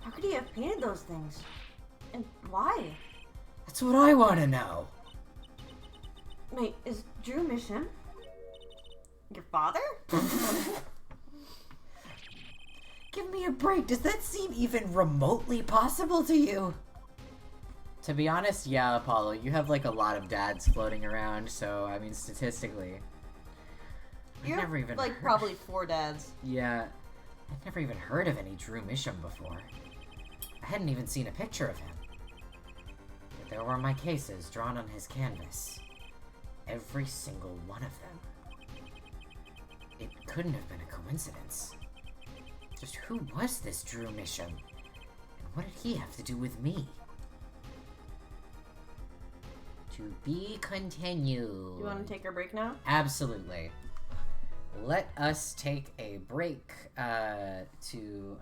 S3: How could he have painted those things? And why?
S1: That's what I want to know.
S3: Wait, is Drew Misham
S2: Your father?
S1: Give me a break. Does that seem even remotely possible to you? To be honest, yeah, Apollo, you have like a lot of dads floating around, so I mean, statistically. I've
S2: You have,
S1: never even
S2: like,
S1: heard...
S2: probably 4 dads.
S1: Yeah, I've never even heard of any Drew Misham before. I hadn't even seen a picture of him. But there were my cases drawn on his canvas. Every single one of them. It couldn't have been a coincidence. Just who was this Drew Misham? And what did he have to do with me? To be continued.
S2: You want to take our break now?
S1: Absolutely. Let us take a break I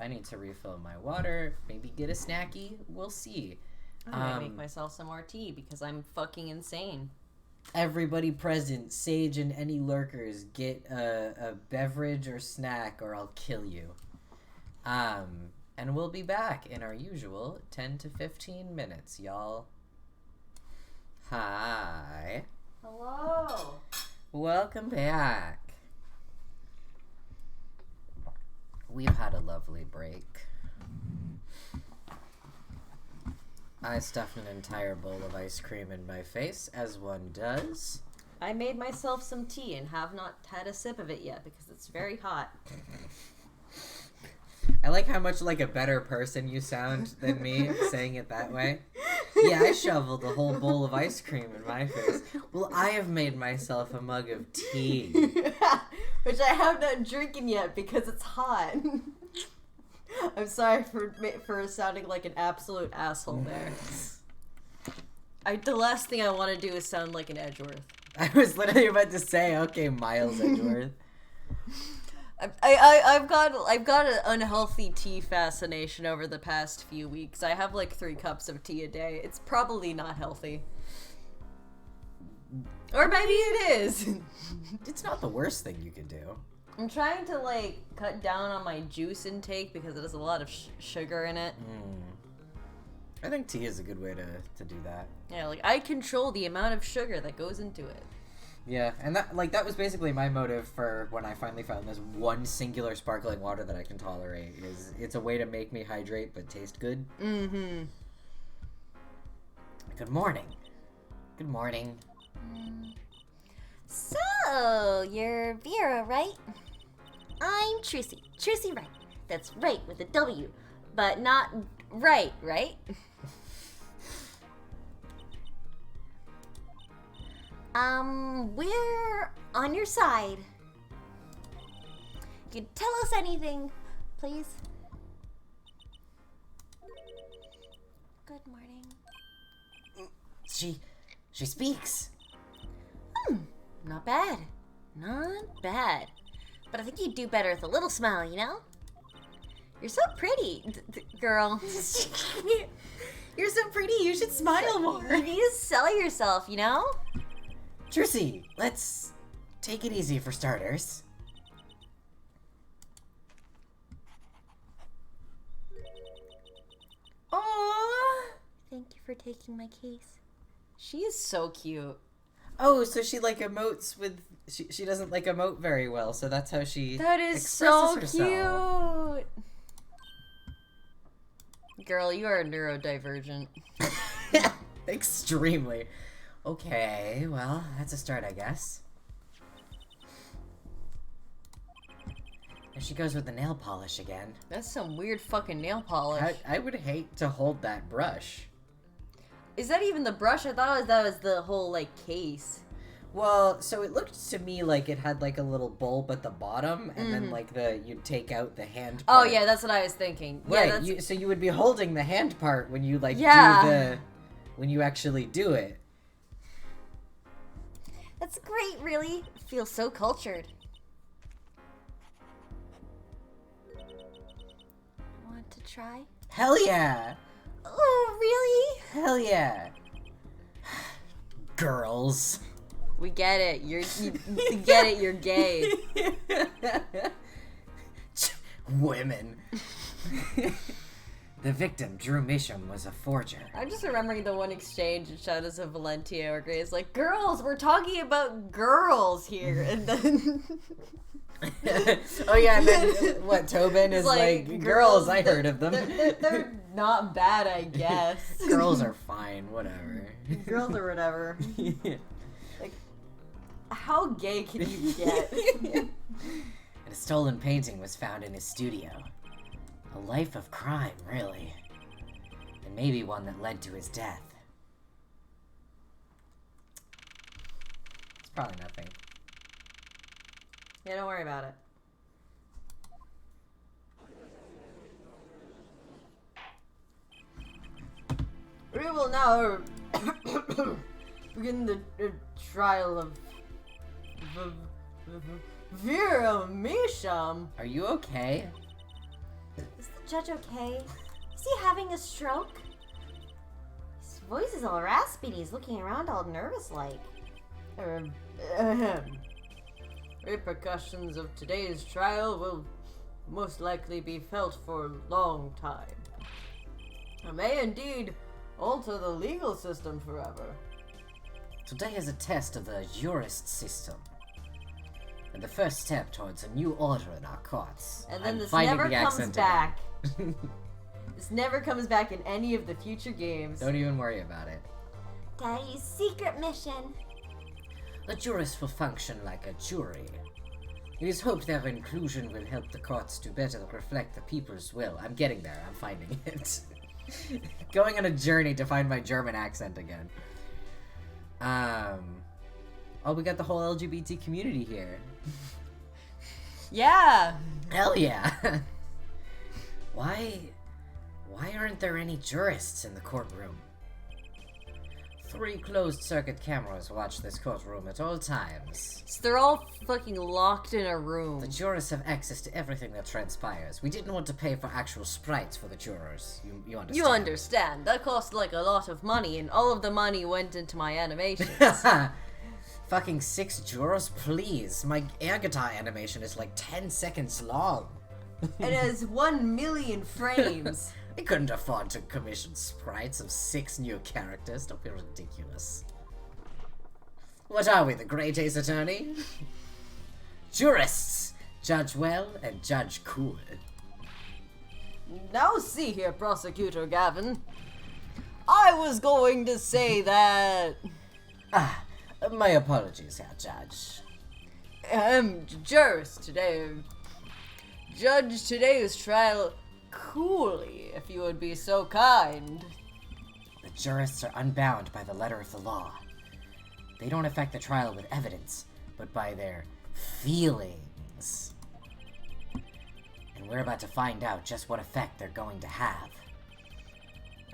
S1: need to refill my water, maybe get a snacky, we'll see.
S2: I'm gonna make myself some more tea because I'm fucking insane.
S1: Everybody present, Sage and any lurkers, get a beverage or snack or I'll kill you. And we'll be back in our usual 10 to 15 minutes, y'all. Hi.
S2: Hello.
S1: Welcome back. We've had a lovely break. I stuffed an entire bowl of ice cream in my face, as one does.
S2: I made myself some tea and have not had a sip of it yet because it's very hot.
S1: I like how much like a better person you sound than me saying it that way. Yeah, I shoveled a whole bowl of ice cream in my face. Well, I have made myself a mug of tea.
S2: Which I have not drinking yet because it's hot. I'm sorry for sounding like an absolute asshole there. The last thing I want to do is sound like an Edgeworth.
S1: I was literally about to say, okay, Miles Edgeworth.
S2: I've got an unhealthy tea fascination over the past few weeks. I have like 3 cups of tea a day. It's probably not healthy. Or maybe it is.
S1: It's not the worst thing you could do.
S2: I'm trying to like cut down on my juice intake because it has a lot of sugar in it.
S1: I think tea is a good way to do that.
S2: Yeah, like I control the amount of sugar that goes into it.
S1: Yeah, and that was basically my motive for when I finally found this one singular sparkling water that I can tolerate. Is it's a way to make me hydrate but taste good.
S2: Mm-hmm.
S1: Good morning. Good morning.
S3: So, you're Vera, right? I'm Trissy. Trissy Wright. That's right with a W, but not right, right? We're on your side. You can tell us anything, please. Good morning.
S5: She speaks.
S3: Not bad. Not bad. But I think you'd do better with a little smile, you know? You're so pretty, girl.
S2: You're so pretty, you should smile more.
S3: You need to sell yourself, you know?
S5: Trissy, let's take it easy for starters.
S2: Aww.
S3: Thank you for taking my case.
S2: She is so cute.
S1: Oh, so she like emotes with she doesn't like emote very well, so that's how she
S2: That is so
S1: expresses herself.
S2: cute. Girl, you are neurodivergent.
S1: Extremely. Okay, well, that's a start, I guess. There she goes with the nail polish again.
S2: That's some weird fucking nail polish.
S1: I would hate to hold that brush.
S2: Is that even the brush? I thought that was the whole, like, case.
S1: Well, so it looked to me like it had like a little bulb at the bottom, and then like you'd take out the hand
S2: Oh,
S1: part.
S2: yeah, that's what I was thinking.
S1: Right,
S2: Yeah, that's...
S1: so you would be holding the hand part when you like
S2: Yeah.
S1: when you actually do it.
S3: That's great, really.
S2: Feels so cultured.
S3: Want to try?
S1: Hell yeah!
S3: Oh, really?
S1: Hell yeah! Girls.
S2: We get it. You get it. You're gay.
S1: Women. The victim, Drew Misham, was a forger.
S2: I'm just remembering the one exchange in Shadows of Valentia where Gray's like, "Girls, we're talking about girls here," and then
S1: Oh yeah, and then what? Tobin is like, girls. I heard of them.
S2: They're not bad, I guess.
S1: Girls are fine. Whatever.
S2: Girls or whatever. Like, how gay can you get?
S1: And a stolen painting was found in his studio. A life of crime, really. And maybe one that led to his death. It's probably nothing.
S2: Yeah, don't worry about it. We will now begin the trial of Vera Misham.
S1: Are you okay?
S3: Is the judge okay? Is he having a stroke? His voice is all raspy and he's looking around all nervous like.
S2: Repercussions of today's trial will most likely be felt for a long time. It may indeed alter the legal system forever.
S5: Today is a test of the jurist system. And the first step towards a new order in our courts.
S2: And then
S1: I'm
S2: this
S1: finding
S2: never
S1: the
S2: comes
S1: accent
S2: back.
S1: again.
S2: This never comes back in any of the future games.
S1: Don't even worry about it.
S3: Daddy's secret mission.
S5: The jurists will function like a jury.
S1: It is hoped their inclusion will help the courts to better reflect the people's will. I'm getting there. I'm finding it. Going on a journey to find my German accent again. Oh, we got the whole LGBT community here.
S2: Yeah.
S5: Hell yeah! Why aren't there any jurists in the courtroom?
S1: 3 closed-circuit cameras watch this courtroom at all times.
S2: So they're all fucking locked in a room.
S1: The jurors have access to everything that transpires. We didn't want to pay for actual sprites for the jurors. You understand?
S2: You understand. That cost like a lot of money, and all of the money went into my animations.
S1: Fucking 6 jurors, please. My air guitar animation is like 10 seconds long.
S2: It has 1 million frames.
S1: I couldn't afford to commission sprites of 6 new characters. Don't be ridiculous. What are we, the Great Ace Attorney? Jurists! Judge well and judge cool.
S2: Now see here, Prosecutor Gavin. I was going to say that...
S1: My apologies, Herr Judge.
S2: Jurors today... Judge today's trial coolly, if you would be so kind.
S1: The jurists are unbound by the letter of the law. They don't affect the trial with evidence, but by their feelings. And we're about to find out just what effect they're going to have.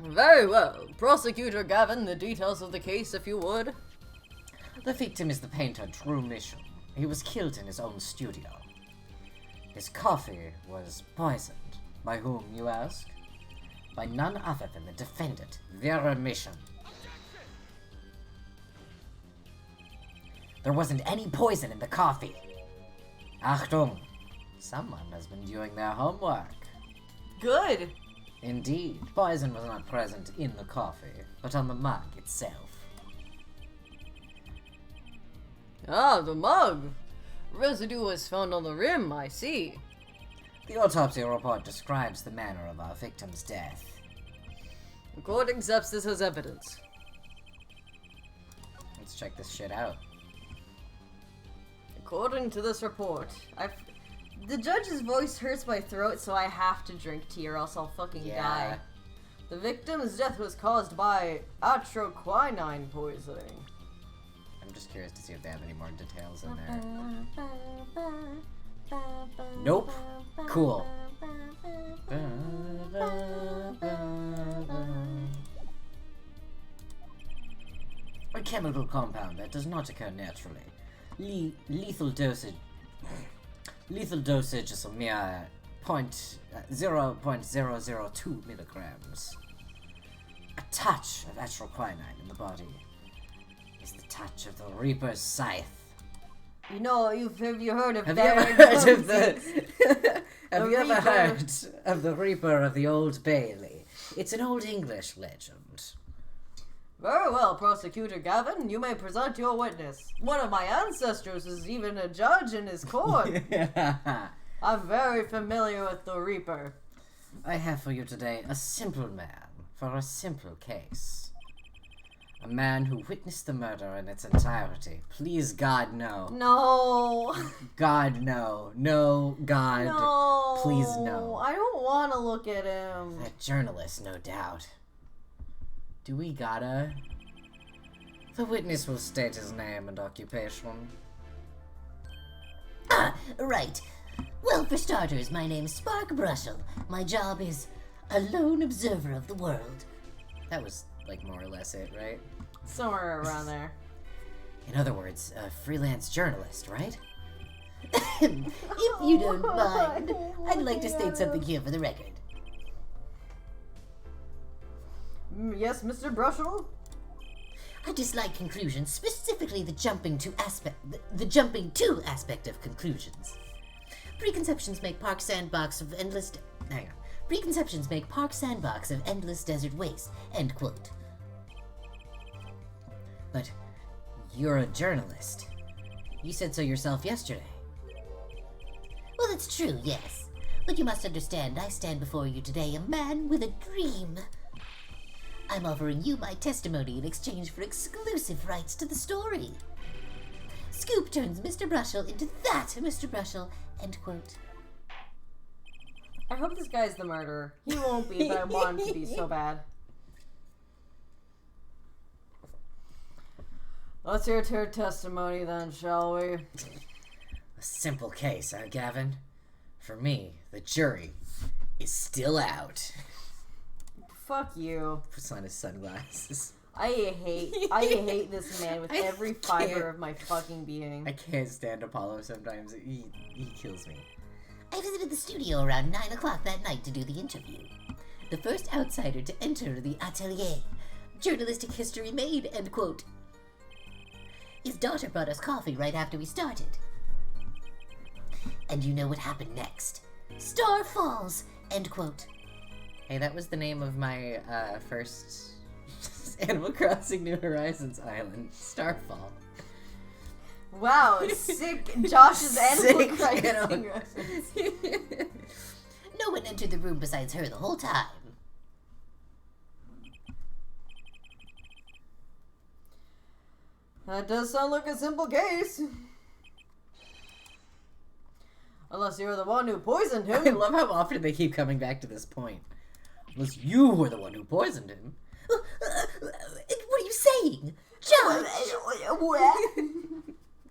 S2: Very well. Prosecutor Gavin, the details of the case, if you would.
S1: The victim is the painter Drew Mission. He was killed in his own studio. His coffee was poisoned. By whom, you ask? By none other than the defendant, Vera Mission. There wasn't any poison in the coffee. Achtung! Someone has been doing their homework.
S2: Good.
S1: Indeed, poison was not present in the coffee, but on the mug itself.
S2: Ah, the mug. Residue was found on the rim, I see.
S1: The autopsy report describes the manner of our victim's death.
S2: The court accepts this as evidence.
S1: Let's check this shit out.
S2: According to this report, the judge's voice hurts my throat, so I have to drink tea or else I'll fucking die. The victim's death was caused by atroquinine poisoning.
S1: I'm just curious to see if they have any more details in there. Nope. Cool. A chemical compound that does not occur naturally. Lethal dosage is a mere 0.002 milligrams. A touch of atroquinine in the body is the touch of the Reaper's scythe.
S2: You know, have you heard of
S1: Have you ever heard of the... Have you ever heard of the Reaper of the Old Bailey? It's an Old English legend.
S2: Very well, Prosecutor Gavin, you may present your witness. One of my ancestors is even a judge in his court. I'm very familiar with the Reaper.
S1: I have for you today a simple man for a simple case. A man who witnessed the murder in its entirety. Please, God, no.
S2: No.
S1: God, no. No, God,
S2: No.
S1: please, no.
S2: I don't want to look at him.
S1: That journalist, no doubt. Do we gotta? The witness will state his name and occupation.
S5: Ah, right. Well, for starters, my name's Spark Brushel. My job is a lone observer of the world.
S1: That was, like, more or less it, right?
S2: Somewhere around there.
S1: In other words, a freelance journalist, right?
S5: If you don't mind, I'd like to state something here for the record.
S2: Yes, Mr. Brushel?
S5: I dislike conclusions, specifically the jumping to aspect of conclusions. Preconceptions make Park Sandbox of endless desert waste. End quote.
S1: But you're a journalist. You said so yourself yesterday.
S5: Well, it's true, yes. But you must understand, I stand before you today a man with a dream. I'm offering you my testimony in exchange for exclusive rights to the story. Scoop turns Mr. Brushel into that Mr. Brushel. End quote.
S2: I hope this guy's the murderer. He won't be, but I want him to be so bad. Let's hear her testimony then, shall we?
S1: A simple case, huh, Gavin? For me, the jury is still out.
S2: Fuck you.
S1: Puts on his sunglasses.
S2: I hate this man with
S1: I
S2: every
S1: can't.
S2: fiber of my fucking being.
S1: I can't stand Apollo sometimes. He kills me.
S5: I visited the studio around 9 o'clock that night to do the interview. The first outsider to enter the atelier. Journalistic history made, end quote. His daughter brought us coffee right after we started. And you know what happened next. Star Falls, end quote.
S1: Hey, that was the name of my first Animal Crossing New Horizons island, Starfall.
S2: Wow, sick Josh's Animal
S1: Sick
S2: Crossing
S1: Animal-
S2: reference.
S5: No one entered the room besides her the whole time.
S2: That does sound like a simple case. Unless you're the one who poisoned
S1: I
S2: him.
S1: love how often they keep coming back to this point. Unless you were the one who poisoned him.
S5: What are you saying? Judge!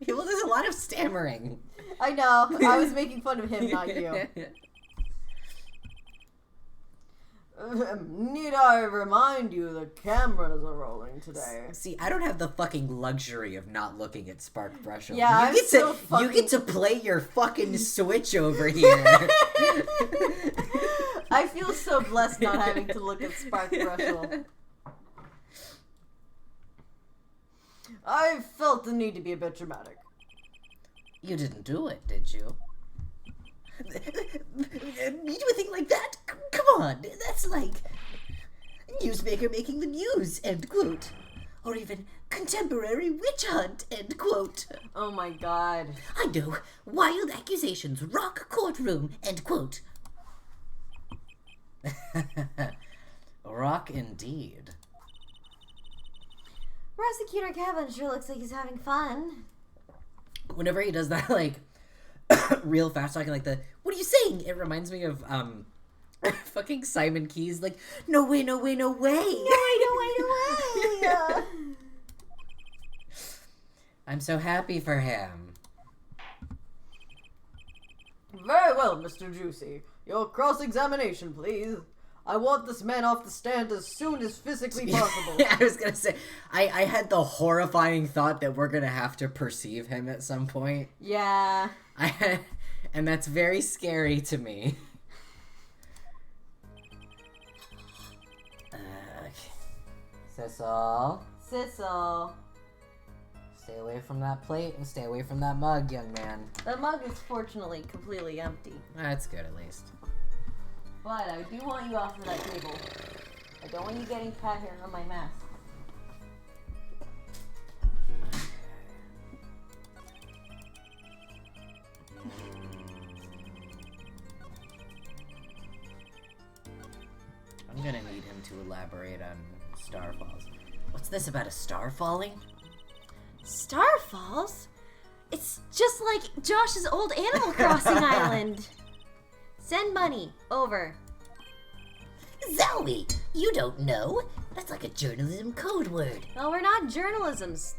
S1: Well, there's a lot of stammering.
S2: I know. I was making fun of him, not you. Need I remind you the cameras are rolling today?
S1: See, I don't have the fucking luxury of not looking at Spark Brush.
S2: Yeah, I'm
S1: you get
S2: so
S1: to you get to play your fucking Switch over here.
S2: I feel so blessed not having to look at Spark Brushel. I felt the need to be a bit dramatic.
S1: You didn't do it, did you?
S5: Me do a thing like that? Come on, that's like newsmaker making the news, end quote. Or even contemporary witch hunt, end quote.
S2: Oh my god.
S5: I know, wild accusations rock courtroom, end quote.
S1: Rock indeed.
S3: Prosecutor Kevin sure looks like he's having fun.
S1: Whenever he does that, like, real fast talking, like what are you saying? It reminds me of, fucking Simon Keys, like, no way, no way, no way.
S3: No way.
S1: I'm so happy for him.
S2: Very well, Mr. Juicy. Your cross-examination, please. I want this man off the stand as soon as physically possible.
S1: I was gonna say, I had the horrifying thought that we're gonna have to perceive him at some point.
S2: Yeah.
S1: And that's very scary to me. Okay. Sissel,
S2: Sissel.
S1: stay away from that plate and stay away from that mug, young man.
S2: The mug is fortunately completely empty.
S1: That's good, at least.
S2: But I do want you off of that table. I don't want you getting cat hair on my mask.
S1: I'm gonna need him to elaborate on Star Falls. What's this about a star falling?
S3: Star Falls? It's just like Josh's old Animal Crossing island. Send money. Over.
S5: Zoe, you don't know? That's like a journalism code word.
S3: Well, we're not journalisms.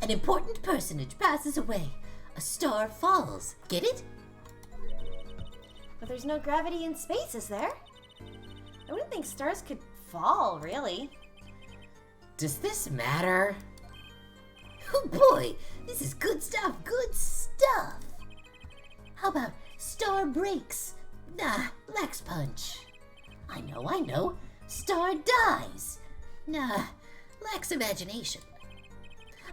S5: An important personage passes away. A star falls. Get it?
S3: But there's no gravity in space, is there? I wouldn't think stars could fall, really.
S1: Does this matter?
S5: Oh boy, this is good stuff, good stuff. How about star breaks? Nah, lax punch. I know. Star dies. Nah, lacks imagination.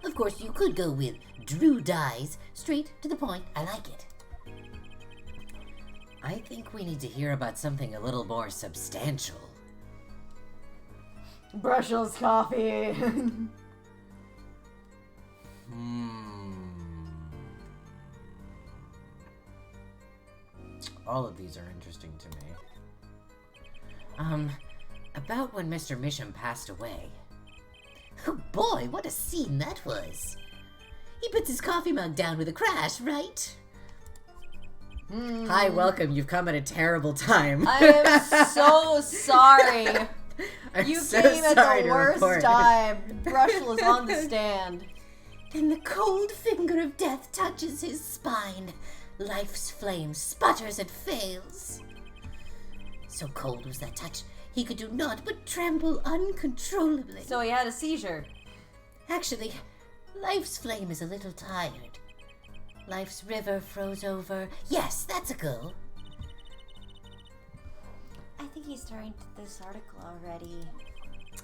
S5: Of course, you could go with Drew dies. Straight to the point, I like it.
S1: I think we need to hear about something a little more substantial.
S2: Brushel's coffee.
S1: All of these are interesting to me. About when Mr. Misham passed away.
S5: Oh boy, what a scene that was. He puts his coffee mug down with a crash, right?
S1: Hi, welcome. You've come at a terrible time.
S2: I am so sorry.
S1: I'm
S2: You
S1: so
S2: came at
S1: sorry
S2: the
S1: to
S2: worst
S1: report.
S2: time. Brushel is on the stand.
S5: Then the cold finger of death touches his spine. Life's flame sputters and fails. So cold was that touch, he could do naught but tremble uncontrollably.
S2: So he had a seizure.
S5: Actually, life's flame is a little tired. Life's river froze over. Yes, that's a goal.
S3: I think he's starting this article already.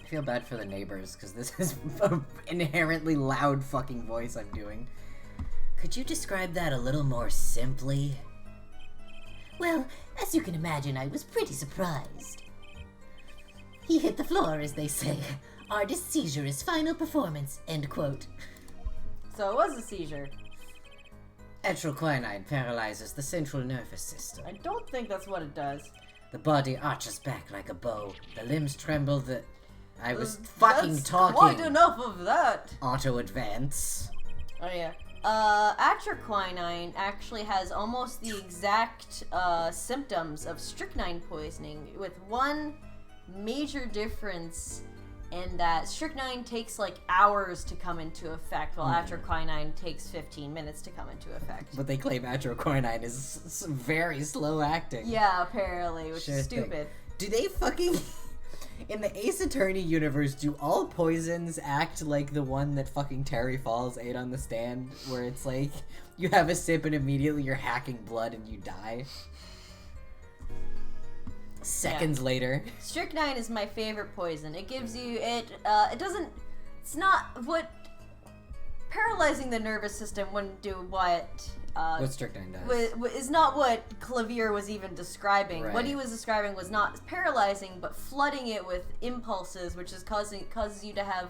S1: I feel bad for the neighbors, because this is an inherently loud fucking voice I'm doing.
S5: Could you describe that a little more simply? Well, as you can imagine, I was pretty surprised. He hit the floor, as they say. Artist seizure is final performance, end quote.
S2: So it was a seizure.
S1: Atroquinine paralyzes the central nervous system.
S2: I don't think that's what it does.
S1: The body arches back like a bow. The limbs tremble. I was fucking
S2: That's
S1: talking.
S2: quite enough of that.
S1: Auto advance.
S2: Oh yeah. Atroquinine actually has almost the exact symptoms of strychnine poisoning, with one major difference in that strychnine takes like hours to come into effect, while atroquinine takes 15 minutes to come into effect.
S1: But they claim atroquinine is very slow acting.
S2: Yeah, apparently, which
S1: Sure
S2: is
S1: thing.
S2: stupid.
S1: Do they fucking... In the Ace Attorney universe, do all poisons act like the one that fucking Terry Falls ate on the stand? Where it's like, you have a sip and immediately you're hacking blood and you die? Seconds later.
S2: Strychnine is my favorite poison. It gives you it doesn't, it's not what paralyzing the nervous system wouldn't do what
S1: What strychnine does.
S2: is not what Clavier was even describing.
S1: Right.
S2: What he was describing was not paralyzing, but flooding it with impulses, which is causes you to have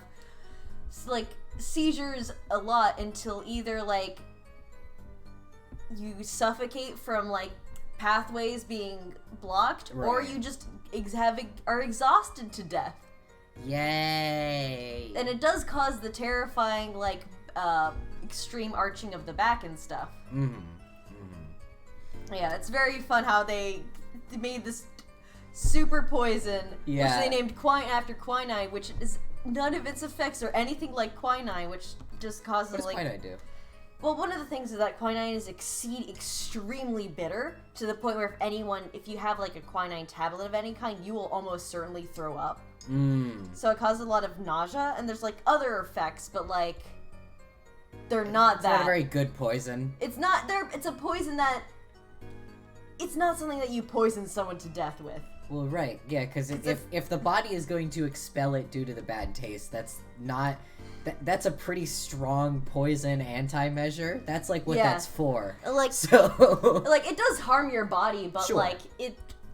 S2: like seizures a lot until either like you suffocate from like pathways being blocked, or
S1: Right.
S2: you just are exhausted to death.
S1: Yay!
S2: And it does cause the terrifying like extreme arching of the back and stuff. Yeah, it's very fun how they made this super poison,
S1: Yeah.
S2: which they named after quinine, which is none of its effects are anything like quinine, which just causes
S1: What does
S2: like.
S1: quinine do?
S2: Well, one of the things is that quinine is extremely bitter to the point where if you have like a quinine tablet of any kind, you will almost certainly throw up. So it causes a lot of nausea, and there's like other effects, but like they're not
S1: It's
S2: that.
S1: not a very good poison.
S2: It's not there. It's a poison that. It's not something that you poison someone to death with.
S1: Well, right, yeah, because if the body is going to expel it due to the bad taste, that's not... That's a pretty strong poison anti-measure. That's like what
S2: Yeah.
S1: that's for.
S2: Like,
S1: So...
S2: like it does harm your body, but
S1: Sure.
S2: like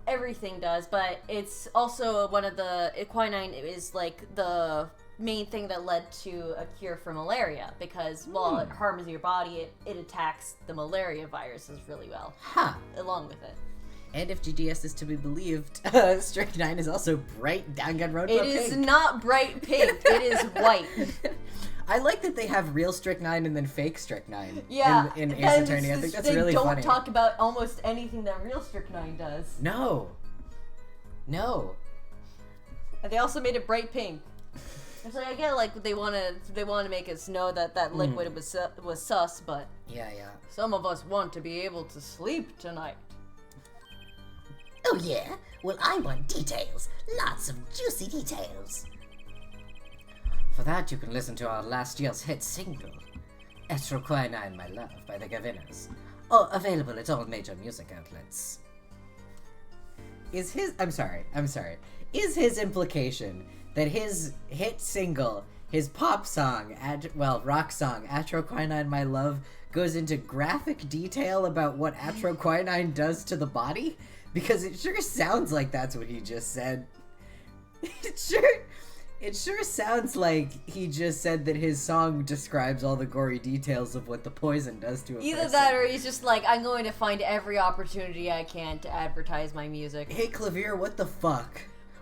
S2: everything does. But it's also one of the quinine is like the main thing that led to a cure for malaria, because while it harms your body, it attacks the malaria viruses really well
S1: Huh.
S2: along with it.
S1: And if GDS is to be believed, strychnine is also bright Danganronpa
S2: It
S1: pink.
S2: is not bright pink. It is white.
S1: I like that they have real strychnine and then fake strychnine
S2: Yeah,
S1: in Ace
S2: and
S1: Attorney. I think that's
S2: they
S1: really
S2: don't
S1: funny.
S2: talk about almost anything that real strychnine does.
S1: No.
S2: And they also made it bright pink. It's like, I get like they want to make us know that liquid was sus, but
S1: Yeah.
S2: some of us want to be able to sleep tonight.
S5: Oh yeah? Well, I want details. Lots of juicy details.
S1: For that, you can listen to our last year's hit single, Atroquinine My Love by the Gavinners. Oh, available at all major music outlets. Is his implication that his hit single, his pop song, rock song, Atroquinine My Love, goes into graphic detail about what atroquinine does to the body? Because it sure sounds like that's what he just said. It sure sounds like he just said that his song describes all the gory details of what the poison does to a
S2: Either
S1: person.
S2: that, or he's just like, I'm going to find every opportunity I can to advertise my music.
S1: Hey, Clavier, what the fuck?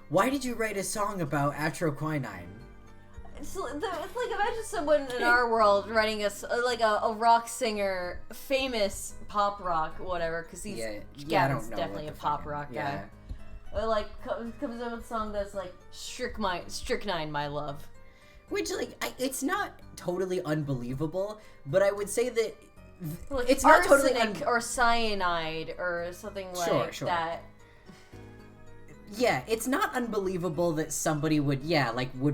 S1: Why did you write a song about atroquinine?
S2: It's like imagine someone in our world writing a rock singer, famous pop rock, whatever, because he's
S1: I
S2: Gavin's
S1: don't know
S2: definitely a
S1: what the
S2: pop
S1: fucking-
S2: rock
S1: yeah.
S2: guy. Comes up with a song that's like Strychnine, My Love.
S1: Which, it's not totally unbelievable, but I would say that
S2: Like
S1: it's not totally
S2: arsenic or cyanide or something like
S1: Sure.
S2: that.
S1: Yeah, it's not unbelievable that somebody would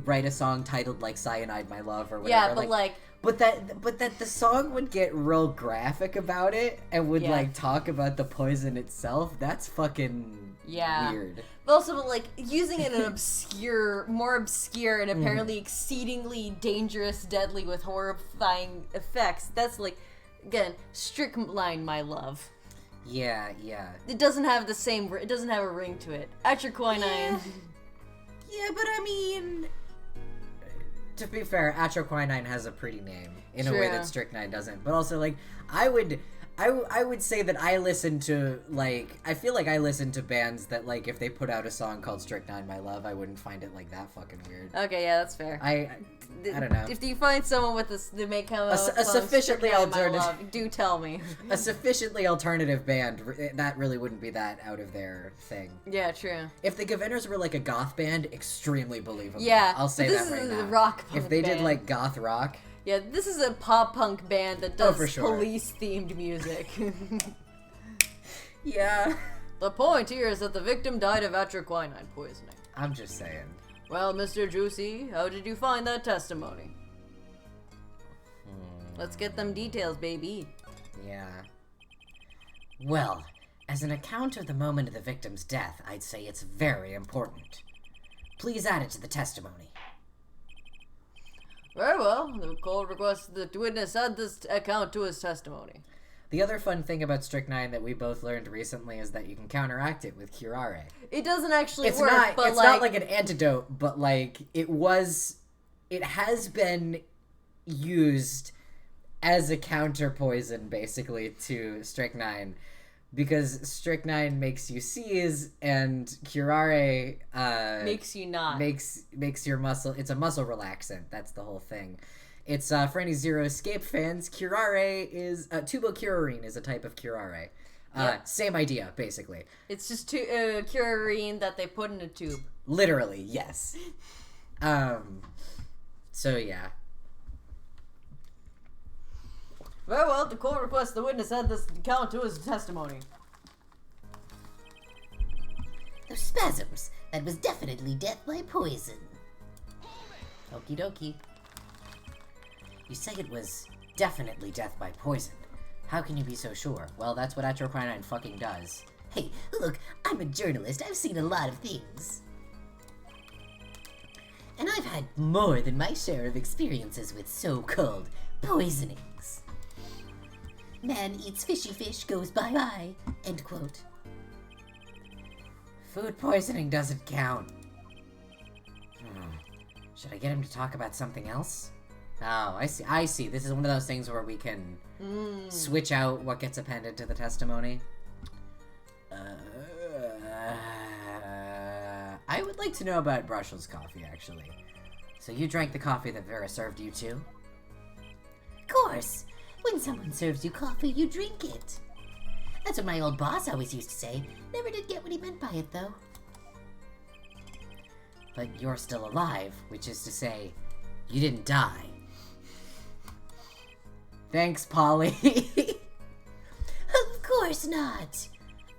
S1: write a song titled like "Cyanide My Love" or whatever.
S2: Yeah, but like
S1: but that the song would get real graphic about it and would
S2: Yeah.
S1: talk about the poison itself. That's fucking
S2: Yeah.
S1: weird.
S2: But also, like, using it in more obscure and apparently exceedingly dangerous, deadly, with horrifying effects. That's, like, again, Strychnine, my love.
S1: Yeah.
S2: It doesn't have it doesn't have a ring to it. Atroquinine.
S1: Yeah, but I mean, to be fair, atroquinine has a pretty name in a way
S2: True.
S1: that strychnine doesn't. But also, like, I would say that I listen to, I feel like I listen to bands that, if they put out a song called Strychnine My Love, I wouldn't find it, that fucking weird.
S2: Okay, yeah, that's fair.
S1: I don't know.
S2: If you find someone with this, they may come out with
S1: a
S2: songs,
S1: sufficiently
S2: Strychnine, my
S1: alternative-
S2: love, do tell me.
S1: A sufficiently alternative band, that really wouldn't be that out of their thing.
S2: Yeah, true.
S1: If the Governors were, a goth band, extremely believable.
S2: Yeah,
S1: I'll say
S2: but
S1: that
S2: this
S1: right
S2: is
S1: now.
S2: a rock punk
S1: If they
S2: band.
S1: did, goth rock...
S2: Yeah, this is a pop punk band that does
S1: for sure.
S2: police-themed music.
S1: Yeah.
S2: The point here is that the victim died of atroquinine poisoning.
S1: I'm just saying.
S2: Well, Mr. Juicy, how did you find that testimony? Let's get them details, baby.
S1: Yeah. Well, as an account of the moment of the victim's death, I'd say it's very important. Please add it to the testimony.
S2: Very well. The court requests that the witness add this account to his testimony.
S1: The other fun thing about strychnine that we both learned recently is that you can counteract it with curare.
S2: It doesn't actually
S1: It's
S2: work,
S1: not.
S2: but
S1: It's not like an antidote, but it has been used as a counter poison, basically, to strychnine, because strychnine makes you seize, and curare
S2: makes you not.
S1: makes your muscle. It's a muscle relaxant. That's the whole thing. It's for any Zero Escape fans. Curare is tubocurarine is a type of curare.
S2: Yep.
S1: Same idea, basically.
S2: It's just curarine that they put in a tube.
S1: Literally, yes. So yeah.
S2: Very well. The court requests the witness add this account to his testimony.
S5: Those spasms. That was definitely death by poison.
S1: Okie dokie. You say it was definitely death by poison. How can you be so sure? Well, that's what atroquinine fucking does.
S5: Hey, look, I'm a journalist. I've seen a lot of things. And I've had more than my share of experiences with so-called poisonings. Man eats fishy fish, goes bye-bye. End quote.
S1: Food poisoning doesn't count. Should I get him to talk about something else? Oh, I see. This is one of those things where we can switch out what gets appended to the testimony. I would like to know about Brussels coffee, actually. So you drank the coffee that Vera served you too?
S5: Of course. When someone serves you coffee, you drink it. That's what my old boss always used to say. Never did get what he meant by it, though.
S1: But you're still alive, which is to say, you didn't die. Thanks, Polly.
S5: Of course not.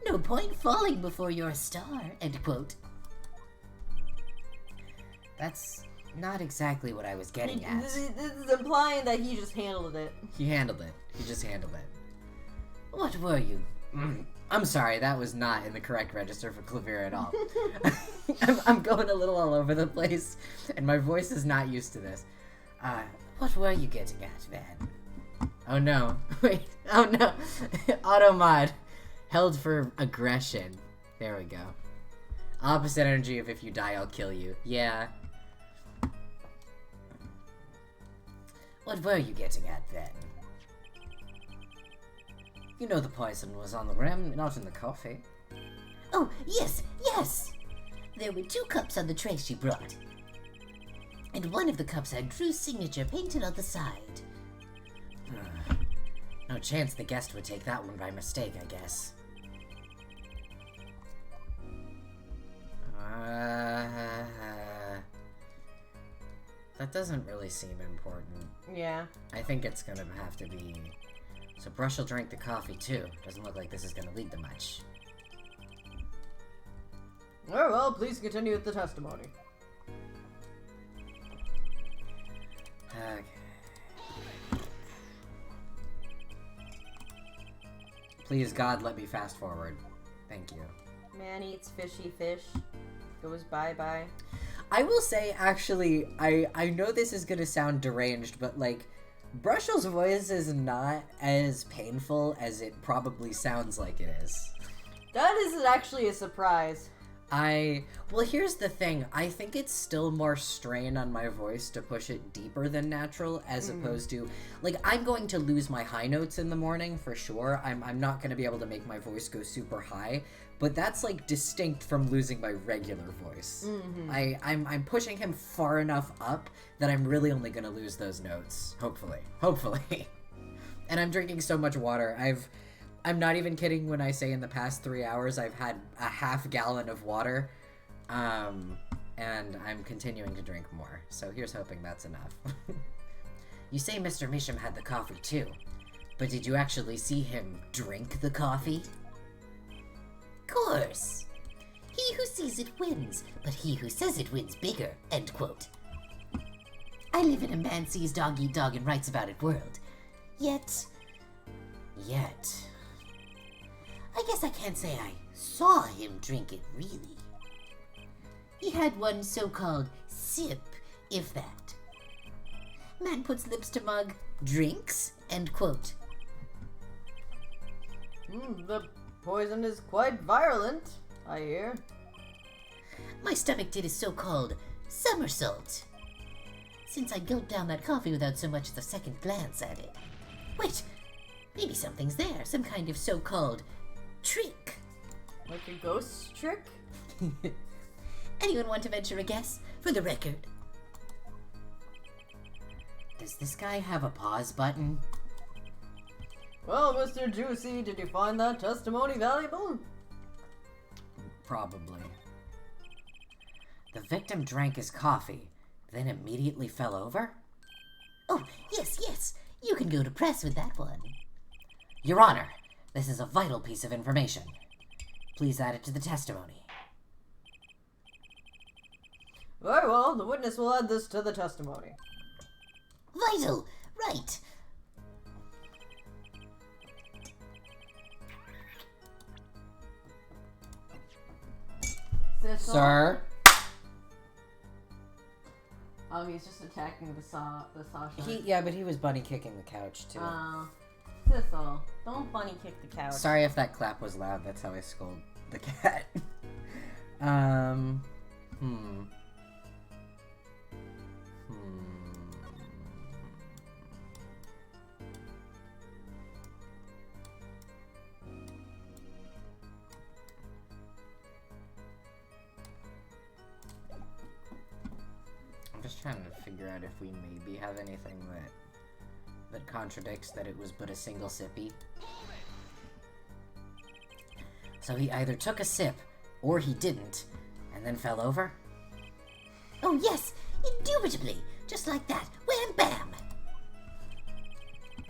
S5: No point falling before you're a star. End quote.
S1: That's not exactly what I was getting at.
S2: This is implying that he just handled it.
S1: He handled it. He just handled it. What were you? I'm sorry, that was not in the correct register for Clavera at all. I'm going a little all over the place, and my voice is not used to this. What were you getting at, Van? Oh no. Wait. Oh no. Automod. Held for aggression. There we go. Opposite energy of if you die, I'll kill you. Yeah. What were you getting at then? You know the poison was on the rim, not in the coffee.
S5: Oh, yes, yes! There were 2 cups on the tray she brought. And one of the cups had Drew's signature painted on the side.
S1: No chance the guest would take that one by mistake, I guess. That doesn't really seem important.
S2: Yeah.
S1: I think it's gonna have to be... So Brush will drink the coffee too. Doesn't look like this is gonna lead to much.
S2: Very well, please continue with the testimony.
S1: Okay. Please, God, let me fast forward. Thank you.
S2: Man eats fishy fish. Goes bye-bye.
S1: I will say, actually, I know this is gonna sound deranged, but, like, Brushell's voice is not as painful as it probably sounds like it is.
S2: That is actually a surprise.
S1: Well, here's the thing. I think it's still more strain on my voice to push it deeper than natural, as opposed to, like, I'm going to lose my high notes in the morning, for sure. I'm not going to be able to make my voice go super high, but that's, like, distinct from losing my regular voice. I'm pushing him far enough up that I'm really only going to lose those notes. Hopefully. And I'm drinking so much water. I'm not even kidding when I say in the past 3 hours I've had a half gallon of water, and I'm continuing to drink more, so here's hoping that's enough.
S5: You say Mr. Misham had the coffee too, but did you actually see him drink the coffee? Course. He who sees it wins, but he who says it wins bigger, end quote. I live in a man sees dog eat dog and writes about it world. Yet, I guess I can't say I saw him drink it, really. He had one so-called sip, if that. Man puts lips to mug, drinks, end quote.
S2: The poison is quite virulent, I hear.
S5: My stomach did a so-called somersault, since I gulped down that coffee without so much as a second glance at it. Wait, maybe something's there, some kind of so-called trick.
S2: Like a ghost trick?
S5: Anyone want to venture a guess, for the record?
S1: Does this guy have a pause button?
S2: Well, Mr. Juicy, did you find that testimony valuable?
S1: Probably. The victim drank his coffee, then immediately fell over?
S5: Oh, yes, you can go to press with that one.
S1: Your Honor, this is a vital piece of information. Please add it to the testimony.
S2: Very well, the witness will add this to the testimony.
S5: Vital, right.
S2: Sissel?
S1: Sir?
S2: Oh, he's just attacking the saw shark.
S1: Yeah, but he was bunny kicking the couch, too.
S2: Sissel, don't bunny kick the couch.
S1: Sorry if that clap was loud, that's how I scold the cat. I'm just trying to figure out if we maybe have anything that contradicts that it was but a single sippy. So he either took a sip, or he didn't, and then fell over?
S5: Oh yes, indubitably, just like that, wham bam.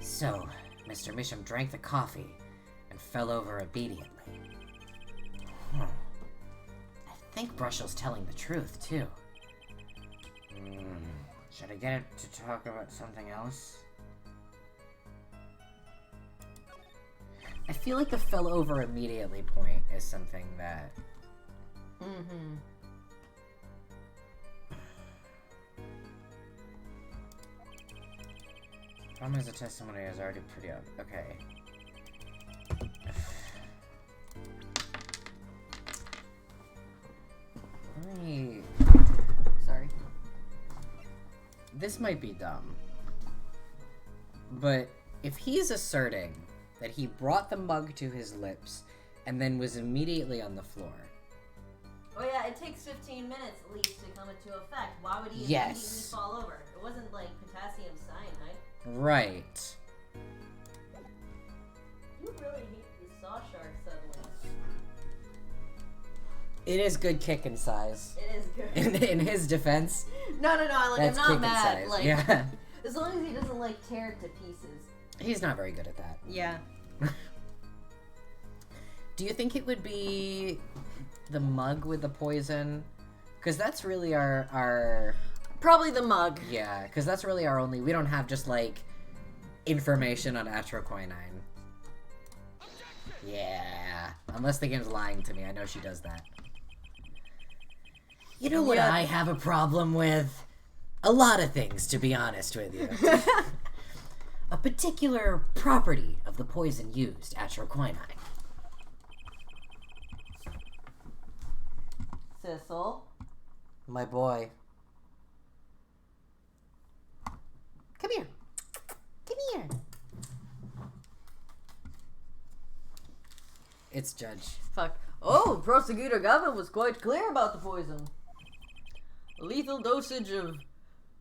S1: So, Mr. Misham drank the coffee and fell over immediately. I think Brushell's telling the truth, too. Should I get it to talk about something else? I feel like the fell over immediately point is something that... Problem is the testimony is already pretty up. Okay. Let me...
S2: Sorry.
S1: This might be dumb. But if he's asserting that he brought the mug to his lips and then was immediately on the floor.
S3: Oh yeah, it takes 15 minutes at least to come into effect. Why would he
S1: Yes.
S3: immediately fall over? It wasn't like potassium cyanide.
S1: Right.
S3: You really hate the saw shark suddenly.
S1: It is good kicking size.
S3: It is good.
S1: In his defense,
S3: No, like
S1: that's
S3: I'm
S1: kicking
S3: not mad.
S1: size.
S3: Like
S1: Yeah.
S3: as long as he doesn't like tear it to pieces.
S1: He's not very good at that.
S2: Yeah.
S1: Do you think it would be the mug with the poison? Because that's really our
S2: Probably the mug.
S1: yeah. Because that's really our only. We don't have just like information on atroquinine. Yeah. Unless the game's lying to me, I know she does that. You know what
S2: Yeah.
S1: I have a problem with? A lot of things, to be honest with you. A particular property of the poison used, atroquinine.
S2: Sissel.
S1: My boy. Come here. Come here. It's Judge.
S2: Fuck. Oh, Prosecutor Gavin was quite clear about the poison. A lethal dosage of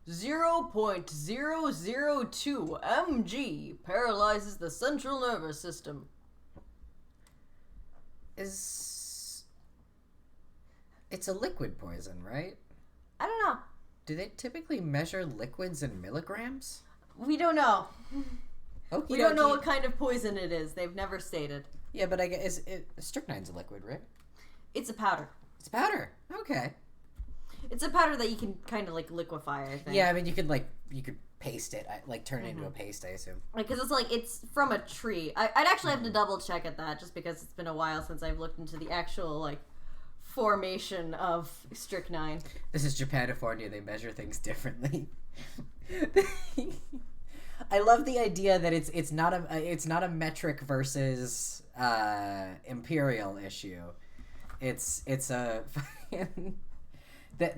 S2: 0.002 mg paralyzes the central nervous system.
S1: It's a liquid poison, right?
S2: I don't know.
S1: Do they typically measure liquids in milligrams?
S2: We don't know.
S1: Okay.
S2: We don't know what kind of poison it is. They've never stated.
S1: Yeah, but I guess strychnine's a liquid, right?
S2: It's a powder.
S1: It's powder. Okay.
S2: It's a powder that you can kind of like liquefy, I think.
S1: Yeah, I mean you could paste it, like turn it into a paste, I assume.
S2: Because it's from a tree. I'd actually have to double check at that just because it's been a while since I've looked into the actual like formation of strychnine.
S1: This is Japanifornia. They measure things differently. I love the idea that it's not a metric versus imperial issue. It's a that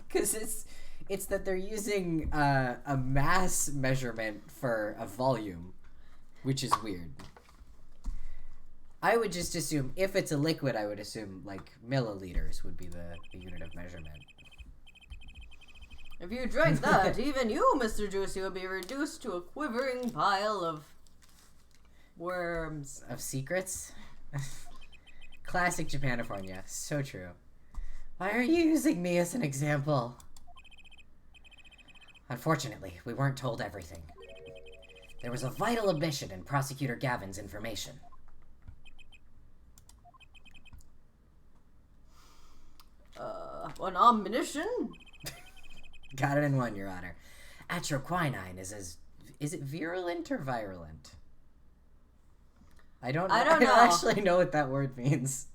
S1: because it's that they're using a mass measurement for a volume, which is weird. I would just assume if it's a liquid, I would assume like milliliters would be the unit of measurement.
S2: If you drank that, even you, Mr. Juicy, would be reduced to a quivering pile of worms.
S1: Of secrets? Classic Japanifornia. So true. Why are you using me as an example? Unfortunately, we weren't told everything. There was a vital omission in Prosecutor Gavin's information.
S2: An omniscient?
S1: Got it in one, Your Honor. Atroquinine is it virulent or virulent? I don't know.
S2: I don't know.
S1: I don't actually know what that word means.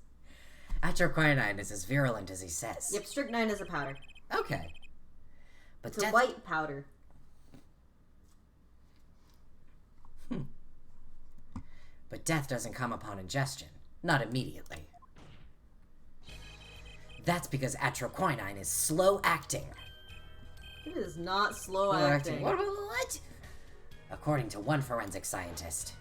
S1: Atroquinine is as virulent as he says.
S2: Yep, strychnine is a powder.
S1: Okay. But
S2: It's a white powder.
S1: But death doesn't come upon ingestion. Not immediately. That's because atroquinine is slow acting.
S2: It is not slow acting.
S1: What? According to one forensic scientist.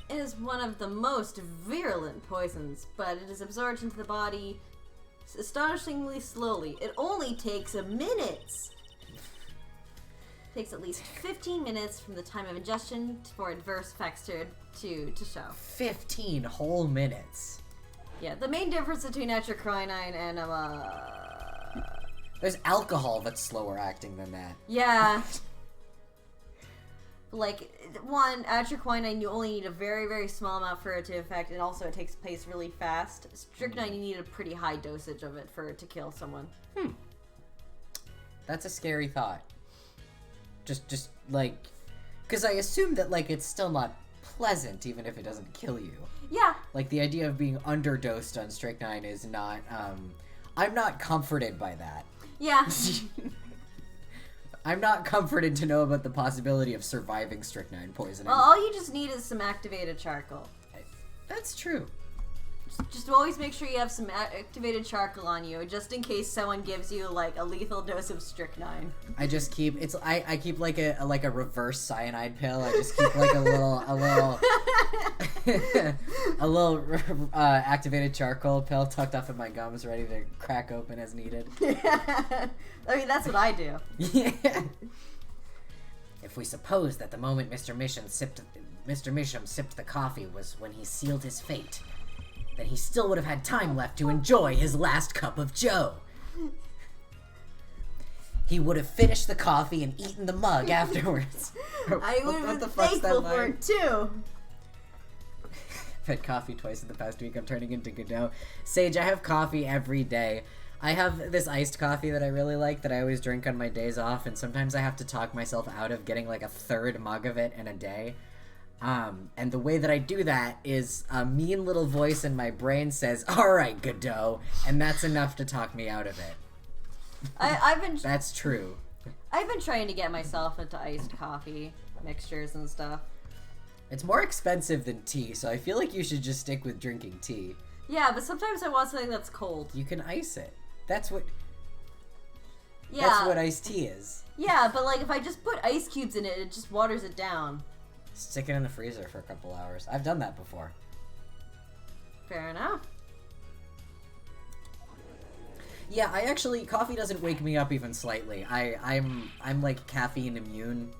S2: It is one of the most virulent poisons, but it is absorbed into the body astonishingly slowly. It only takes minutes. It takes at least 15 minutes from the time of ingestion for adverse effects to show.
S1: 15 whole minutes.
S2: Yeah, the main difference between atroquinine and
S1: There's alcohol that's slower acting than that.
S2: yeah. Like, one, atroquinine, you only need a very, very small amount for it to affect, and also it takes place really fast. Strychnine, you need a pretty high dosage of it for it to kill someone.
S1: That's a scary thought. Just like, because I assume that like it's still not pleasant even if it doesn't kill you.
S2: Yeah.
S1: Like the idea of being underdosed on strychnine is not. I'm not comforted by that.
S2: Yeah.
S1: I'm not comforted to know about the possibility of surviving strychnine poisoning.
S2: Well, all you just need is some activated charcoal.
S1: That's true.
S2: Just always make sure you have some activated charcoal on you, just in case someone gives you like a lethal dose of strychnine.
S1: I just keep I keep like a reverse cyanide pill. I just keep like a little activated charcoal pill tucked up in my gums, ready to crack open as needed.
S2: I mean, that's what I do.
S1: Yeah. If we suppose that the moment Mr. Misham sipped the coffee was when he sealed his fate, then he still would have had time left to enjoy his last cup of joe. He would have finished the coffee and eaten the mug afterwards.
S2: I would have been thankful for it too.
S1: had coffee twice in the past week. I'm turning into Godot. Sage, I have coffee every day. I have this iced coffee that I really like that I always drink on my days off, and sometimes I have to talk myself out of getting like a third mug of it in a day. And the way that I do that is a mean little voice in my brain says, "All right, Godot," and that's enough to talk me out of it. That's true.
S2: I've been trying to get myself into iced coffee mixtures and stuff.
S1: It's more expensive than tea, so I feel like you should just stick with drinking tea.
S2: Yeah, but sometimes I want something that's cold.
S1: You can ice it. That's what
S2: Yeah.
S1: iced tea is.
S2: Yeah, but like if I just put ice cubes in it, it just waters it down.
S1: Stick it in the freezer for a couple hours. I've done that before.
S2: Fair enough.
S1: Yeah, coffee doesn't wake me up even slightly. I'm like caffeine immune.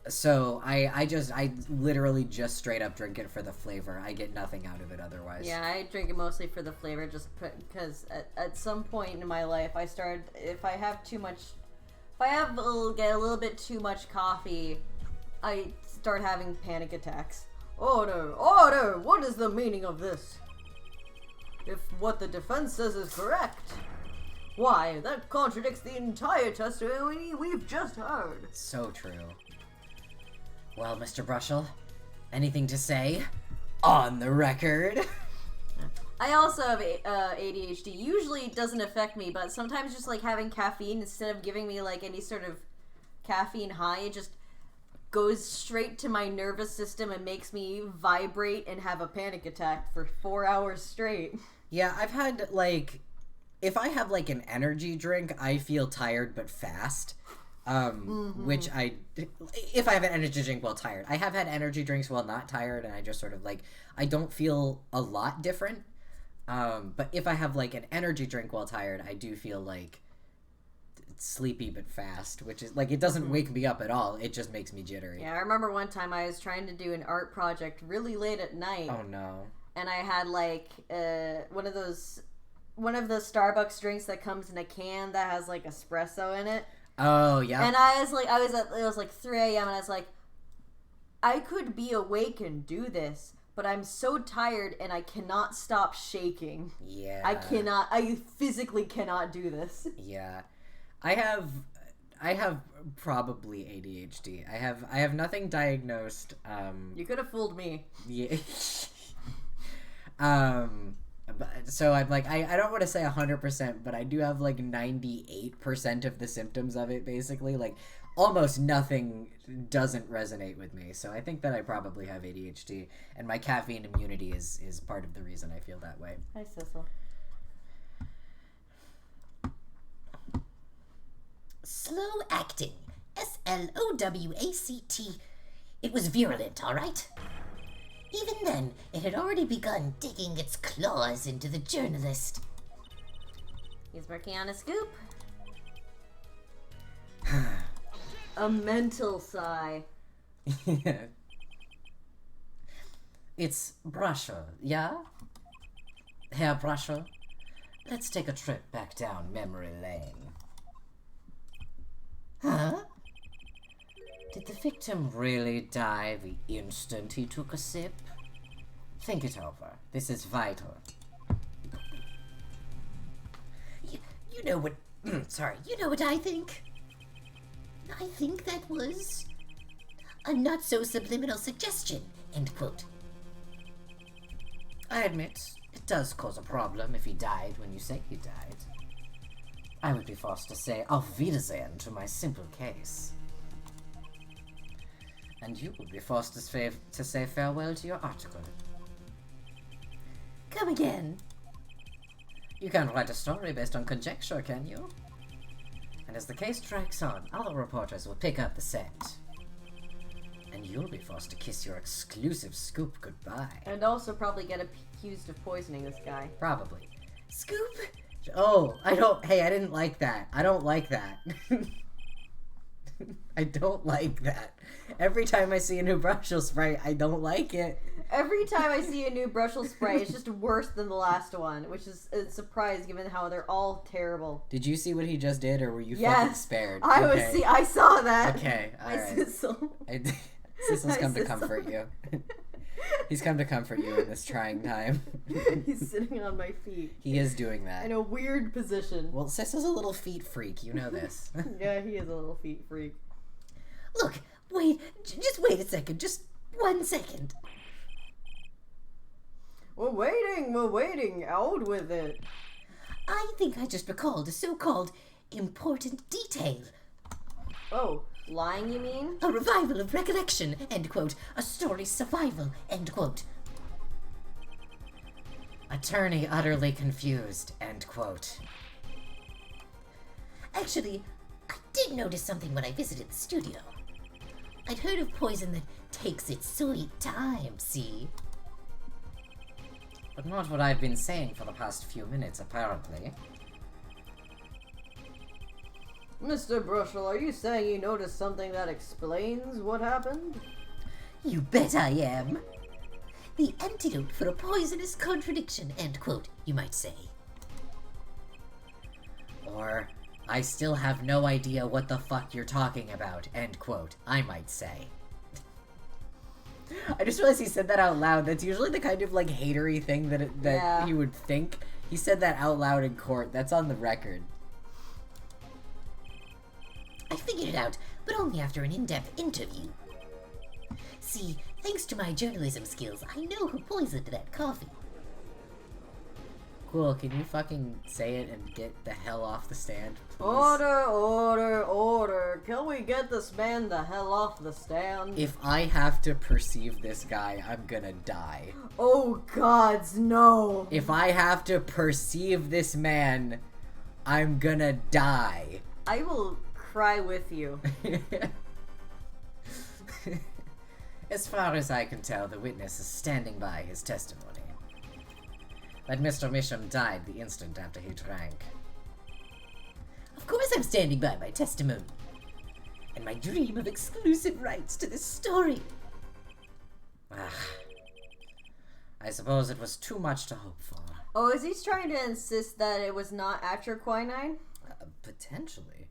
S1: So I literally just straight up drink it for the flavor. I get nothing out of it otherwise.
S2: Yeah, I drink it mostly for the flavor, just because at some point in my life, if I get a little bit too much coffee, I start having panic attacks. Order! What is the meaning of this? If what the defense says is correct, why, that contradicts the entire testimony we've just heard.
S1: So true. Well, Mr. Brushel, anything to say? On the record.
S2: I also have ADHD. Usually it doesn't affect me, but sometimes just like having caffeine, instead of giving me like any sort of caffeine high, it just goes straight to my nervous system and makes me vibrate and have a panic attack for 4 hours straight.
S1: Yeah, I've had like, if I have like an energy drink, I feel tired but fast. Which if I have an energy drink while tired, I have had energy drinks while not tired, and I just sort of like, I don't feel a lot different. But if I have like an energy drink while tired, I do feel like sleepy but fast, which is like, it doesn't wake me up at all. It just makes me jittery.
S2: Yeah, I remember one time I was trying to do an art project really late at night.
S1: Oh no.
S2: And I had like one of the Starbucks drinks that comes in a can that has like espresso in it.
S1: Oh yeah.
S2: And it was like 3 a.m. and I was like, I could be awake and do this, but I'm so tired and I cannot stop shaking.
S1: Yeah.
S2: I physically cannot do this.
S1: Yeah. I have probably ADHD. I have nothing diagnosed.
S2: You could have fooled me.
S1: Yeah. So I'm like, I don't want to say 100%, but I do have like 98% of the symptoms of it, basically. Like, almost nothing doesn't resonate with me. So I think that I probably have ADHD, and my caffeine immunity is part of the reason I feel that way.
S2: Hi, Sissel.
S5: Slow acting. SLOWACT. It was virulent, all right? Even then, it had already begun digging its claws into the journalist.
S2: He's working on a scoop. A mental sigh.
S1: It's Brushel, yeah? Herr Brushel, let's take a trip back down memory lane. Huh? Did the victim really die the instant he took a sip? Think it over. This is vital.
S5: You know what... you know what I think? I think that was a not-so-subliminal suggestion, end quote.
S1: I admit, it does cause a problem if he died when you say he died. I would be forced to say auf Wiedersehen to my simple case. And you would be forced to say farewell to your article.
S5: Come again.
S1: You can't write a story based on conjecture, can you? And as the case drags on, other reporters will pick up the scent. And you'll be forced to kiss your exclusive scoop goodbye.
S2: And also probably get accused of poisoning this guy.
S1: Probably.
S5: Scoop?
S1: Oh, I didn't like that. I don't like that. I don't like that. Every time I see a new Brushel spray, I don't like it.
S2: Every time I see a new Brushel spray, it's just worse than the last one, which is a surprise given how they're all terrible.
S1: Did you see what he just did, or were you
S2: Yes,
S1: fucking spared?
S2: I saw that.
S1: Okay,
S2: Hi,
S1: alright.
S2: Sissel.
S1: Sissel's
S2: Hi,
S1: come to
S2: Sissel.
S1: comfort you. He's come to comfort you in this trying time.
S2: He's sitting on my feet
S1: He is doing that.
S2: in a weird position.
S1: Well, Sis is a little feet freak. You know this.
S2: Yeah, he is a little feet freak.
S5: Look, wait, just wait a second, just 1 second.
S2: We're waiting, out with it.
S5: I think I just recalled a so-called important detail.
S2: Oh, lying you mean?
S5: A revival of recollection, end quote. A story's survival, end quote.
S1: Attorney utterly confused, end quote.
S5: Actually, I did notice something when I visited the studio. I'd heard of poison that takes its sweet time, see?
S1: But not what I've been saying for the past few minutes, apparently.
S2: Mr. Brushel, are you saying you noticed something that explains what happened?
S5: You bet I am. The antidote for a poisonous contradiction, end quote, you might say.
S1: Or, I still have no idea what the fuck you're talking about, end quote, I might say. I just realized he said that out loud. That's usually the kind of, like, hatery thing that
S2: Yeah.
S1: he would think. He said that out loud in court. That's on the record.
S5: I figured it out, but only after an in-depth interview. See, thanks to my journalism skills, I know who poisoned that coffee.
S1: Cool, can you fucking say it and get the hell off the stand, please?
S2: Order. Can we get this man the hell off the stand?
S1: If I have to perceive this guy, I'm gonna die.
S2: Oh, gods, no.
S1: If I have to perceive this man, I'm gonna die.
S2: I will cry with you.
S1: As far as I can tell, the witness is standing by his testimony. That Mr. Misham died the instant after he drank.
S5: Of course I'm standing by my testimony. And my dream of exclusive rights to this story.
S1: I suppose it was too much to hope for.
S2: Oh, is he trying to insist that it was not atroquinine?
S1: Potentially.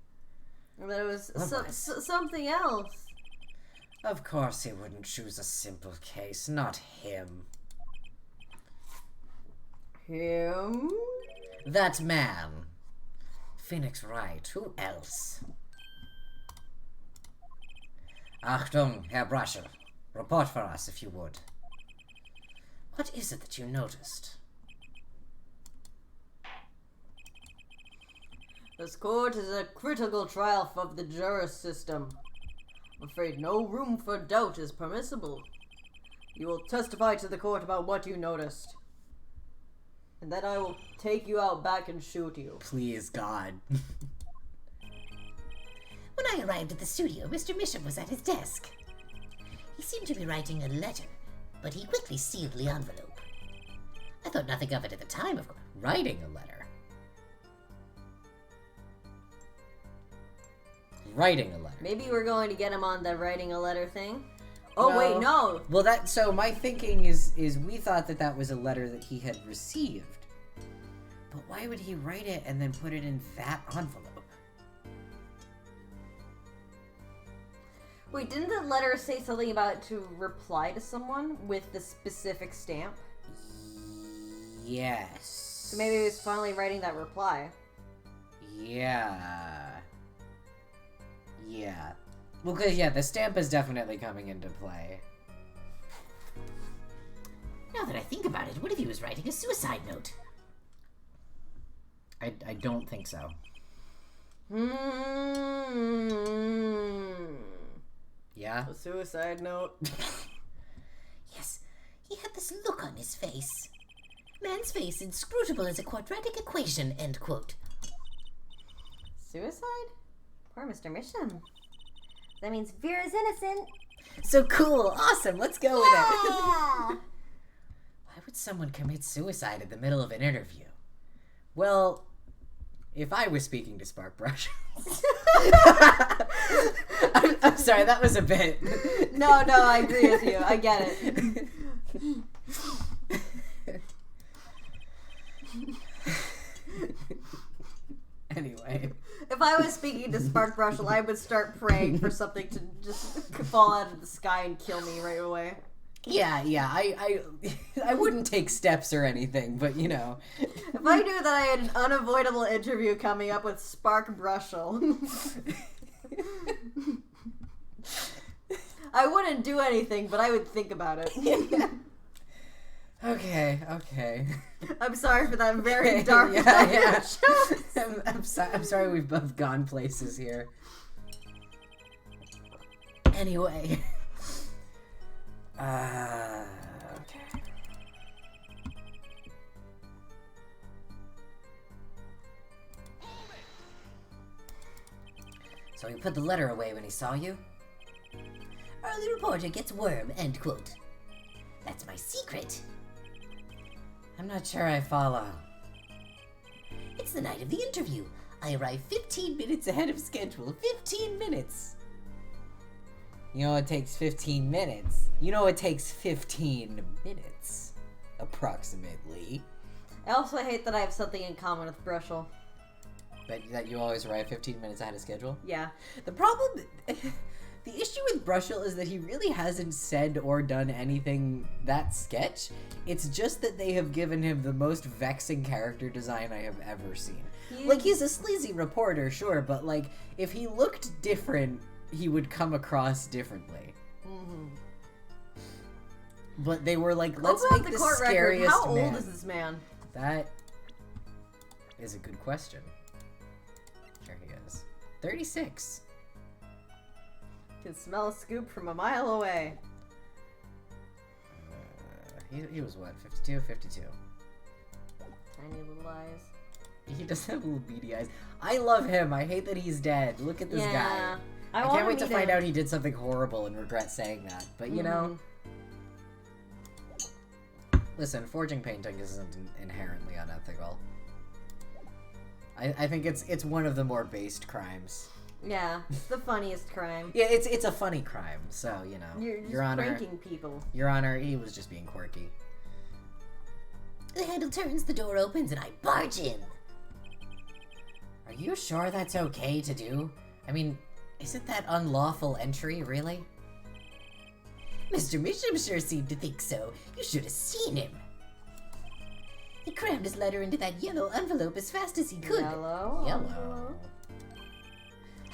S2: Or that it was
S1: What?
S2: something else?
S1: Of course he wouldn't choose a simple case, not him.
S2: Him?
S1: That man. Phoenix Wright, who else? Achtung, Herr Brasher. Report for us, if you would. What is it that you noticed?
S2: This court is a critical trial of the juris system. I'm afraid no room for doubt is permissible. You will testify to the court about what you noticed. And then I will take you out back and shoot you.
S1: Please, God.
S5: When I arrived at the studio, Mr. Misham was at his desk. He seemed to be writing a letter, but he quickly sealed the envelope. I thought nothing of it at the time, of course.
S1: Writing a letter. Writing a letter.
S2: Maybe we're going to get him on the writing a letter thing. Oh,
S1: No.
S2: wait, no.
S1: Well, so my thinking is we thought that was a letter that he had received. But why would he write it and then put it in that envelope?
S2: Wait, didn't the letter say something about to reply to someone with the specific stamp?
S1: Yes.
S2: So maybe he was finally writing that reply.
S1: Yeah. Yeah. Well, because, the stamp is definitely coming into play.
S5: Now that I think about it, what if he was writing a suicide note?
S1: I don't think so. Yeah?
S2: A suicide note.
S5: Yes, he had this look on his face. Man's face inscrutable as a quadratic equation, end quote.
S2: Suicide? Poor Mr. Mission.
S3: That means Vera's innocent.
S1: So cool! Awesome! Let's go with it!
S3: Yeah.
S1: Why would someone commit suicide in the middle of an interview? Well, if I was speaking to Sparkbrush... I'm sorry, that was a bit.
S2: No, I agree with you. I get it.
S1: Anyway.
S2: If I was speaking to Sparkbrush, I would start praying for something to just fall out of the sky and kill me right away.
S1: Yeah, I wouldn't take steps or anything, but you know.
S2: If I knew that I had an unavoidable interview coming up with Spark Brushel, I wouldn't do anything, but I would think about it.
S1: Okay.
S2: I'm sorry for that very dark
S1: yeah. I'm sorry we've both gone places here. Anyway. Okay. So he put the letter away when he saw you?
S5: Early reporter gets worm, end quote. That's my secret.
S1: I'm not sure I follow.
S5: It's the night of the interview. I arrive 15 minutes ahead of schedule. 15 minutes.
S1: You know it takes 15 minutes. You know it takes 15 minutes. Approximately.
S2: I also hate that I have something in common with Brushel.
S1: That you always arrive 15 minutes ahead of schedule?
S2: Yeah.
S1: The problem... The issue with Brushel is that he really hasn't said or done anything that sketch. It's just that they have given him the most vexing character design I have ever seen. Like, he's a sleazy reporter, sure, but, like, if he looked different, he would come across differently.
S2: Mm-hmm.
S1: But they were like, let's
S2: Open up
S1: make
S2: the
S1: the
S2: court record.
S1: scariest
S2: How
S1: man.
S2: old is this man?
S1: That is a good question. Here he is. 36.
S2: Can smell a scoop from a mile away.
S1: He was what, 52? 52.
S2: Tiny little eyes.
S1: He does have little beady eyes. I love him. I hate that he's dead. Look at this guy. I can't wait to find out he did something horrible and regret saying that. But you know, listen, forging painting isn't inherently unethical. I think it's one of the more based crimes.
S2: Yeah, it's the funniest crime.
S1: Yeah, it's a funny crime. So you know,
S2: You're just
S1: Your Honor,
S2: pranking people.
S1: Your Honor, he was just being quirky.
S5: The handle turns, the door opens, and I barge in.
S1: Are you sure that's okay to do? I mean, isn't that unlawful entry, really?
S5: Mr. Misham sure seemed to think so. You should have seen him. He crammed his letter into that yellow envelope as fast as he could.
S2: Yellow.
S1: Yellow.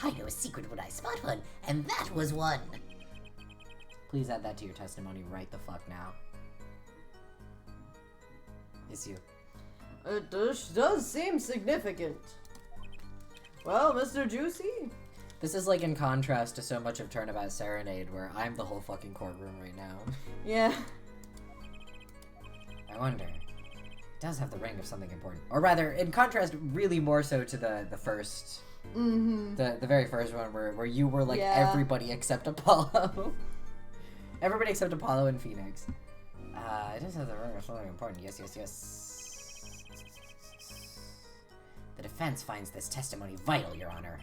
S5: I know a secret when I spot one, and that was one.
S1: Please add that to your testimony right the fuck now. It's you.
S2: It does seem significant. Well, Mr. Juicy?
S1: This is like in contrast to so much of Turnabout Serenade, where I'm the whole fucking courtroom right now.
S2: Yeah.
S1: I wonder. It does have the ring of something important. Or rather, in contrast, really more so to the first...
S2: Mm-hmm.
S1: The very first one where you were like everybody except Apollo. Everybody except Apollo and Phoenix. It does have the ring of something important. Yes. The defense finds this testimony vital, Your Honor.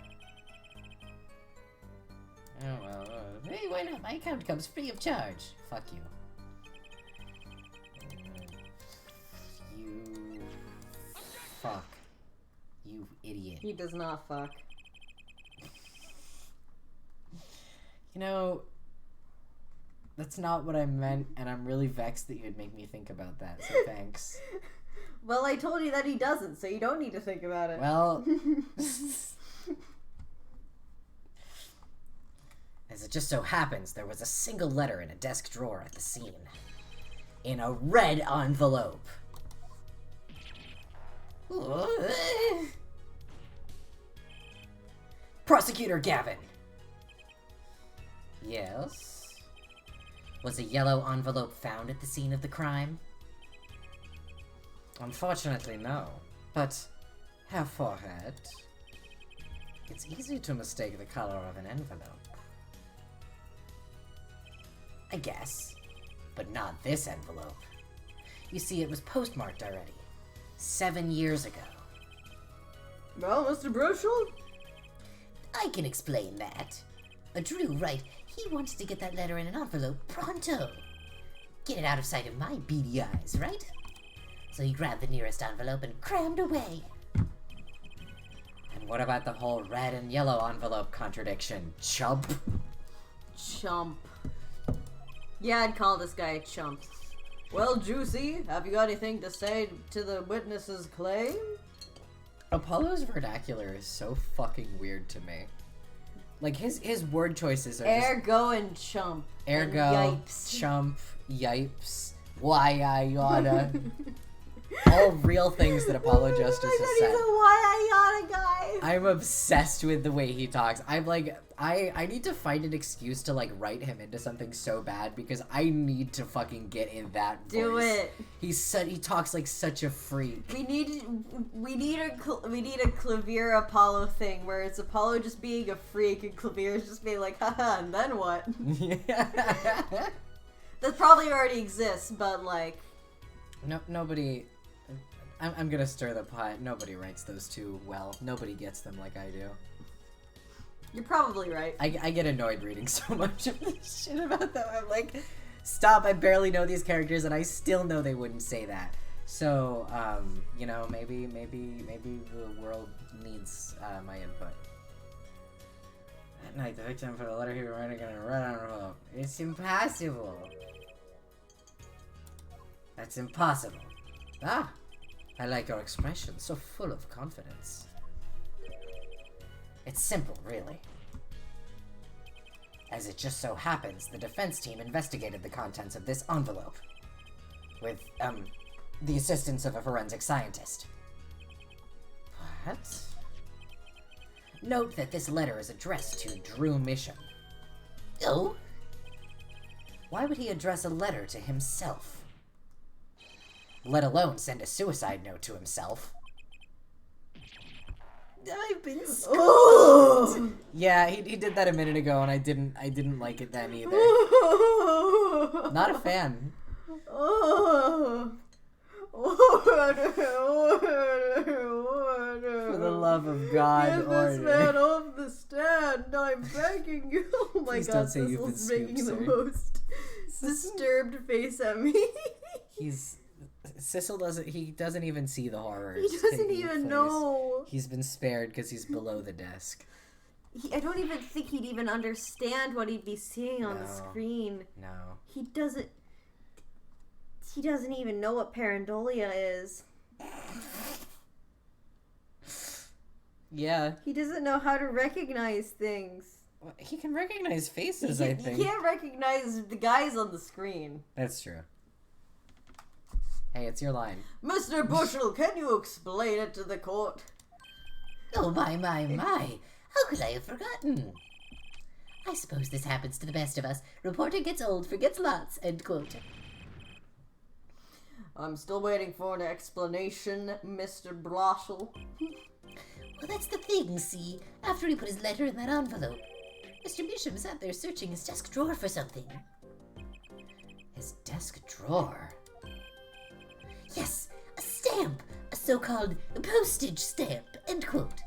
S1: Oh, well,
S5: Hey, why not? My account comes free of charge.
S1: fuck you. You... Fuck. You idiot.
S2: He does not fuck.
S1: You know, that's not what I meant, and I'm really vexed that you'd make me think about that, so thanks.
S2: Well, I told you that he doesn't, so you don't need to think about it.
S1: Well... As it just so happens, there was a single letter in a desk drawer at the scene. In a red envelope. Prosecutor Gavin! Yes? Was a yellow envelope found at the scene of the crime? Unfortunately, no. But, Herr Forehead, it's easy to mistake the color of an envelope. I guess. But not this envelope. You see, it was postmarked already. 7 years ago.
S2: Well, Mr. Bruchel?
S5: I can explain that. Drew, right, he wanted to get that letter in an envelope pronto. Get it out of sight of my beady eyes, right? So he grabbed the nearest envelope and crammed away.
S1: And what about the whole red and yellow envelope contradiction, chump?
S2: Chump. Yeah, I'd call this guy a chump. Well, Juicy, have you got anything to say to the witness's claim?
S1: Apollo's vernacular is so fucking weird to me. Like, his word choices are just...
S2: Ergo and chump.
S1: Ergo,
S2: And yipes.
S1: chump, yipes, why I oughta. All real things that Apollo Justice has said.
S2: He's a why I yada guy.
S1: I'm obsessed with the way he talks. I'm like, I need to find an excuse to like write him into something so bad because I need to fucking get in that voice.
S2: Do it.
S1: He talks like such a freak.
S2: We need a Clavier Apollo thing where it's Apollo just being a freak and Clavier is just being like, haha, and then what? That probably already exists, but like,
S1: No, nobody. I'm gonna stir the pot. Nobody writes those two well. Nobody gets them like I do.
S2: you're probably right.
S1: I get annoyed reading so much of this shit about them. I'm like, stop! I barely know these characters, and I still know they wouldn't say that. So, you know, maybe the world needs my input. At night, the victim put a letter he was writing in a red envelope. It's impossible. That's impossible. Ah, I like your expression, so full of confidence. It's simple, really. As it just so happens, the defense team investigated the contents of this envelope. With, the assistance of a forensic scientist. What? Note that this letter is addressed to Drew Mission.
S5: Oh?
S1: Why would he address a letter to himself? Let alone send a suicide note to himself. I've been
S2: Oh!
S1: Yeah, he did that a minute ago, and I didn't like it then either. Not a fan.
S2: Oh.
S1: For the love of God,
S2: Get this
S1: order.
S2: man off the stand! I'm begging you. Oh my
S1: Please
S2: God,
S1: don't say you've been
S2: Cecil's making
S1: scooped,
S2: the
S1: sir.
S2: most disturbed face at me.
S1: Cecil doesn't even see the horrors.
S2: He doesn't
S1: taking
S2: even
S1: place.
S2: know.
S1: He's been spared because he's below the desk.
S2: I don't even think he'd even understand what he'd be seeing on the
S1: No.
S2: screen.
S1: No.
S2: He doesn't even know what pareidolia is.
S1: Yeah.
S2: He doesn't know how to recognize things.
S1: Well, he can recognize faces, I think.
S2: He can't recognize the guys on the screen.
S1: That's true. Hey, it's your line.
S2: Mr. Bushel, can you explain it to the court?
S5: Oh, my. How could I have forgotten? I suppose this happens to the best of us. Reporter gets old, forgets lots, end quote.
S2: I'm still waiting for an explanation, Mr. Bloschel.
S5: Well, that's the thing, see? After he put his letter in that envelope, Mr. Bishop sat there searching his desk drawer for something.
S1: His desk drawer.
S5: Yes, a stamp! A so-called postage stamp, end quote.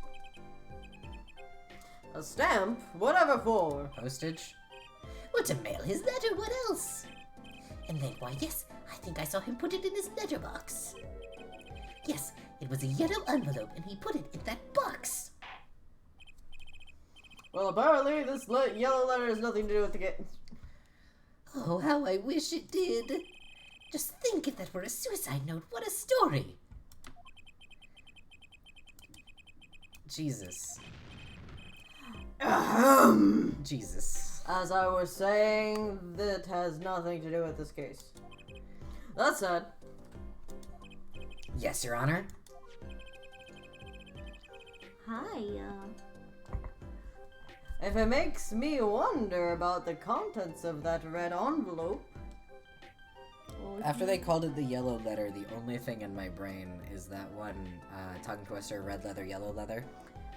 S2: A stamp? Whatever for?
S1: Postage?
S5: Well, to mail his letter, what else? And then, why, yes, I think I saw him put it in his letterbox. Yes, it was a yellow envelope, and he put it in that box.
S2: Well, apparently this yellow letter has nothing to do with the game.
S5: Oh, how I wish it did. Just think if that were a suicide note, what a story.
S1: Jesus.
S2: Ahem.
S1: Jesus.
S2: As I was saying, that has nothing to do with this case. That said,
S1: Yes, Your Honor.
S3: Hi,
S2: if it makes me wonder about the contents of that red envelope.
S1: After they called it the yellow letter, the only thing in my brain is that one tongue twister, red leather, yellow leather.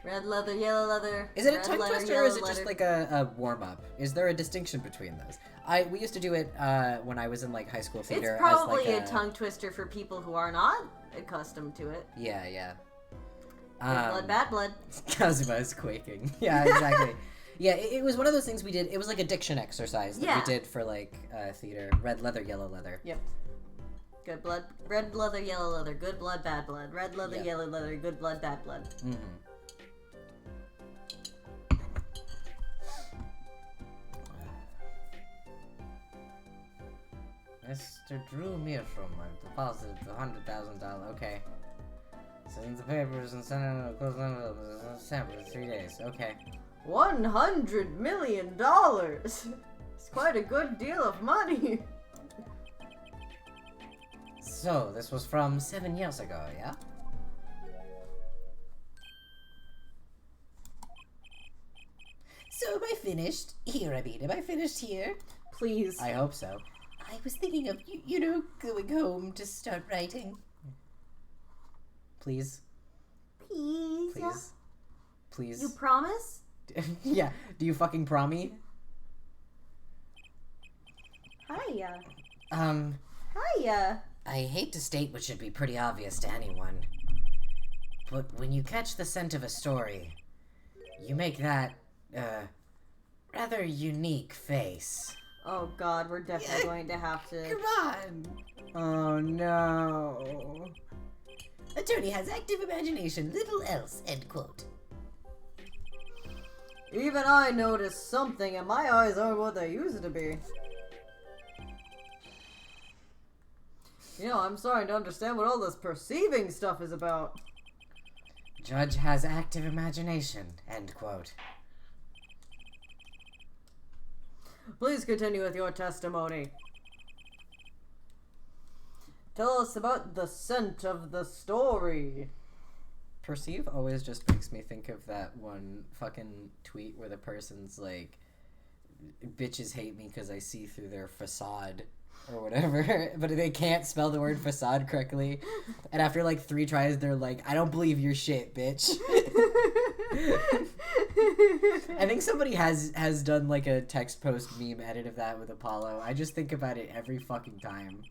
S2: Red leather, yellow leather.
S1: Is it a
S2: red
S1: tongue
S2: leather,
S1: twister or is it
S2: yellow
S1: just
S2: leather.
S1: like a warm up? Is there a distinction between those? We used to do it when I was in like hie school theater.
S2: It's probably
S1: as, like,
S2: a tongue twister for people who are not accustomed to it.
S1: Yeah, yeah.
S2: Good blood, bad blood.
S1: Kazuma is quaking. Yeah, exactly. Yeah, it was one of those things we did. It was like a diction exercise that
S2: Yeah.
S1: we did for like theater. Red leather, yellow leather.
S2: Yep. Good blood, red leather, yellow leather. Good blood, bad blood. Red leather,
S1: Yep.
S2: yellow leather. Good blood, bad blood.
S1: Mm-hmm. Mr. Drew Mearsham, I've deposited $100,000. Okay. Send the papers and send it close sample in 3 days. Okay.
S2: $100 million. It's quite a good deal of money.
S1: So, this was from 7 years ago, yeah?
S5: So am I finished? Here, I mean, am I finished here?
S2: Please.
S1: I hope so.
S5: I was thinking of, going home to start writing.
S1: Please.
S3: Please.
S1: Please. Please.
S3: You promise?
S1: Yeah. Do you fucking promise?
S3: Hiya.
S1: I hate to state what should be pretty obvious to anyone, but when you catch the scent of a story, you make that, rather unique face.
S2: Oh god, we're definitely going to have to...
S5: Come on!
S1: Oh no.
S5: Attorney has active imagination, little else, end quote.
S2: Even I noticed something and my eyes aren't what they used to be. You know, I'm starting to understand what all this perceiving stuff is about.
S1: Judge has active imagination, end quote.
S2: Please continue with your testimony. Tell us about the scent of the story.
S1: Perceive always just makes me think of that one fucking tweet where the person's like, bitches hate me because I see through their facade or whatever, but they can't spell the word facade correctly. And after like 3 tries, they're like, I don't believe your shit, bitch. I think somebody has done like a text post meme edit of that with Apollo. I just think about it every fucking time.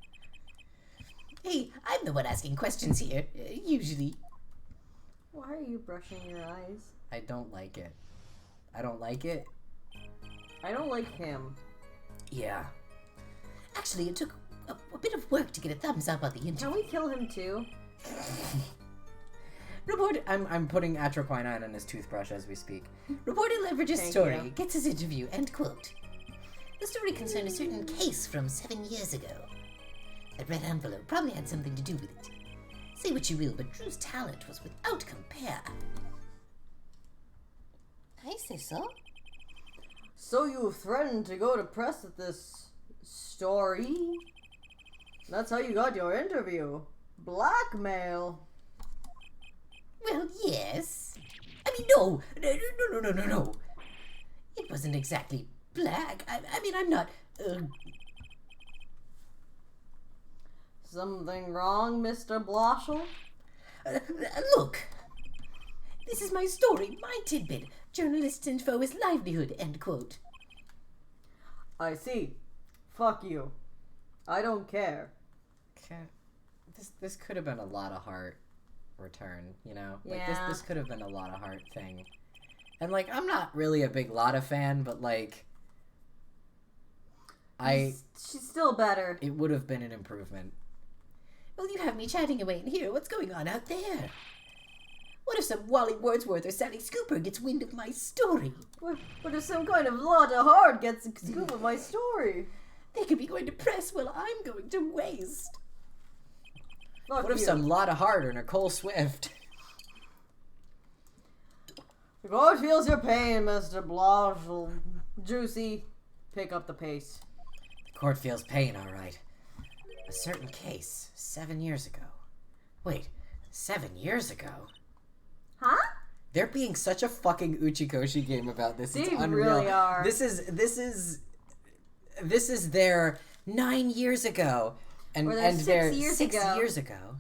S5: Hey, I'm the one asking questions here, usually.
S2: Why are you brushing your eyes?
S1: I don't like it. I don't like it.
S2: I don't like him.
S1: Yeah.
S5: Actually, it took a bit of work to get a thumbs up on the
S2: Can
S5: interview.
S2: we kill him too?
S5: Reporter,
S1: I'm putting atroquinine on his toothbrush as we speak.
S5: reporter leverages
S2: Thank
S5: story,
S2: you.
S5: gets his interview, end quote. The story concerned a certain case from 7 years ago. That red envelope probably had something to do with it. Say what you will, but Drew's talent was without compare. I say so.
S2: So you threatened to go to press with this story? That's how you got your interview. Blackmail.
S5: Well, yes. I mean, no. It wasn't exactly black. I mean, I'm not...
S2: Something wrong, Mr. Bloschel?
S5: Look. This is my story, my tidbit. Journalist's info is livelihood, end quote.
S2: I see. Fuck you. I don't care.
S1: This could have been a lot of heart return, you know? Like
S2: Yeah.
S1: this could have been a lot of heart thing. And like I'm not really a big Lotta fan, but like
S2: She's still better.
S1: it would have been an improvement.
S5: Well, you have me chatting away in here. What's going on out there? What if some Wally Wordsworth or Sally Scooper gets wind of my story?
S2: What if some kind of lot of heart gets a scoop of my story?
S5: They could be going to press while I'm going to waste.
S2: Fuck
S1: What if
S2: you.
S1: some Lotta Hart or Nicole Swift?
S2: The court feels your pain, Mr. Bloschel. Juicy, pick up the pace.
S1: The court feels pain, all right. A certain case 7 years ago. Wait, 7 years ago?
S3: Huh?
S1: They're being such a fucking Uchikoshi game about this. It's
S2: They
S1: unreal.
S2: really are.
S1: This is their 9 years ago, and
S3: Or their
S1: and
S3: 6
S1: their
S3: years
S1: 6
S3: ago.
S1: years ago.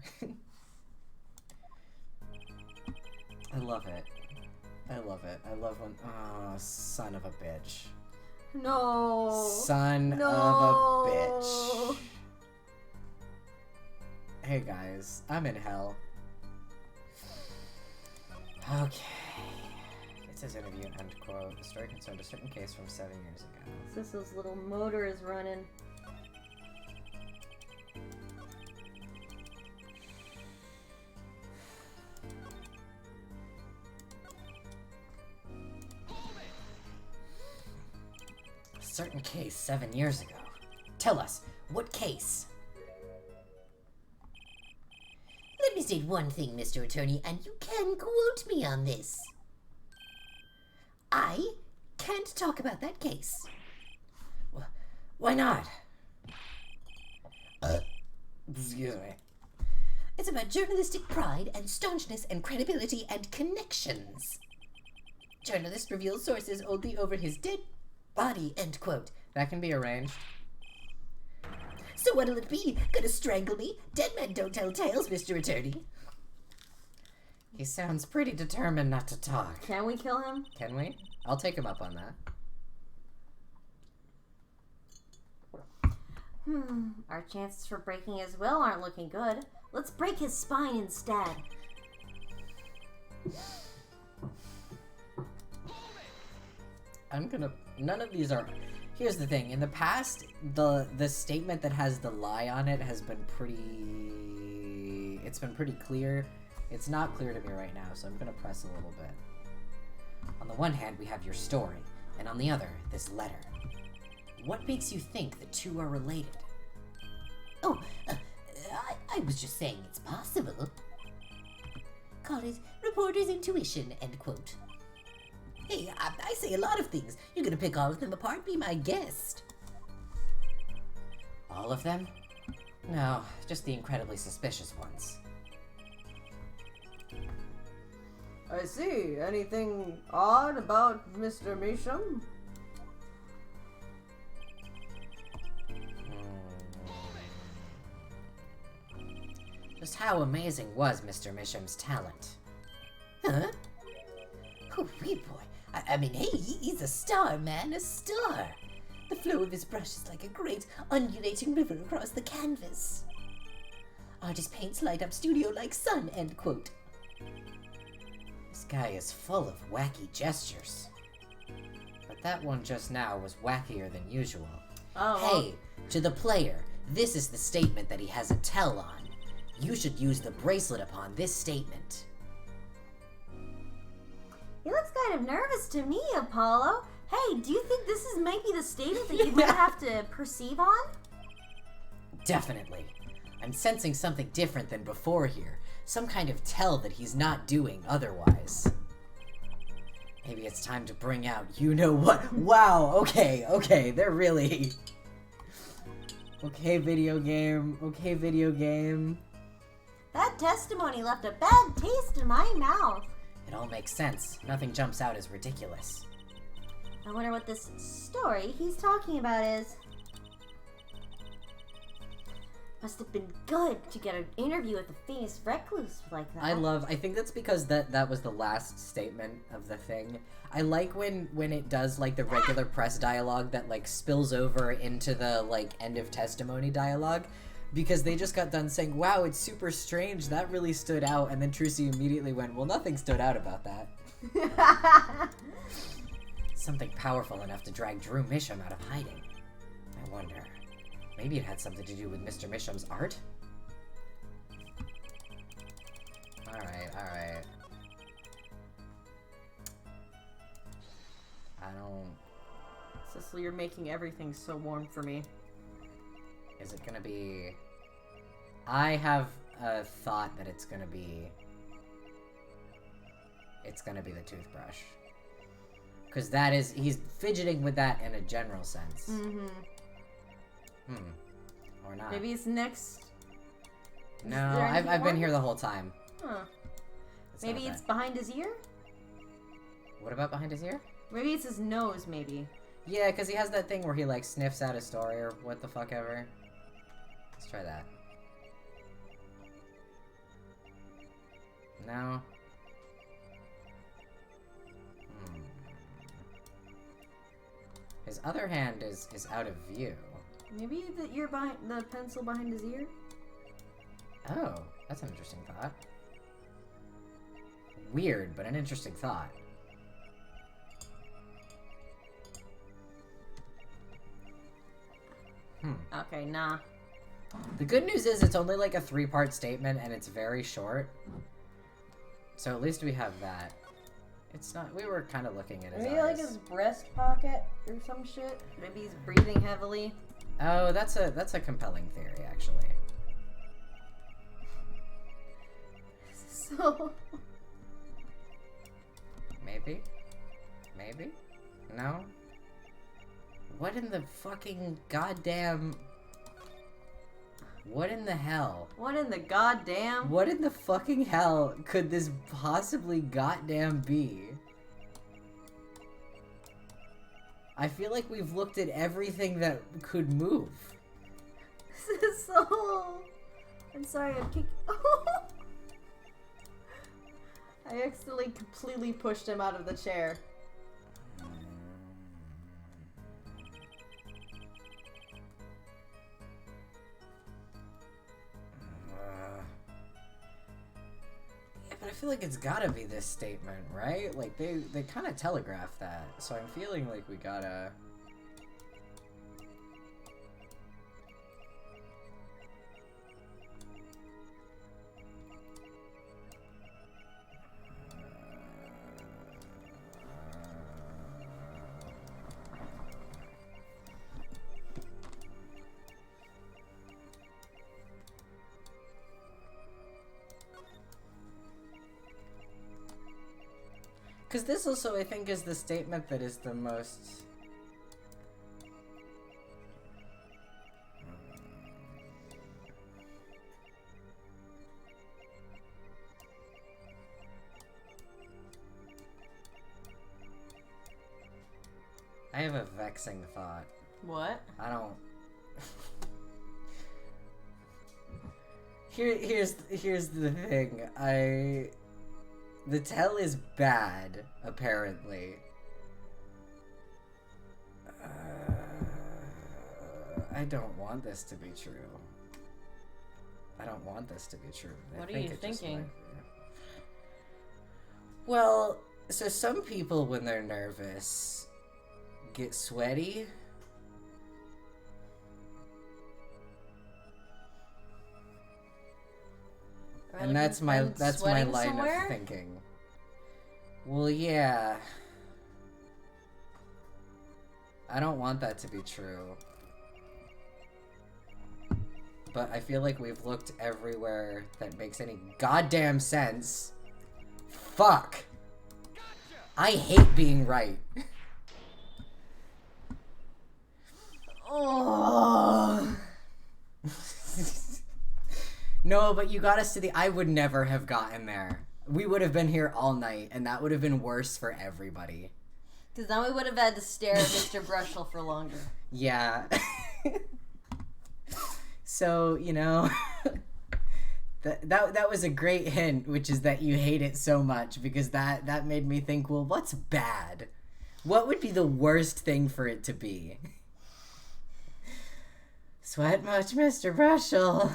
S1: I love it. I love it. I love when son of a bitch.
S2: No.
S1: Son
S2: No.
S1: of a bitch. Hey guys, I'm in hell. Okay. It says interview, end quote. The story concerned a certain case from 7 years ago.
S2: Sissel's little motor is running.
S1: A certain case 7 years ago. Tell us, what case?
S5: state one thing, Mr. Attorney, and you can quote me on this. I can't talk about that case.
S1: Why not? Excuse me.
S5: It's about journalistic pride and staunchness and credibility and connections. Journalist reveals sources only over his dead body, end quote.
S1: That can be arranged.
S5: So what'll it be? Gonna strangle me? Dead men don't tell tales, Mr. Attorney.
S1: He sounds pretty determined not to talk.
S2: Can we kill him?
S1: Can we? I'll take him up on that.
S3: Our chances for breaking his will aren't looking good. Let's break his spine instead.
S1: None of these are... Here's the thing. In the past, the statement that has the lie on it has been pretty... It's been pretty clear. It's not clear to me right now, so I'm gonna press a little bit. On the one hand, we have your story, and on the other, this letter. What makes you think the two are related?
S5: Oh, I was just saying it's possible. Call it reporter's intuition, end quote. Hey, I say a lot of things. You're gonna pick all of them apart? Be my guest.
S1: All of them? No, just the incredibly suspicious ones.
S2: I see. Anything odd about Mr. Measham?
S1: Just how amazing was Mr. Misham's talent?
S5: Huh? Oh, wait, boy. I mean, hey, he's a star, man, a star. The flow of his brush is like a great undulating river across the canvas. Artist paints light up studio like sun, end quote.
S1: This guy is full of wacky gestures. But that one just now was wackier than usual.
S2: Oh,
S1: Hey, to the player, this is the statement that he has a tell on. You should use the bracelet upon this statement.
S3: He looks kind of nervous to me, Apollo. Hey, do you think this is maybe the statement that you might have to perceive on?
S1: Definitely. I'm sensing something different than before here. Some kind of tell that he's not doing otherwise. Maybe it's time to bring out you know what. Wow, okay, they're really... Okay, video game.
S3: That testimony left a bad taste in my mouth.
S1: It all makes sense. Nothing jumps out as ridiculous.
S3: I wonder what this story he's talking about is. Must have been good to get an interview with a famous recluse like that.
S1: I think that's because that was the last statement of the thing. I like when it does like the regular press dialogue that like spills over into the like end of testimony dialogue, because they just got done saying, wow, it's super strange, that really stood out, and then Trucy immediately went, well, nothing stood out about that. Something powerful enough to drag Drew Misham out of hiding. I wonder, maybe it had something to do with Mr. Misham's art? Alright. I don't...
S2: Cicely, you're making everything so warm for me.
S1: Is it gonna be... I have a thought that it's gonna be the toothbrush. Because that is... He's fidgeting with that in a general sense.
S2: Mm-hmm.
S1: Or not.
S2: Maybe it's next...
S1: No,
S2: there anything
S1: I've been
S2: more?
S1: here the whole time.
S2: Huh.
S1: It's
S2: Maybe
S1: not
S2: it's
S1: that.
S2: behind his ear?
S1: What about behind his ear?
S2: Maybe it's his nose, maybe.
S1: Yeah, because he has that thing where he, like, sniffs out a story or what the fuck ever. Let's try that. No. His other hand is out of view.
S2: Maybe the ear behind... the pencil behind his ear?
S1: Oh, that's an interesting thought. Weird, but an interesting thought.
S2: Okay, nah.
S1: The good news is it's only like a 3-part statement and it's very short. So at least we have that. It's not... We were kind of looking at his
S2: Maybe
S1: eyes.
S2: like his breast pocket or some shit. Maybe he's breathing heavily.
S1: Oh, that's a compelling theory, actually.
S3: So...
S1: Maybe? Maybe? No? What in the fucking goddamn... What in the hell?
S2: What in the goddamn?
S1: What in the fucking hell could this possibly goddamn be? I feel like we've looked at everything that could move.
S3: This is so... I'm sorry, I'm kicking...
S2: I accidentally completely pushed him out of the chair.
S1: Yeah, but I feel like it's gotta be this statement, right? Like, they kind of telegraphed that, so I'm feeling like we gotta... Because this also, I think, is the statement that is the most... I have a vexing thought.
S2: What?
S1: I don't... Here's the thing. The tell is bad, apparently. I don't want this to be true. I don't want this to be true.
S2: What
S1: I
S2: are you
S1: think it just
S2: thinking?
S1: might be. Well, so some people, when they're nervous, get sweaty. And that's my
S2: sweating
S1: line
S2: somewhere?
S1: of thinking. Well, yeah. I don't want that to be true. But I feel like we've looked everywhere that makes any goddamn sense. Fuck! I hate being right. Oh. No, but you got us to the... I would never have gotten there. We would have been here all night, and that would have been worse for everybody.
S2: Because then we would have had to stare at Mr. Brushel for longer.
S1: Yeah. So, you know... That was a great hint, which is that you hate it so much, because that made me think, well, what's bad? What would be the worst thing for it to be? Sweat much, Mr. Brushel?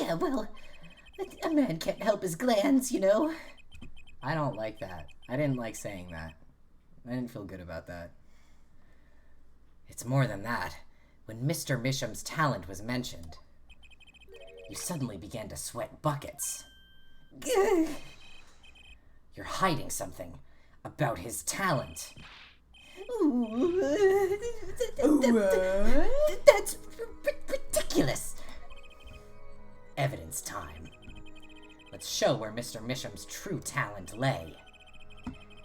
S5: Yeah, well, a man can't help his glands, you know.
S1: I don't like that. I didn't like saying that. I didn't feel good about that. It's more than that. When Mr. Misham's talent was mentioned, you suddenly began to sweat buckets. You're hiding something about his talent.
S5: That's ridiculous.
S1: Evidence time. Let's show where Mr. Misham's true talent lay.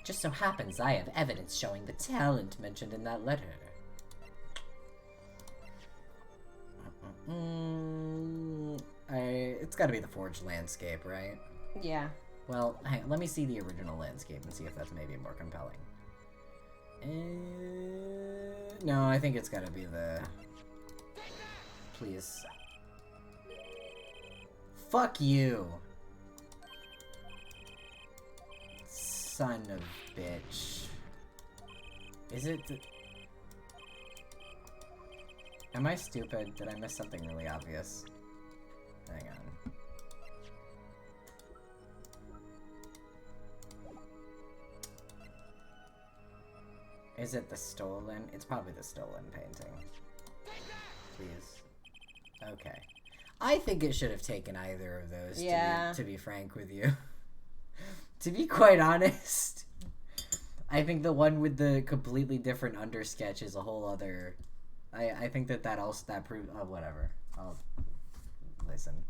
S1: Just so happens I have evidence showing the talent mentioned in that letter. It's gotta be the forged landscape, right?
S2: Yeah.
S1: Well, hang on, let me see the original landscape and see if that's maybe more compelling. No, I think it's gotta be the... Please. Fuck you! Son of bitch. Is it... Am I stupid? Did I miss something really obvious? Hang on. Is it the stolen? It's probably the stolen painting. Please. Okay. I think it should have taken either of those,
S2: Yeah.
S1: to be frank with you. To be quite honest. I think the one with the completely different undersketch is a whole other... I think that proves... Oh, whatever. I'll... Listen.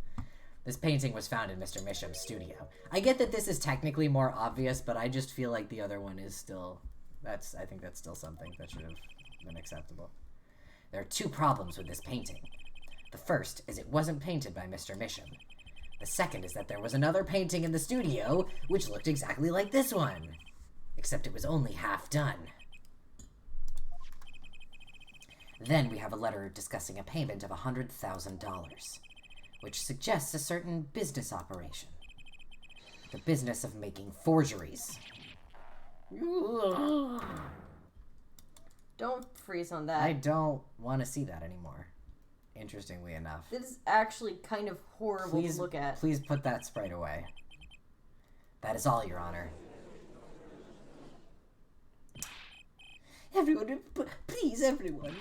S1: This painting was found in Mr. Misham's studio. I get that this is technically more obvious, but I just feel like the other one is still... I think that's still something that should have been acceptable. There are two problems with this painting. The first is it wasn't painted by Mr. Misham. The second is that there was another painting in the studio which looked exactly like this one. Except it was only half done. Then we have a letter discussing a payment of $100,000, which suggests a certain business operation. The business of making forgeries.
S2: Don't freeze on that.
S1: I don't want to see that anymore, interestingly enough.
S2: It is actually kind of horrible to look at.
S1: Please put that sprite away. That is all, Your Honor.
S5: Everyone, please, everyone.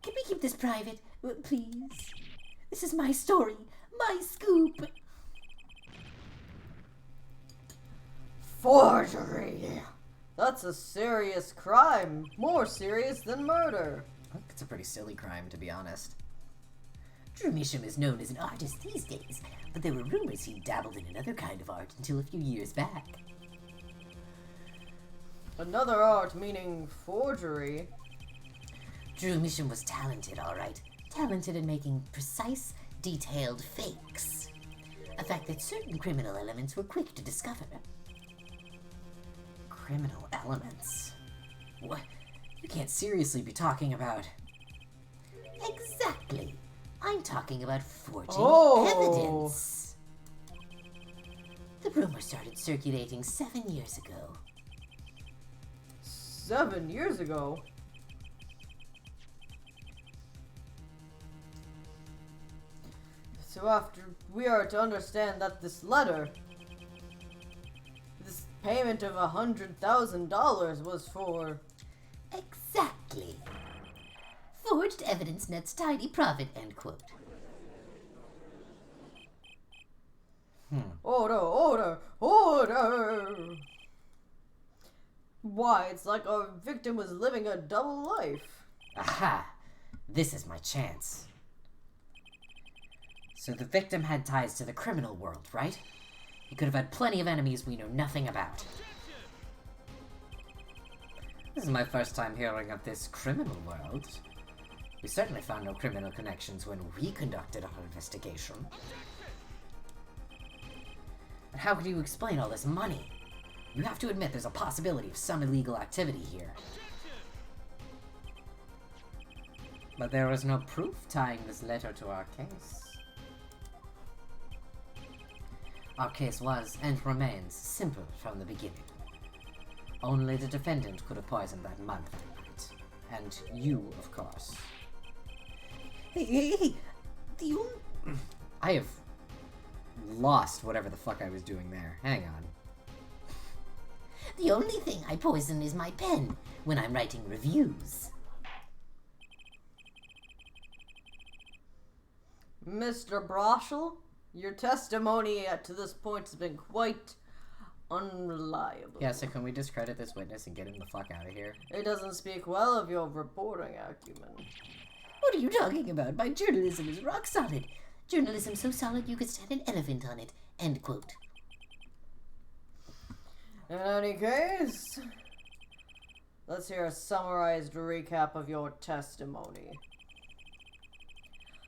S5: Can we keep this private? Please. This is my story. My scoop.
S2: Forgery! That's a serious crime. More serious than murder.
S1: I think it's a pretty silly crime, to be honest.
S5: Drew Misham is known as an artist these days, but there were rumors he dabbled in another kind of art until a few years back.
S2: Another art meaning forgery.
S5: Drew Misham was talented, all right. Talented in making precise, detailed fakes. A fact that certain criminal elements were quick to discover.
S1: Criminal elements? What? You can't seriously be talking about...
S5: Exactly. I'm talking about forging evidence. The rumor started circulating 7 years ago.
S2: 7 years ago? So after we are to understand that this letter, this payment of $100,000 was for...
S5: Exactly. Forged evidence nets tidy profit, end quote.
S2: Order! Why, it's like our victim was living a double life.
S1: Aha! This is my chance. So the victim had ties to the criminal world, right? He could have had plenty of enemies we know nothing about. This is my first time hearing of this criminal world. We certainly found no criminal connections when we conducted our investigation. But how could you explain all this money? You have to admit there's a possibility of some illegal activity here. But there was no proof tying this letter to our case. Our case was, and remains, simple from the beginning. Only the defendant could have poisoned that mud that night. And you, of course.
S5: Hey,
S1: I have lost whatever the fuck I was doing there. Hang on.
S5: The only thing I poison is my pen when I'm writing reviews.
S2: Mr. Broschel, your testimony to this point has been quite unreliable.
S1: Yeah, so can we discredit this witness and get him the fuck out of here?
S2: It doesn't speak well of your reporting acumen.
S5: What are you talking about? My journalism is rock solid. Journalism so solid you could stand an elephant on it. End quote.
S2: In any case, let's hear a summarized recap of your testimony.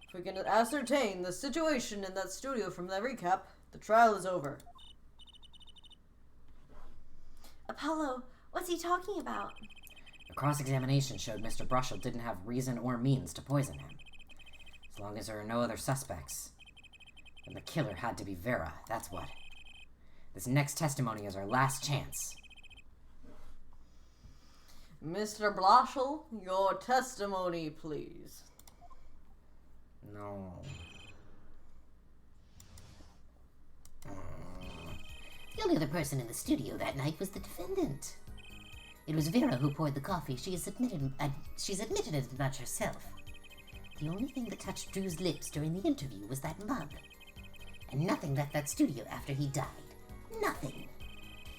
S2: If we can ascertain the situation in that studio from that recap, the trial is over.
S3: Apollo, what's he talking about?
S1: The cross-examination showed Mr. Brushel didn't have reason or means to poison him. As long as there are no other suspects, then the killer had to be Vera, that's what. This next testimony is our last chance.
S2: Mr. Bloschel, your testimony, please.
S1: No.
S5: The only other person in the studio that night was the defendant. It was Vera who poured the coffee. She's admitted as much herself. The only thing that touched Drew's lips during the interview was that mug. And nothing left that studio after he died. Nothing.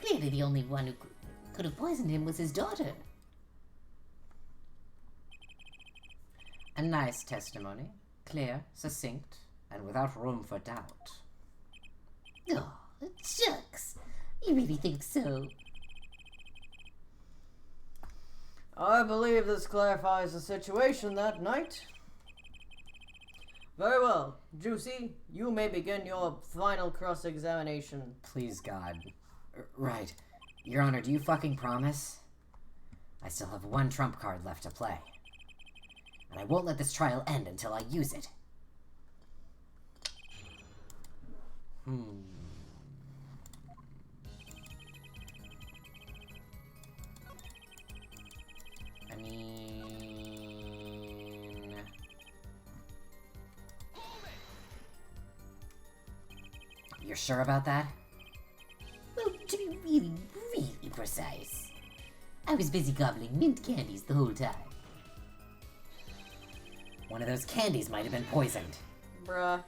S5: Clearly the only one who could have poisoned him was his daughter.
S1: A nice testimony. Clear, succinct, and without room for doubt.
S5: Oh, shucks. You really think so?
S6: I believe this clarifies the situation that night. Very well. Juicy, you may begin your final cross-examination.
S1: Please, God. Right. Your Honor, do you fucking promise? I still have one trump card left to play. And I won't let this trial end until I use it. I mean... You're sure about that?
S5: Well, to be really, really precise, I was busy gobbling mint candies the whole time.
S1: One of those candies might have been poisoned.
S6: Bruh.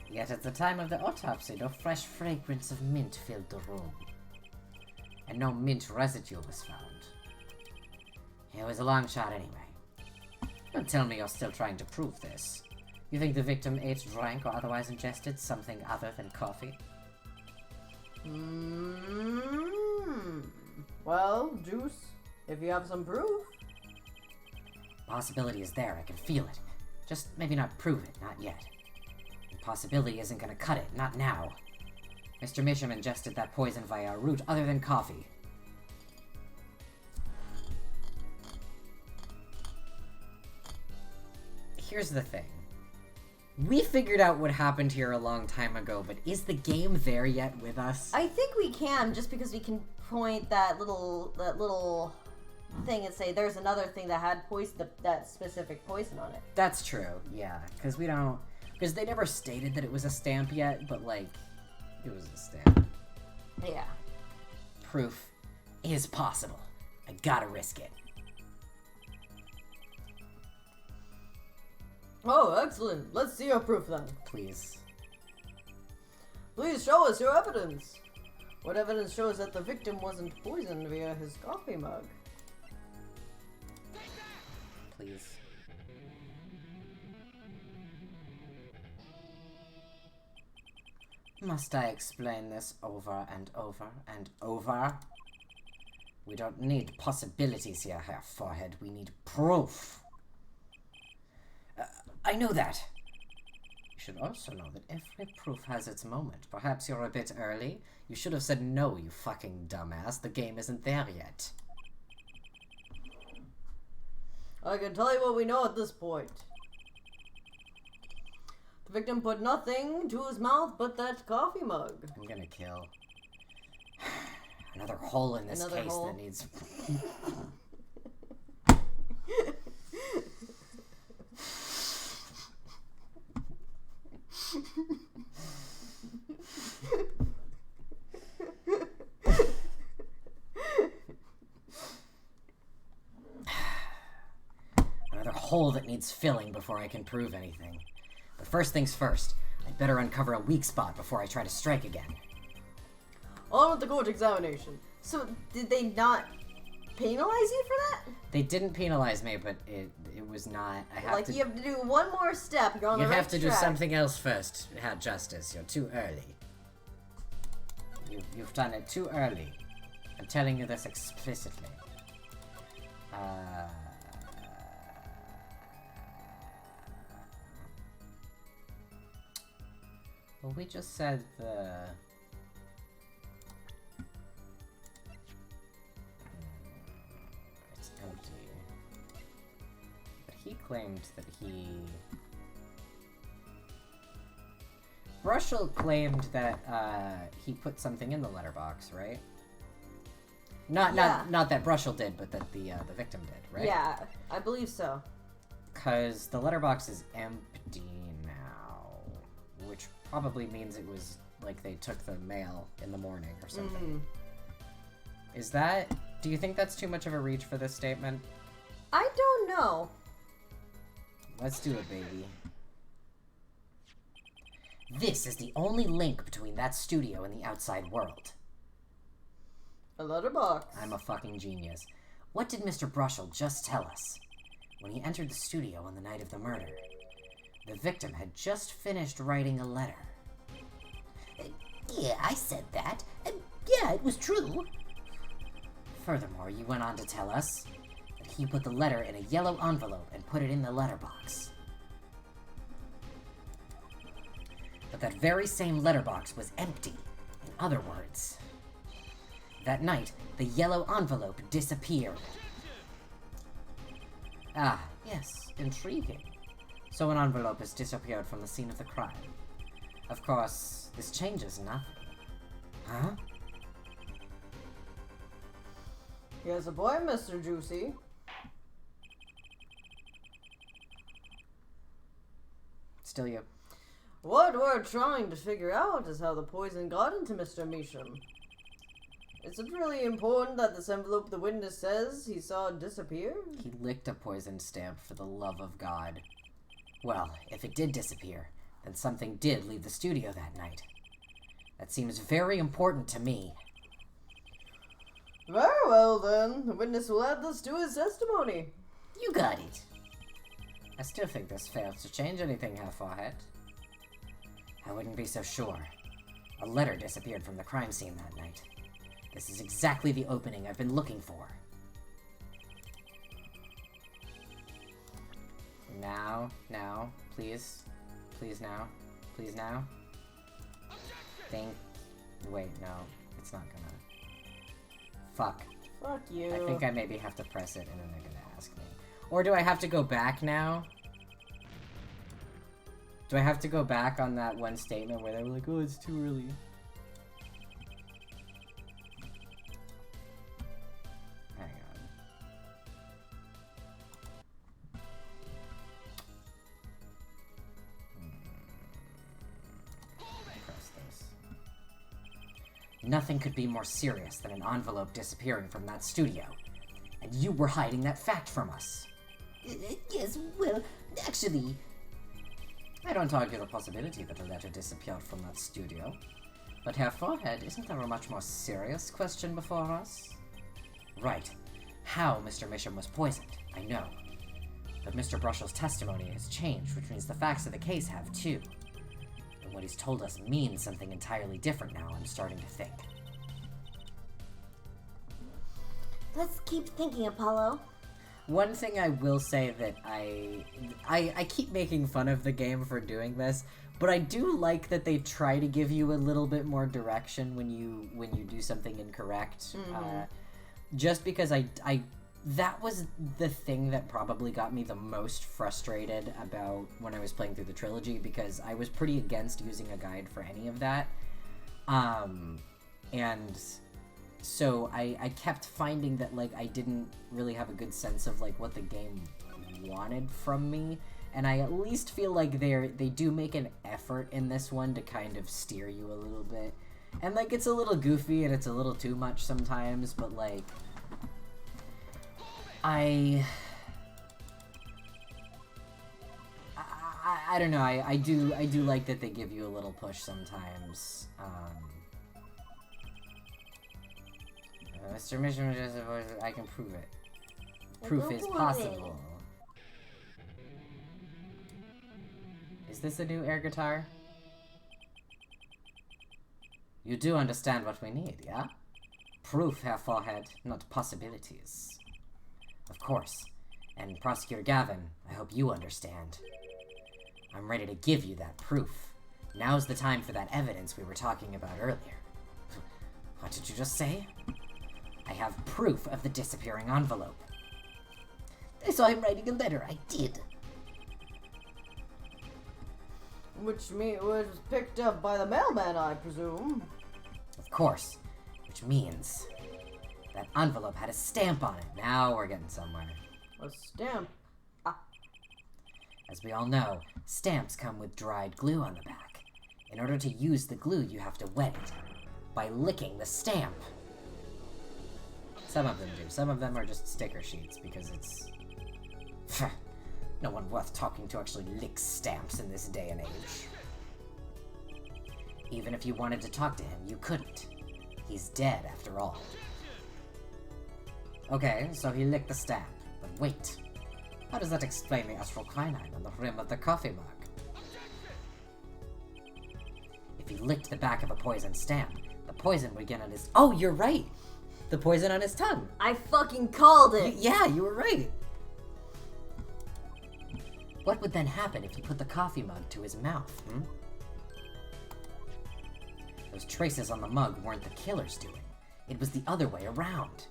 S1: Yet at the time of the autopsy, no fresh fragrance of mint filled the room. And no mint residue was found. It was a long shot anyway. Don't tell me you're still trying to prove this. You think the victim ate, drank, or otherwise ingested something other than coffee?
S6: Well, Juice, if you have some proof.
S1: Possibility is there, I can feel it. Just maybe not prove it, not yet. And possibility isn't gonna cut it, not now. Mr. Misham ingested that poison via a route other than coffee. Here's the thing. We figured out what happened here a long time ago, but is the game there yet with us?
S2: I think we can, just because we can point that little thing and say there's another thing that had poison, that specific poison on it.
S1: That's true, yeah. Because they never stated that it was a stamp yet, but like, it was a stamp.
S2: Yeah.
S1: Proof is possible. I gotta risk it.
S6: Oh, excellent. Let's see your proof then.
S1: Please.
S6: Please show us your evidence. What evidence shows that the victim wasn't poisoned via his coffee mug?
S1: Please. Must I explain this over and over and over? We don't need possibilities here, Herr Forehead. We need proof. I know that. You should also know that every proof has its moment. Perhaps you're a bit early. You should have said no, you fucking dumbass. The game isn't there yet.
S6: I can tell you what we know at this point. The victim put nothing to his mouth but that coffee mug.
S1: I'm gonna kill. Another hole in this
S6: Another
S1: case
S6: hole.
S1: that needs... Another hole that needs filling before I can prove anything. But first things first, I'd better uncover a weak spot before I try to strike again.
S6: On with the court examination.
S2: So did they not penalize you for that?
S1: They didn't penalize me, but it was not... I have
S2: Like
S1: to...
S2: you have to do one more step. You're on
S1: You
S2: the right
S1: have to do
S2: track.
S1: something else first, Herr Justice. You're too early. You've done it too early. I'm telling you this explicitly. Well, we just said the... It's empty. But he claimed that he... Brushel claimed that he put something in the letterbox, right? Not that Brushel did, but that the victim did, right?
S2: Yeah, I believe so.
S1: Because the letterbox is empty now, which probably means it was like they took the mail in the morning or something. Is that... Do you think that's too much of a reach for this statement?
S2: I don't know.
S1: Let's do it, baby. This is the only link between that studio and the outside world.
S6: A letterbox.
S1: I'm a fucking genius. What did Mr. Brushel just tell us? When he entered the studio on the night of the murder, the victim had just finished writing a letter.
S5: Yeah, I said that. And yeah, it was true.
S1: Furthermore, you went on to tell us that he put the letter in a yellow envelope and put it in the letterbox. But that very same letterbox was empty. In other words, that night, the yellow envelope disappeared. Ah, yes, intriguing. So an envelope has disappeared from the scene of the crime. Of course, this changes nothing. Huh?
S6: Here's a boy, Mr. Juicy.
S1: Still you.
S6: What we're trying to figure out is how the poison got into Mr. Measham. Is it really important that this envelope the witness says he saw disappear?
S1: He licked a poison stamp for the love of God. Well, if it did disappear, then something did leave the studio that night. That seems very important to me.
S6: Very well then, the witness will add this to his testimony.
S5: You got it.
S1: I still think this fails to change anything, Herr Forehead. I wouldn't be so sure. A letter disappeared from the crime scene that night. This is exactly the opening I've been looking for. Now, please. Please now. Please now. Wait, no. It's not gonna. Fuck.
S6: Fuck you.
S1: I think I maybe have to press it and then they're gonna ask me. Or do I have to go back now? Do I have to go back on that one statement where they were like, oh, it's too early? Hang on. Press this. Nothing could be more serious than an envelope disappearing from that studio. And you were hiding that fact from us.
S5: Yes, well, actually,
S1: I don't argue the possibility that a letter disappeared from that studio. But Herr Forehead, isn't there a much more serious question before us? Right. How Mr. Measham was poisoned, I know. But Mr. Brushell's testimony has changed, which means the facts of the case have too. And what he's told us means something entirely different now, I'm starting to think.
S3: Let's keep thinking, Apollo.
S1: One thing I will say that I keep making fun of the game for doing this, but I do like that they try to give you a little bit more direction when you do something incorrect. Just because that was the thing that probably got me the most frustrated about when I was playing through the trilogy, because I was pretty against using a guide for any of that. And so I kept finding that, like, I didn't really have a good sense of, like, what the game wanted from me. And I at least feel like they do make an effort in this one to kind of steer you a little bit. And, like, it's a little goofy and it's a little too much sometimes, but, like, I don't know, I do like that they give you a little push sometimes. Mr. Measham just I can prove it. Proof is possible. Is this a new air guitar? You do understand what we need, yeah? Proof, Herr Forehead, not possibilities. Of course. And Prosecutor Gavin, I hope you understand. I'm ready to give you that proof. Now's the time for that evidence we were talking about earlier. What did you just say? I have proof of the disappearing envelope.
S5: I saw him writing a letter. I did.
S6: Which was picked up by the mailman, I presume.
S1: Of course. Which means that envelope had a stamp on it. Now we're getting somewhere.
S6: A stamp.
S1: As we all know, stamps come with dried glue on the back. In order to use the glue, you have to wet it by licking the stamp. Some of them do. Some of them are just sticker sheets because it's... no one worth talking to actually licks stamps in this day and age. Even if you wanted to talk to him, you couldn't. He's dead after all. Okay, so he licked the stamp. But wait. How does that explain the astral quinine on the rim of the coffee mug? If he licked the back of a poison stamp, the poison would get on his... Oh, you're right! The poison on his tongue.
S6: I fucking called it!
S1: Yeah, you were right. What would then happen if you put the coffee mug to his mouth, Those traces on the mug weren't the killer's doing. It was the other way around.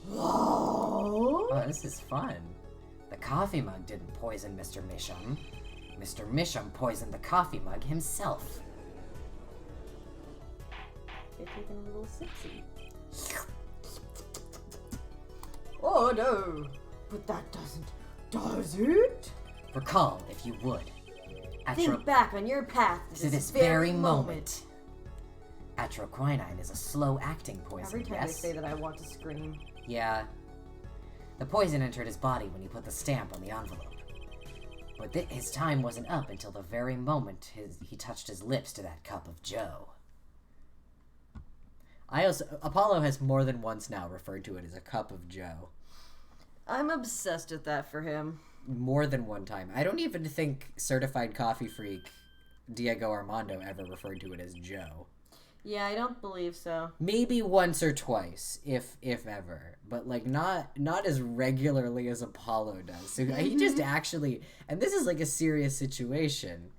S6: Whoa!
S1: Oh, this is fun. The coffee mug didn't poison Mr. Misham. Mr. Misham poisoned the coffee mug himself.
S6: You're taking a little sipsy. Oh no! But that does it?
S1: Recall, if you would,
S6: Think back on your path
S1: to this very moment. Atroquinine is a slow-acting poison,
S6: Every time
S1: yes?
S6: I say that, I want to scream.
S1: Yeah. The poison entered his body when he put the stamp on the envelope. But his time wasn't up until the very moment he touched his lips to that cup of joe. Apollo has more than once now referred to it as a cup of joe.
S6: I'm obsessed with that for him.
S1: More than one time. I don't even think certified coffee freak Diego Armando ever referred to it as joe.
S6: Yeah, I don't believe so.
S1: Maybe once or twice, if ever, but like not as regularly as Apollo does. So he just actually, and this is like a serious situation.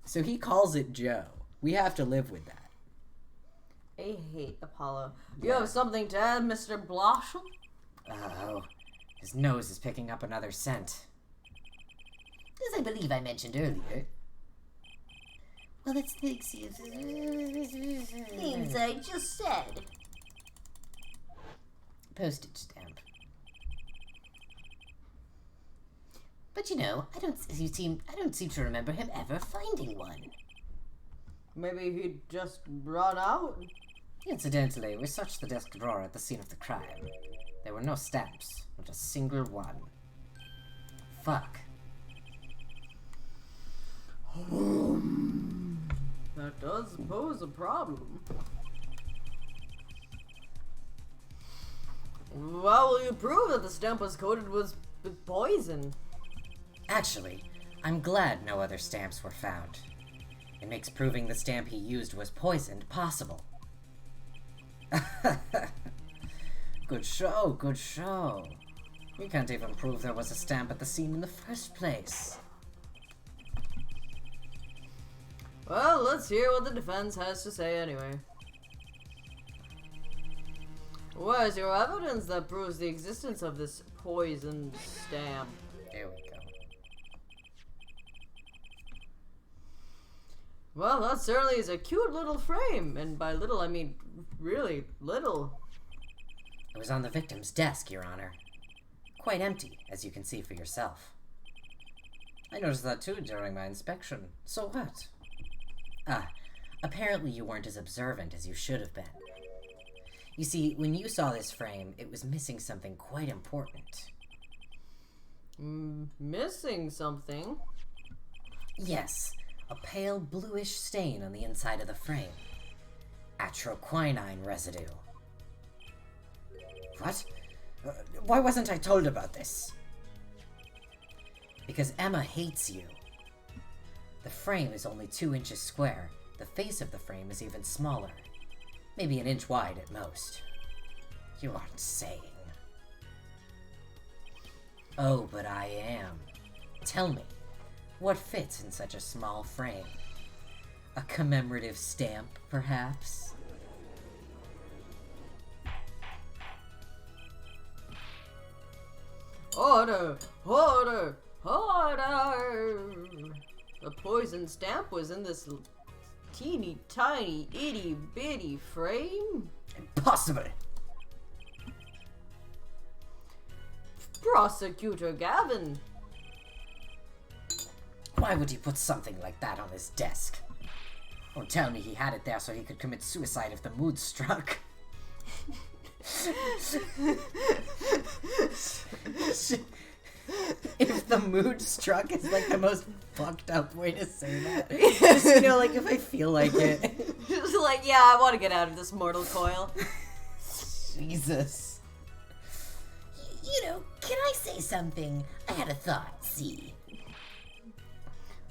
S1: So he calls it Joe. We have to live with that.
S6: I hate Apollo. You have something to add, Mr. Blossom?
S1: Oh, his nose is picking up another scent.
S5: As I believe I mentioned earlier. Well, that's things
S3: Things I just said.
S5: postage stamp. But you know, I don't seem to remember him ever finding one.
S6: Maybe he just run out?
S1: Incidentally, we searched the desk drawer at the scene of the crime. There were no stamps, not a single one. Fuck.
S6: That does pose a problem. How will you prove that the stamp was coated with poison?
S1: Actually, I'm glad no other stamps were found. It makes proving the stamp he used was poisoned possible. Good show, good show. We can't even prove there was a stamp at the scene in the first place.
S6: Well, let's hear what the defense has to say anyway. What is your evidence that proves the existence of this poisoned stamp?
S1: There we go.
S6: Well, that certainly is a cute little frame, and by little I mean really little.
S1: It was on the victim's desk, Your Honor. Quite empty, as you can see for yourself. I noticed that too during my inspection. So what? Ah, apparently you weren't as observant as you should have been. You see, when you saw this frame, it was missing something quite important.
S6: Missing something?
S1: Yes, a pale bluish stain on the inside of the frame. Atroquinine residue. What? Why wasn't I told about this? Because Emma hates you. The frame is only 2 inches square. The face of the frame is even smaller. Maybe an inch wide at most. You aren't saying. Oh, but I am. Tell me, what fits in such a small frame? A commemorative stamp, perhaps?
S6: Order! Order! Order! The poison stamp was in this teeny tiny itty bitty frame?
S1: Impossible!
S6: Prosecutor Gavin!
S1: Why would he put something like that on his desk? Don't tell me he had it there so he could commit suicide if the mood struck. If the mood struck is like the most fucked up way to say that. Just, you know, like if I feel like it.
S2: Just like, yeah, I want to get out of this mortal coil.
S1: Jesus.
S5: You know, can I say something? I had a thought, see.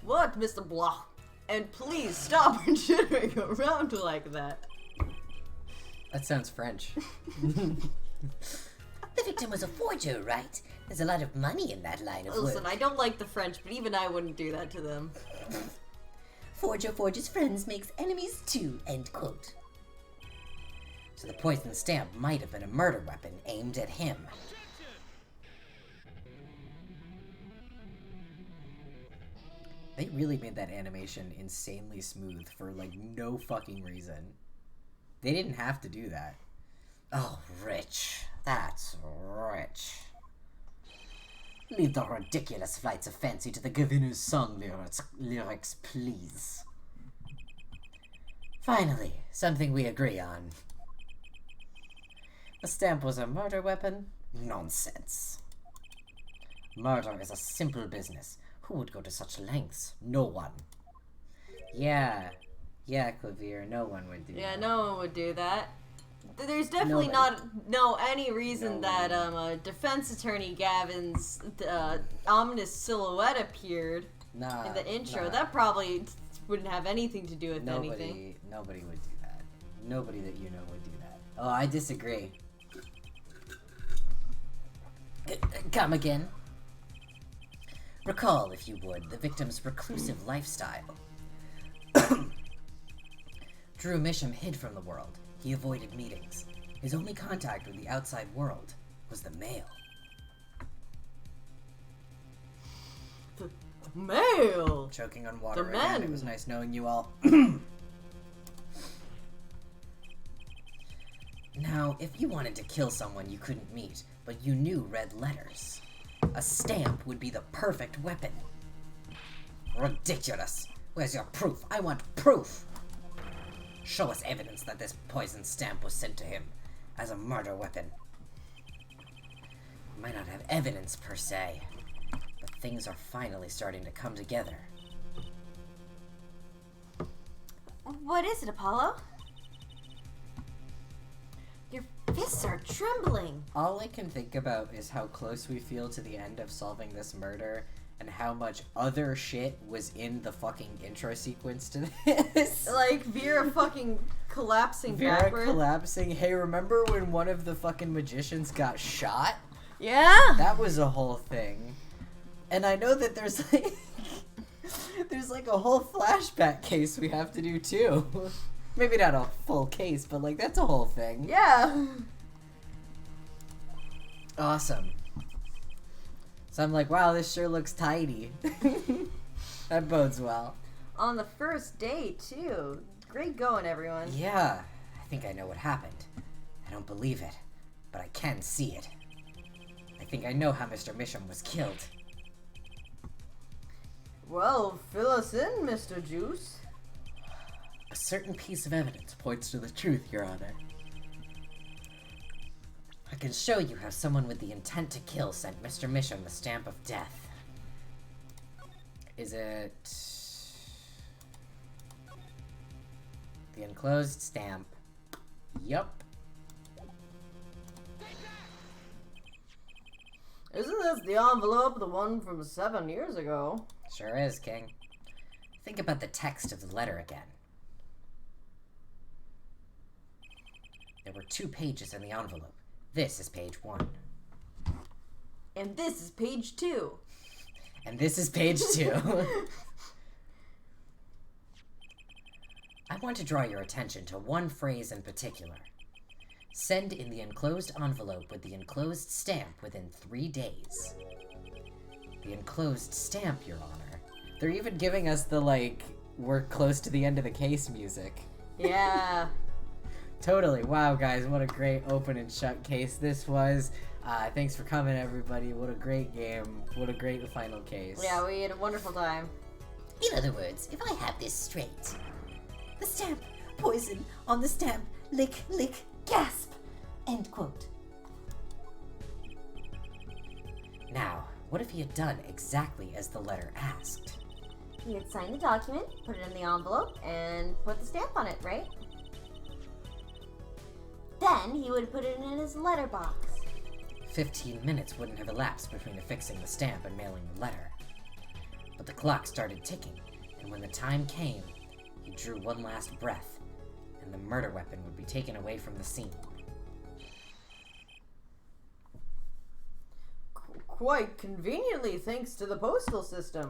S2: What, Mr. Blah? And please stop jittering around like that.
S1: That sounds French.
S5: The victim was a forger, right? There's a lot of money in that line of
S2: Listen,
S5: work.
S2: I don't like the French, but even I wouldn't do that to them.
S5: Forger forges friends makes enemies too, end quote. So the poison stamp might have been a murder weapon aimed at him.
S1: They really made that animation insanely smooth for, like, no fucking reason. They didn't have to do that.
S5: Oh, rich. That's rich. Leave the ridiculous flights of fancy to the governor's song lyrics, please. Finally, something we agree on. The stamp was a murder weapon? Nonsense. Murder is a simple business. Who would go to such lengths? No one.
S1: Yeah, Clavier, no one would do
S2: Yeah,
S1: that.
S2: no one would do that. There's definitely
S1: Nobody.
S2: any reason
S1: Nobody.
S2: that defense attorney Gavin's ominous silhouette appeared
S1: Nah,
S2: in the intro.
S1: nah.
S2: That probably wouldn't have anything to do with anything.
S1: Nobody would do that. Nobody that you know would do that. Oh, I disagree.
S5: Come again. Recall, if you would, the victim's reclusive lifestyle. Drew Misham hid from the world. He avoided meetings. His only contact with the outside world was the mail.
S2: The mail!
S1: Choking on water
S2: The
S1: again.
S2: men.
S1: It was nice knowing you all.
S5: Now, if you wanted to kill someone you couldn't meet, but you knew red letters, a stamp would be the perfect weapon. Ridiculous! Where's your proof? I want proof! Show us evidence that this poison stamp was sent to him as a murder weapon. You might not have evidence per se, but things are finally starting to come together.
S3: What is it, Apollo? Your fists are trembling.
S1: All I can think about is how close we feel to the end of solving this murder and how much other shit was in the fucking intro sequence to this.
S2: Like Vera fucking collapsing
S1: Vera
S2: backwards.
S1: collapsing. Hey, remember when one of the fucking magicians got shot?
S2: Yeah!
S1: That was a whole thing. And I know that there's like there's like a whole flashback case we have to do too. Maybe not a full case, but like that's a whole thing.
S2: Yeah!
S1: Awesome. So I'm like, wow, this sure looks tidy. That bodes well.
S2: On the first day, too. Great going, everyone.
S5: Yeah, I think I know what happened. I don't believe it, but I can see it. I think I know how Mr. Misham was killed.
S6: Well, fill us in, Mr. Juice.
S5: A certain piece of evidence points to the truth, Your Honor. I can show you how someone with the intent to kill sent Mr. Misham the stamp of death.
S1: Is it the enclosed stamp? Yup.
S6: Isn't this the envelope, the one from 7 years ago?
S1: Sure is, King.
S5: Think about the text of the letter again. There were 2 pages in the envelope. This is page 1.
S2: And this is page 2.
S1: And this is page 2.
S5: I want to draw your attention to one phrase in particular. Send in the enclosed envelope with the enclosed stamp within 3 days. The enclosed stamp, Your Honor.
S1: They're even giving us the, like, we're close to the end of the case music.
S2: Yeah.
S1: Totally. Wow, guys, what a great open and shut case this was. Thanks for coming, everybody. What a great game. What a great final case.
S2: Yeah, we had a wonderful time.
S5: In other words, if I have this straight,
S3: The stamp. Poison on the stamp. Lick, lick, gasp. End quote.
S5: now, what if he had done exactly as the letter asked?
S3: He had signed the document, put it in the envelope, and put the stamp on it, right? Then he would put it in his letterbox.
S5: 15 minutes wouldn't have elapsed between affixing the stamp and mailing the letter. The
S1: But the clock started ticking, and when the time came, he drew one last breath, and the murder weapon would be taken away from the scene.
S6: Quite conveniently, thanks to the postal system.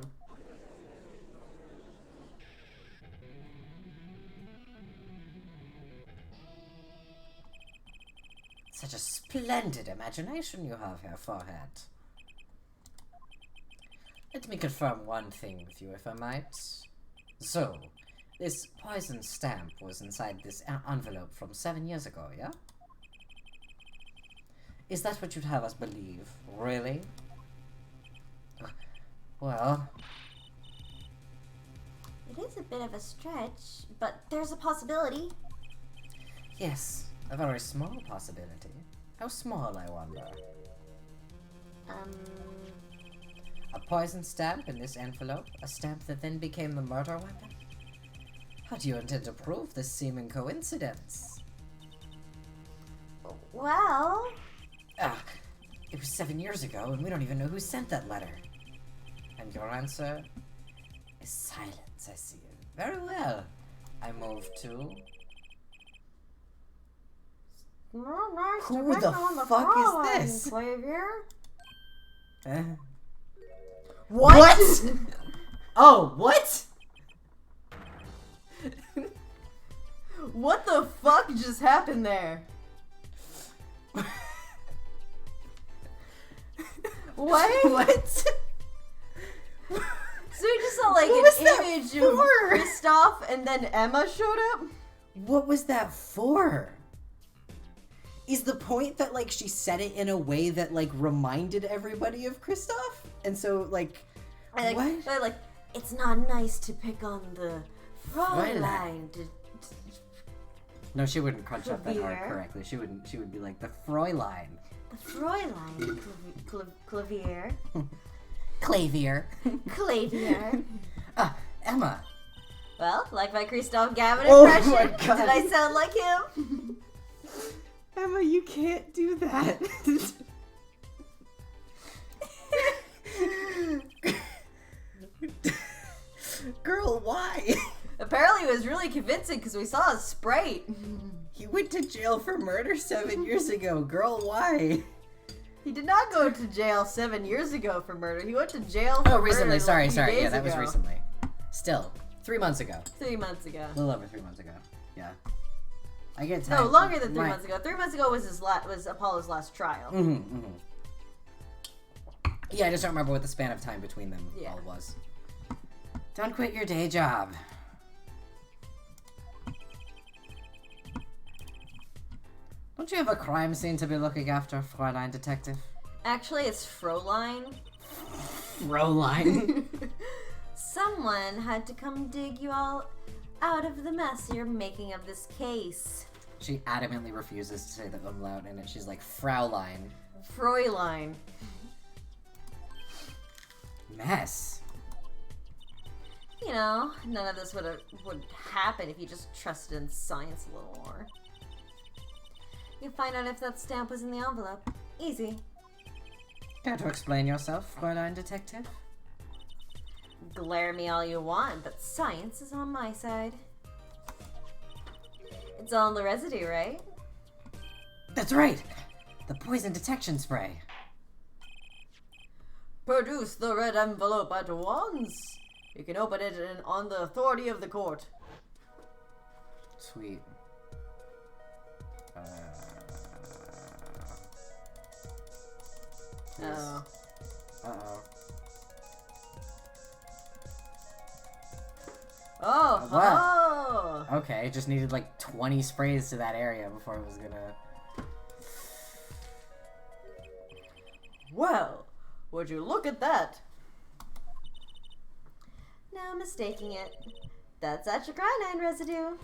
S1: Such a splendid imagination you have here, Forehead. Let me confirm one thing with you, if I might. So, this poison stamp was inside this envelope from 7 years ago, yeah? Is that what you'd have us believe? Really? Well...
S3: It is a bit of a stretch, but there's a possibility.
S1: Yes, a very small possibility. How small, I wonder? A poison stamp in this envelope? A stamp that then became the murder weapon? How do you intend to prove this seeming coincidence?
S3: Well...
S1: It was 7 years ago, and we don't even know who sent that letter. And your answer is silence, I see. Very well. I move to...
S4: Nice
S1: Who
S4: to meet
S1: the
S4: you on the
S1: fuck is
S4: Fraulein,
S1: this?
S4: Xavier.
S1: What? Oh, what?
S6: What the fuck just happened there? What?
S1: What?
S6: So we just saw like
S1: What was that
S6: an image of
S1: for?
S6: Kristoff and then Emma showed up?
S1: What was that for? Is the point that, like, she said it in a way that, like, reminded everybody of Kristoff? And so, like,
S3: Like,
S1: what?
S3: they're like, it's not nice to pick on the Fraulein.
S1: No, she wouldn't crunch up that hard
S3: Clavier.
S1: correctly. She would be like, the Fräulein.
S3: The Fraulein. Clavier.
S1: Clavier.
S3: Clavier.
S1: Emma.
S3: Well, like my Kristoff Gavin
S1: Oh
S3: impression.
S1: my God.
S3: Did I sound like him?
S1: Emma, you can't do that. Girl, why?
S6: Apparently it was really convincing because we saw a sprite.
S1: You went to jail for murder 7 years ago. Girl, why?
S6: He did not go to jail 7 years ago for murder. He went to jail for
S1: Oh, recently.
S6: murder
S1: Sorry.
S6: a few
S1: Yeah,
S6: days
S1: that was
S6: ago.
S1: recently. Still, 3 months ago.
S6: 3 months ago.
S1: A little over 3 months ago. Yeah. I get
S6: No,
S1: time.
S6: longer than 3
S1: Right.
S6: months ago. 3 months ago was was Apollo's last trial.
S1: Yeah, I just don't remember what the span of time between them
S6: Yeah.
S1: all was. Don't quit your day job. Don't you have a crime scene to be looking after, Fräulein Detective?
S3: Actually, it's Fraulein.
S1: Fräulein.
S3: Someone had to come dig you all out of the mess you're making of this case.
S1: She adamantly refuses to say the umlaut in it. She's like, Fraulein.
S6: Fräulein.
S1: Mess.
S3: You know, none of this would happen if you just trusted in science a little more. You find out if that stamp was in the envelope. Easy.
S1: Care to explain yourself, Fräulein Detective?
S3: Glare me all you want, but science is on my side. It's all in the residue, right?
S1: That's right! The poison detection spray.
S6: Produce the red envelope at once. You can open it on the authority of the court.
S1: Sweet.
S6: Oh.
S1: Uh-oh.
S6: Oh.
S1: Wow.
S6: Oh.
S1: Okay, just needed like 20 sprays to that area before it was gonna...
S6: Well, would you look at that?
S3: No mistaking it. That's atrocyanine residue.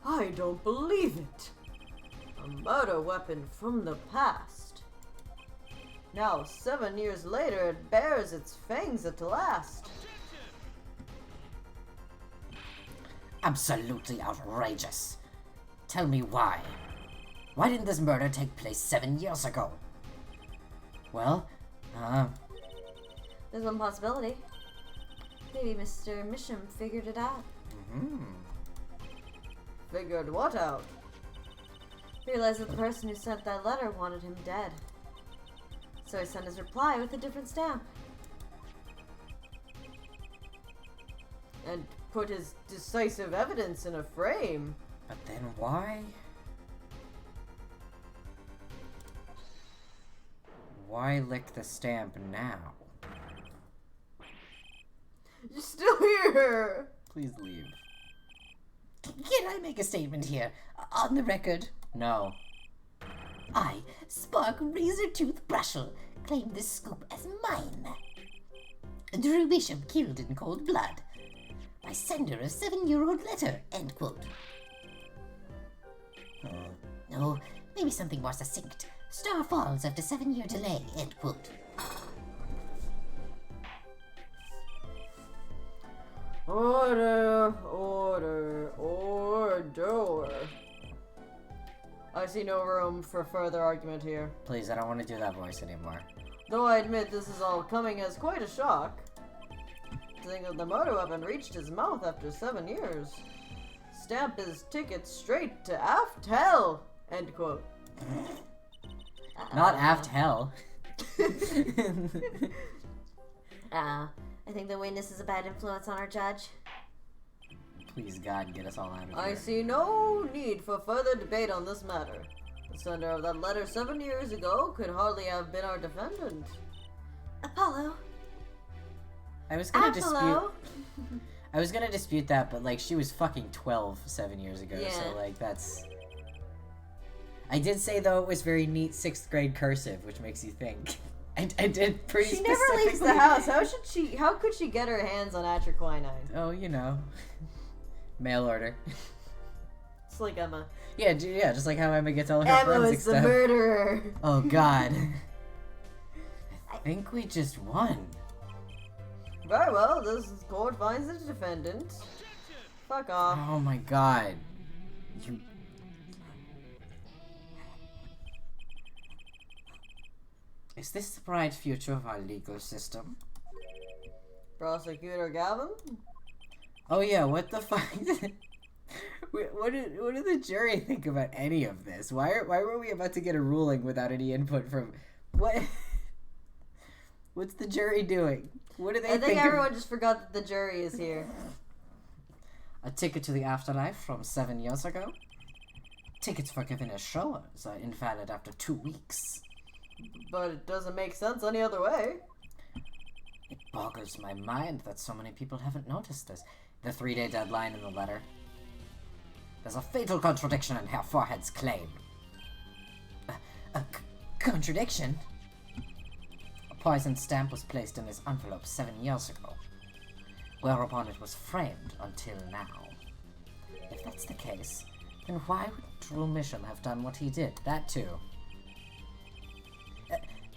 S6: I don't believe it. A murder weapon from the past. Now, 7 years later, it bears its fangs at last.
S1: Absolutely outrageous. Tell me why. Why didn't this murder take place 7 years ago? Well, Huh?
S3: There's one possibility. Maybe Mr. Misham figured it out.
S1: Mm-hmm.
S6: Figured what out?
S3: Realized that the person who sent that letter wanted him dead. So he sent his reply with a different stamp.
S6: And put his decisive evidence in a frame.
S1: But then why? Why lick the stamp now?
S6: You're still here!
S1: Please leave.
S5: Can I make a statement here? On the record,
S1: No.
S5: I, Spark Razortooth Brushel, claim this scoop as mine. Drew Bishop killed in cold blood. By sender of 7-year-old letter, end quote. No, maybe something more succinct. Star falls after 7-year delay, end quote.
S6: Order, order, order. I see no room for further argument here.
S1: Please, I don't want to do that voice anymore.
S6: Though I admit this is all coming as quite a shock. To think that the murder weapon reached his mouth after 7 years. Stamp his ticket straight to aft hell! End quote.
S1: Not aft hell.
S3: I think the witness is a bad influence on our judge.
S1: Please, God, get us all out of here.
S6: I see no need for further debate on this matter. The sender of that letter 7 years ago could hardly have been our defendant.
S3: Apollo.
S1: I was gonna
S3: Apollo.
S1: I was gonna dispute that, but like she was fucking 12 7 years ago,
S6: Yeah.
S1: so like that's. I did say though it was very neat 6th grade cursive, which makes you think. I did pretty.
S6: She never leaves the
S1: specifically-
S6: house. How could she get her hands on atroquinine?
S1: Oh, you know, mail order.
S6: It's like Emma.
S1: Yeah, just like how Emma gets all her
S6: Emma
S1: forensic
S6: was the
S1: stuff.
S6: murderer.
S1: Oh God. I think we just won.
S6: Very well, this court finds the defendant. Fuck off.
S1: Oh my God. You. Is this the bright future of our legal system?
S6: Prosecutor Gavin?
S1: Oh yeah, what the fuck? What did the jury think about any of this? Why were we about to get a ruling without any input from what? What's the jury doing? What do they
S6: I think
S1: think?
S6: everyone just forgot that the jury is here.
S1: A ticket to the afterlife from 7 years ago. Tickets for giving a show are invalid after 2 weeks.
S6: But it doesn't make sense any other way.
S1: It boggles my mind that so many people haven't noticed this. The 3-day deadline in the letter. There's a fatal contradiction in Herr Forehead's claim. Contradiction? A poison stamp was placed in his envelope 7 years ago, whereupon it was framed until now. If that's the case, then why would Drew Misham have done what he did? That too.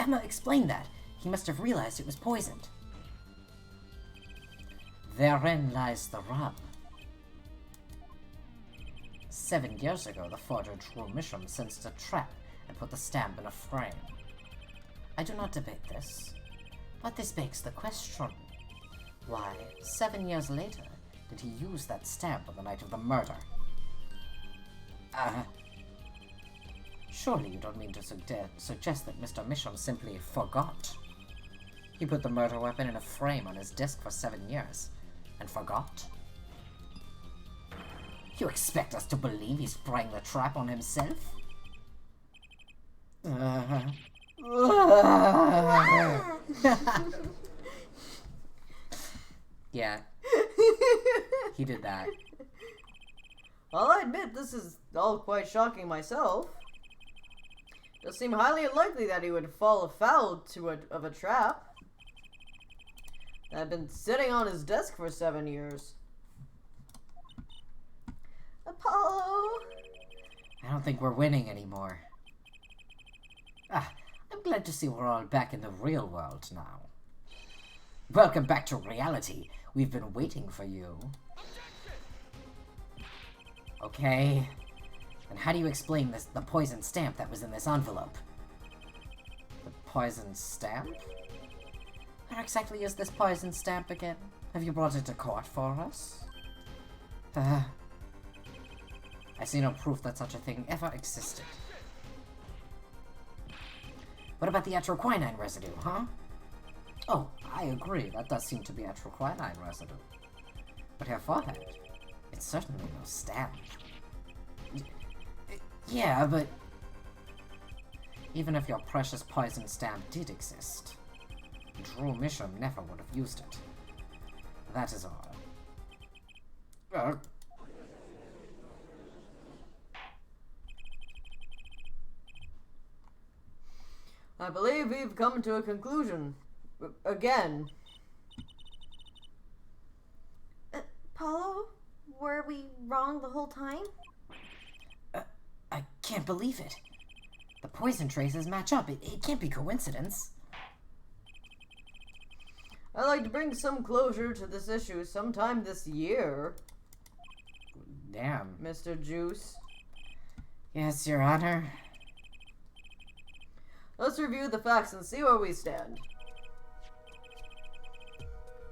S1: Emma, explain that. He must have realized it was poisoned. Therein lies the rub. 7 years ago, the forger Drew Misham sensed a trap and put the stamp in a frame. I do not debate this, but this begs the question. Why, 7 years later, did he use that stamp on the night of the murder? Surely you don't mean to suggest that Mr. Misham simply forgot. He put the murder weapon in a frame on his desk for 7 years, and forgot? You expect us to believe he sprang the trap on himself? Yeah. He did that.
S6: I'll admit this is all quite shocking myself. It does seem highly unlikely that he would fall afoul of a trap that had been sitting on his desk for 7 years. Apollo!
S1: I don't think we're winning anymore. I'm glad to see we're all back in the real world now. Welcome back to reality. We've been waiting for you. Okay. And how do you explain the poison stamp that was in this envelope? The poison stamp? Where exactly is this poison stamp again? Have you brought it to court for us? I see no proof that such a thing ever existed. What about the atroquinine residue, huh? Oh, I agree. That does seem to be atroquinine residue. But her forehead, it's certainly no stamp. Yeah, but even if your precious poison stamp did exist, Drew Misham never would have used it. That is all.
S6: I believe we've come to a conclusion. Again.
S3: Paulo, were we wrong the whole time?
S1: I can't believe it. The poison traces match up. It can't be coincidence.
S6: I'd like to bring some closure to this issue sometime this year,
S1: Damn.
S6: Mr. Juice.
S1: Yes, Your Honor.
S6: Let's review the facts and see where we stand.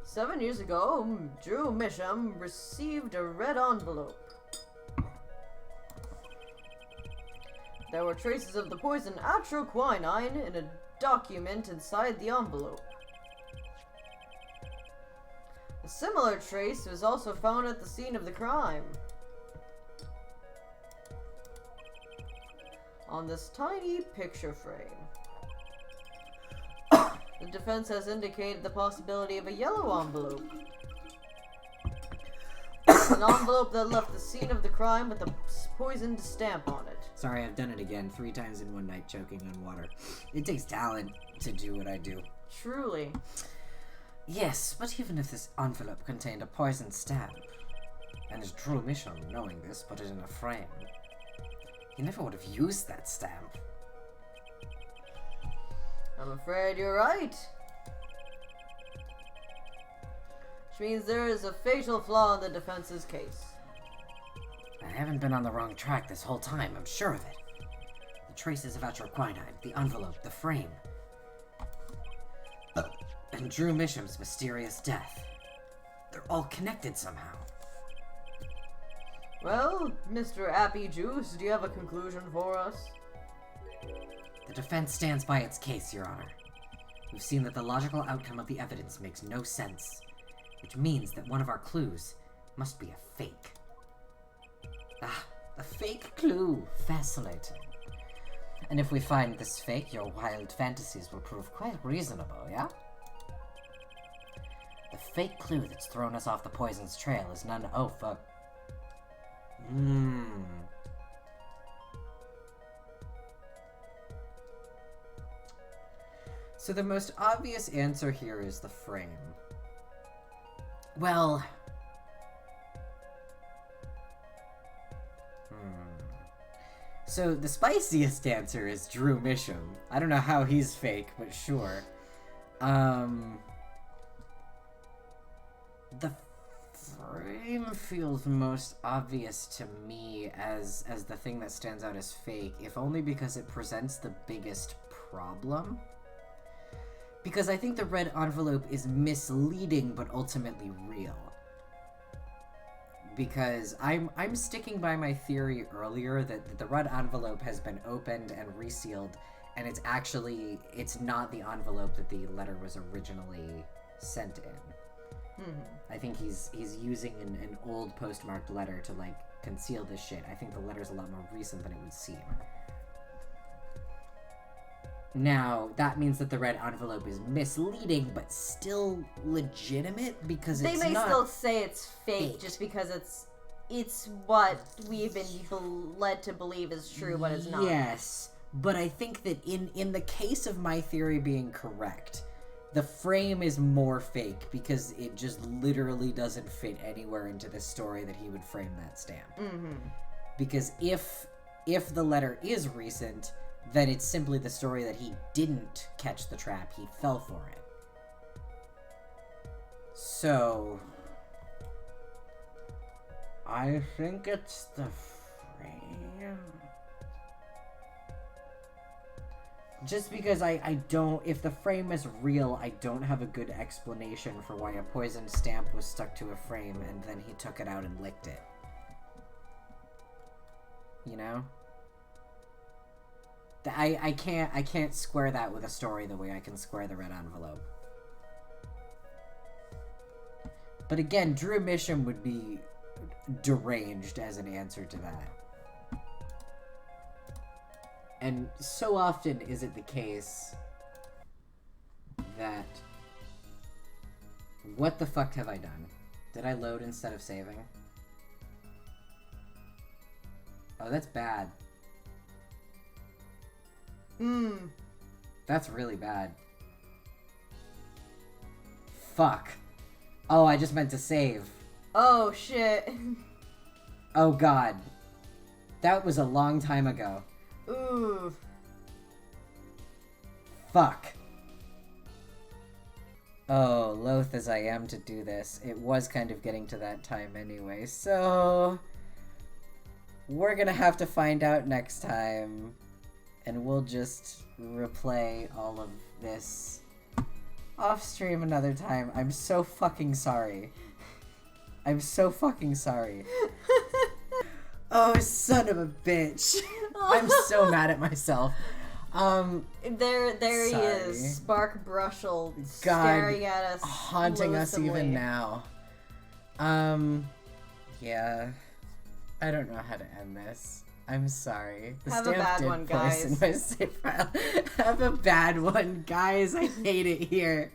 S6: 7 years ago, Drew Misham received a red envelope. There were traces of the poison atroquinine in a document inside the envelope. A similar trace was also found at the scene of the crime. On this tiny picture frame. The defense has indicated the possibility of a yellow envelope. An envelope that left the scene of the crime with a poisoned stamp on it.
S1: Sorry, I've done it again 3 times in one night choking on water. It takes talent to do what I do.
S6: Truly.
S1: Yes, but even if this envelope contained a poisoned stamp, and as Drew Misham, knowing this, put it in a frame, he never would have used that stamp.
S6: I'm afraid you're right. Which means there is a fatal flaw in the defense's case.
S1: I haven't been on the wrong track this whole time, I'm sure of it. The traces of atroquinine, the envelope, the frame, and Drew Misham's mysterious death. They're all connected somehow.
S6: Well, Mr. Appy Juice, do you have a conclusion for us?
S1: The defense stands by its case, Your Honor. We've seen that the logical outcome of the evidence makes no sense, which means that one of our clues must be a fake. Ah, a fake clue. Fascinating. And if we find this fake, your wild fantasies will prove quite reasonable, yeah? The fake clue that's thrown us off the poison's trail is none— oh, fuck. So the most obvious answer here is the frame. Well... So the spiciest answer is Drew Misham. I don't know how he's fake, but sure. The frame feels most obvious to me as the thing that stands out as fake, if only because it presents the biggest problem. Because I think the red envelope is misleading but ultimately real. Because I'm sticking by my theory earlier that the red envelope has been opened and resealed, and it's not the envelope that the letter was originally sent in. I think he's using an old postmarked letter to, like, conceal this shit. I think the letter's a lot more recent than it would seem. Now, that means that the red envelope is misleading, but still legitimate, because
S3: They
S1: it's
S3: may
S1: not
S3: still say it's fake just because it's what we've been led to believe is true, but it's not.
S1: Yes, but I think that in the case of my theory being correct, the frame is more fake because it just literally doesn't fit anywhere into the story that he would frame that stamp. Because if the letter is recent, then it's simply the story that he didn't catch the trap, he fell for it. So I think it's the frame. Just because I don't, if the frame is real, I don't have a good explanation for why a poison stamp was stuck to a frame and then he took it out and licked it. You know? I can't square that with a story the way I can square the red envelope. But again, Drew Misham would be deranged as an answer to that. And so often is it the case that... What the fuck have I done? Did I load instead of saving? Oh, that's bad. That's really bad. Fuck. Oh, I just meant to save.
S6: Oh, shit.
S1: Oh, God. That was a long time ago.
S6: Ooh.
S1: Fuck. Oh, loath as I am to do this, it was kind of getting to that time anyway, so... We're gonna have to find out next time. And we'll just replay all of this off stream another time. I'm so fucking sorry. I'm so fucking sorry. Oh, son of a bitch. I'm so mad at myself.
S6: There he
S1: Sorry.
S6: is, Spark Brushel,
S1: God,
S6: staring at us,
S1: haunting us
S6: loathsomely.
S1: even now. Yeah. I don't know how to end this. I'm sorry. The
S6: Have a
S1: stamp
S6: bad
S1: did
S6: one,
S1: place
S6: guys.
S1: in my save file. Have a bad one, guys. I hate it here.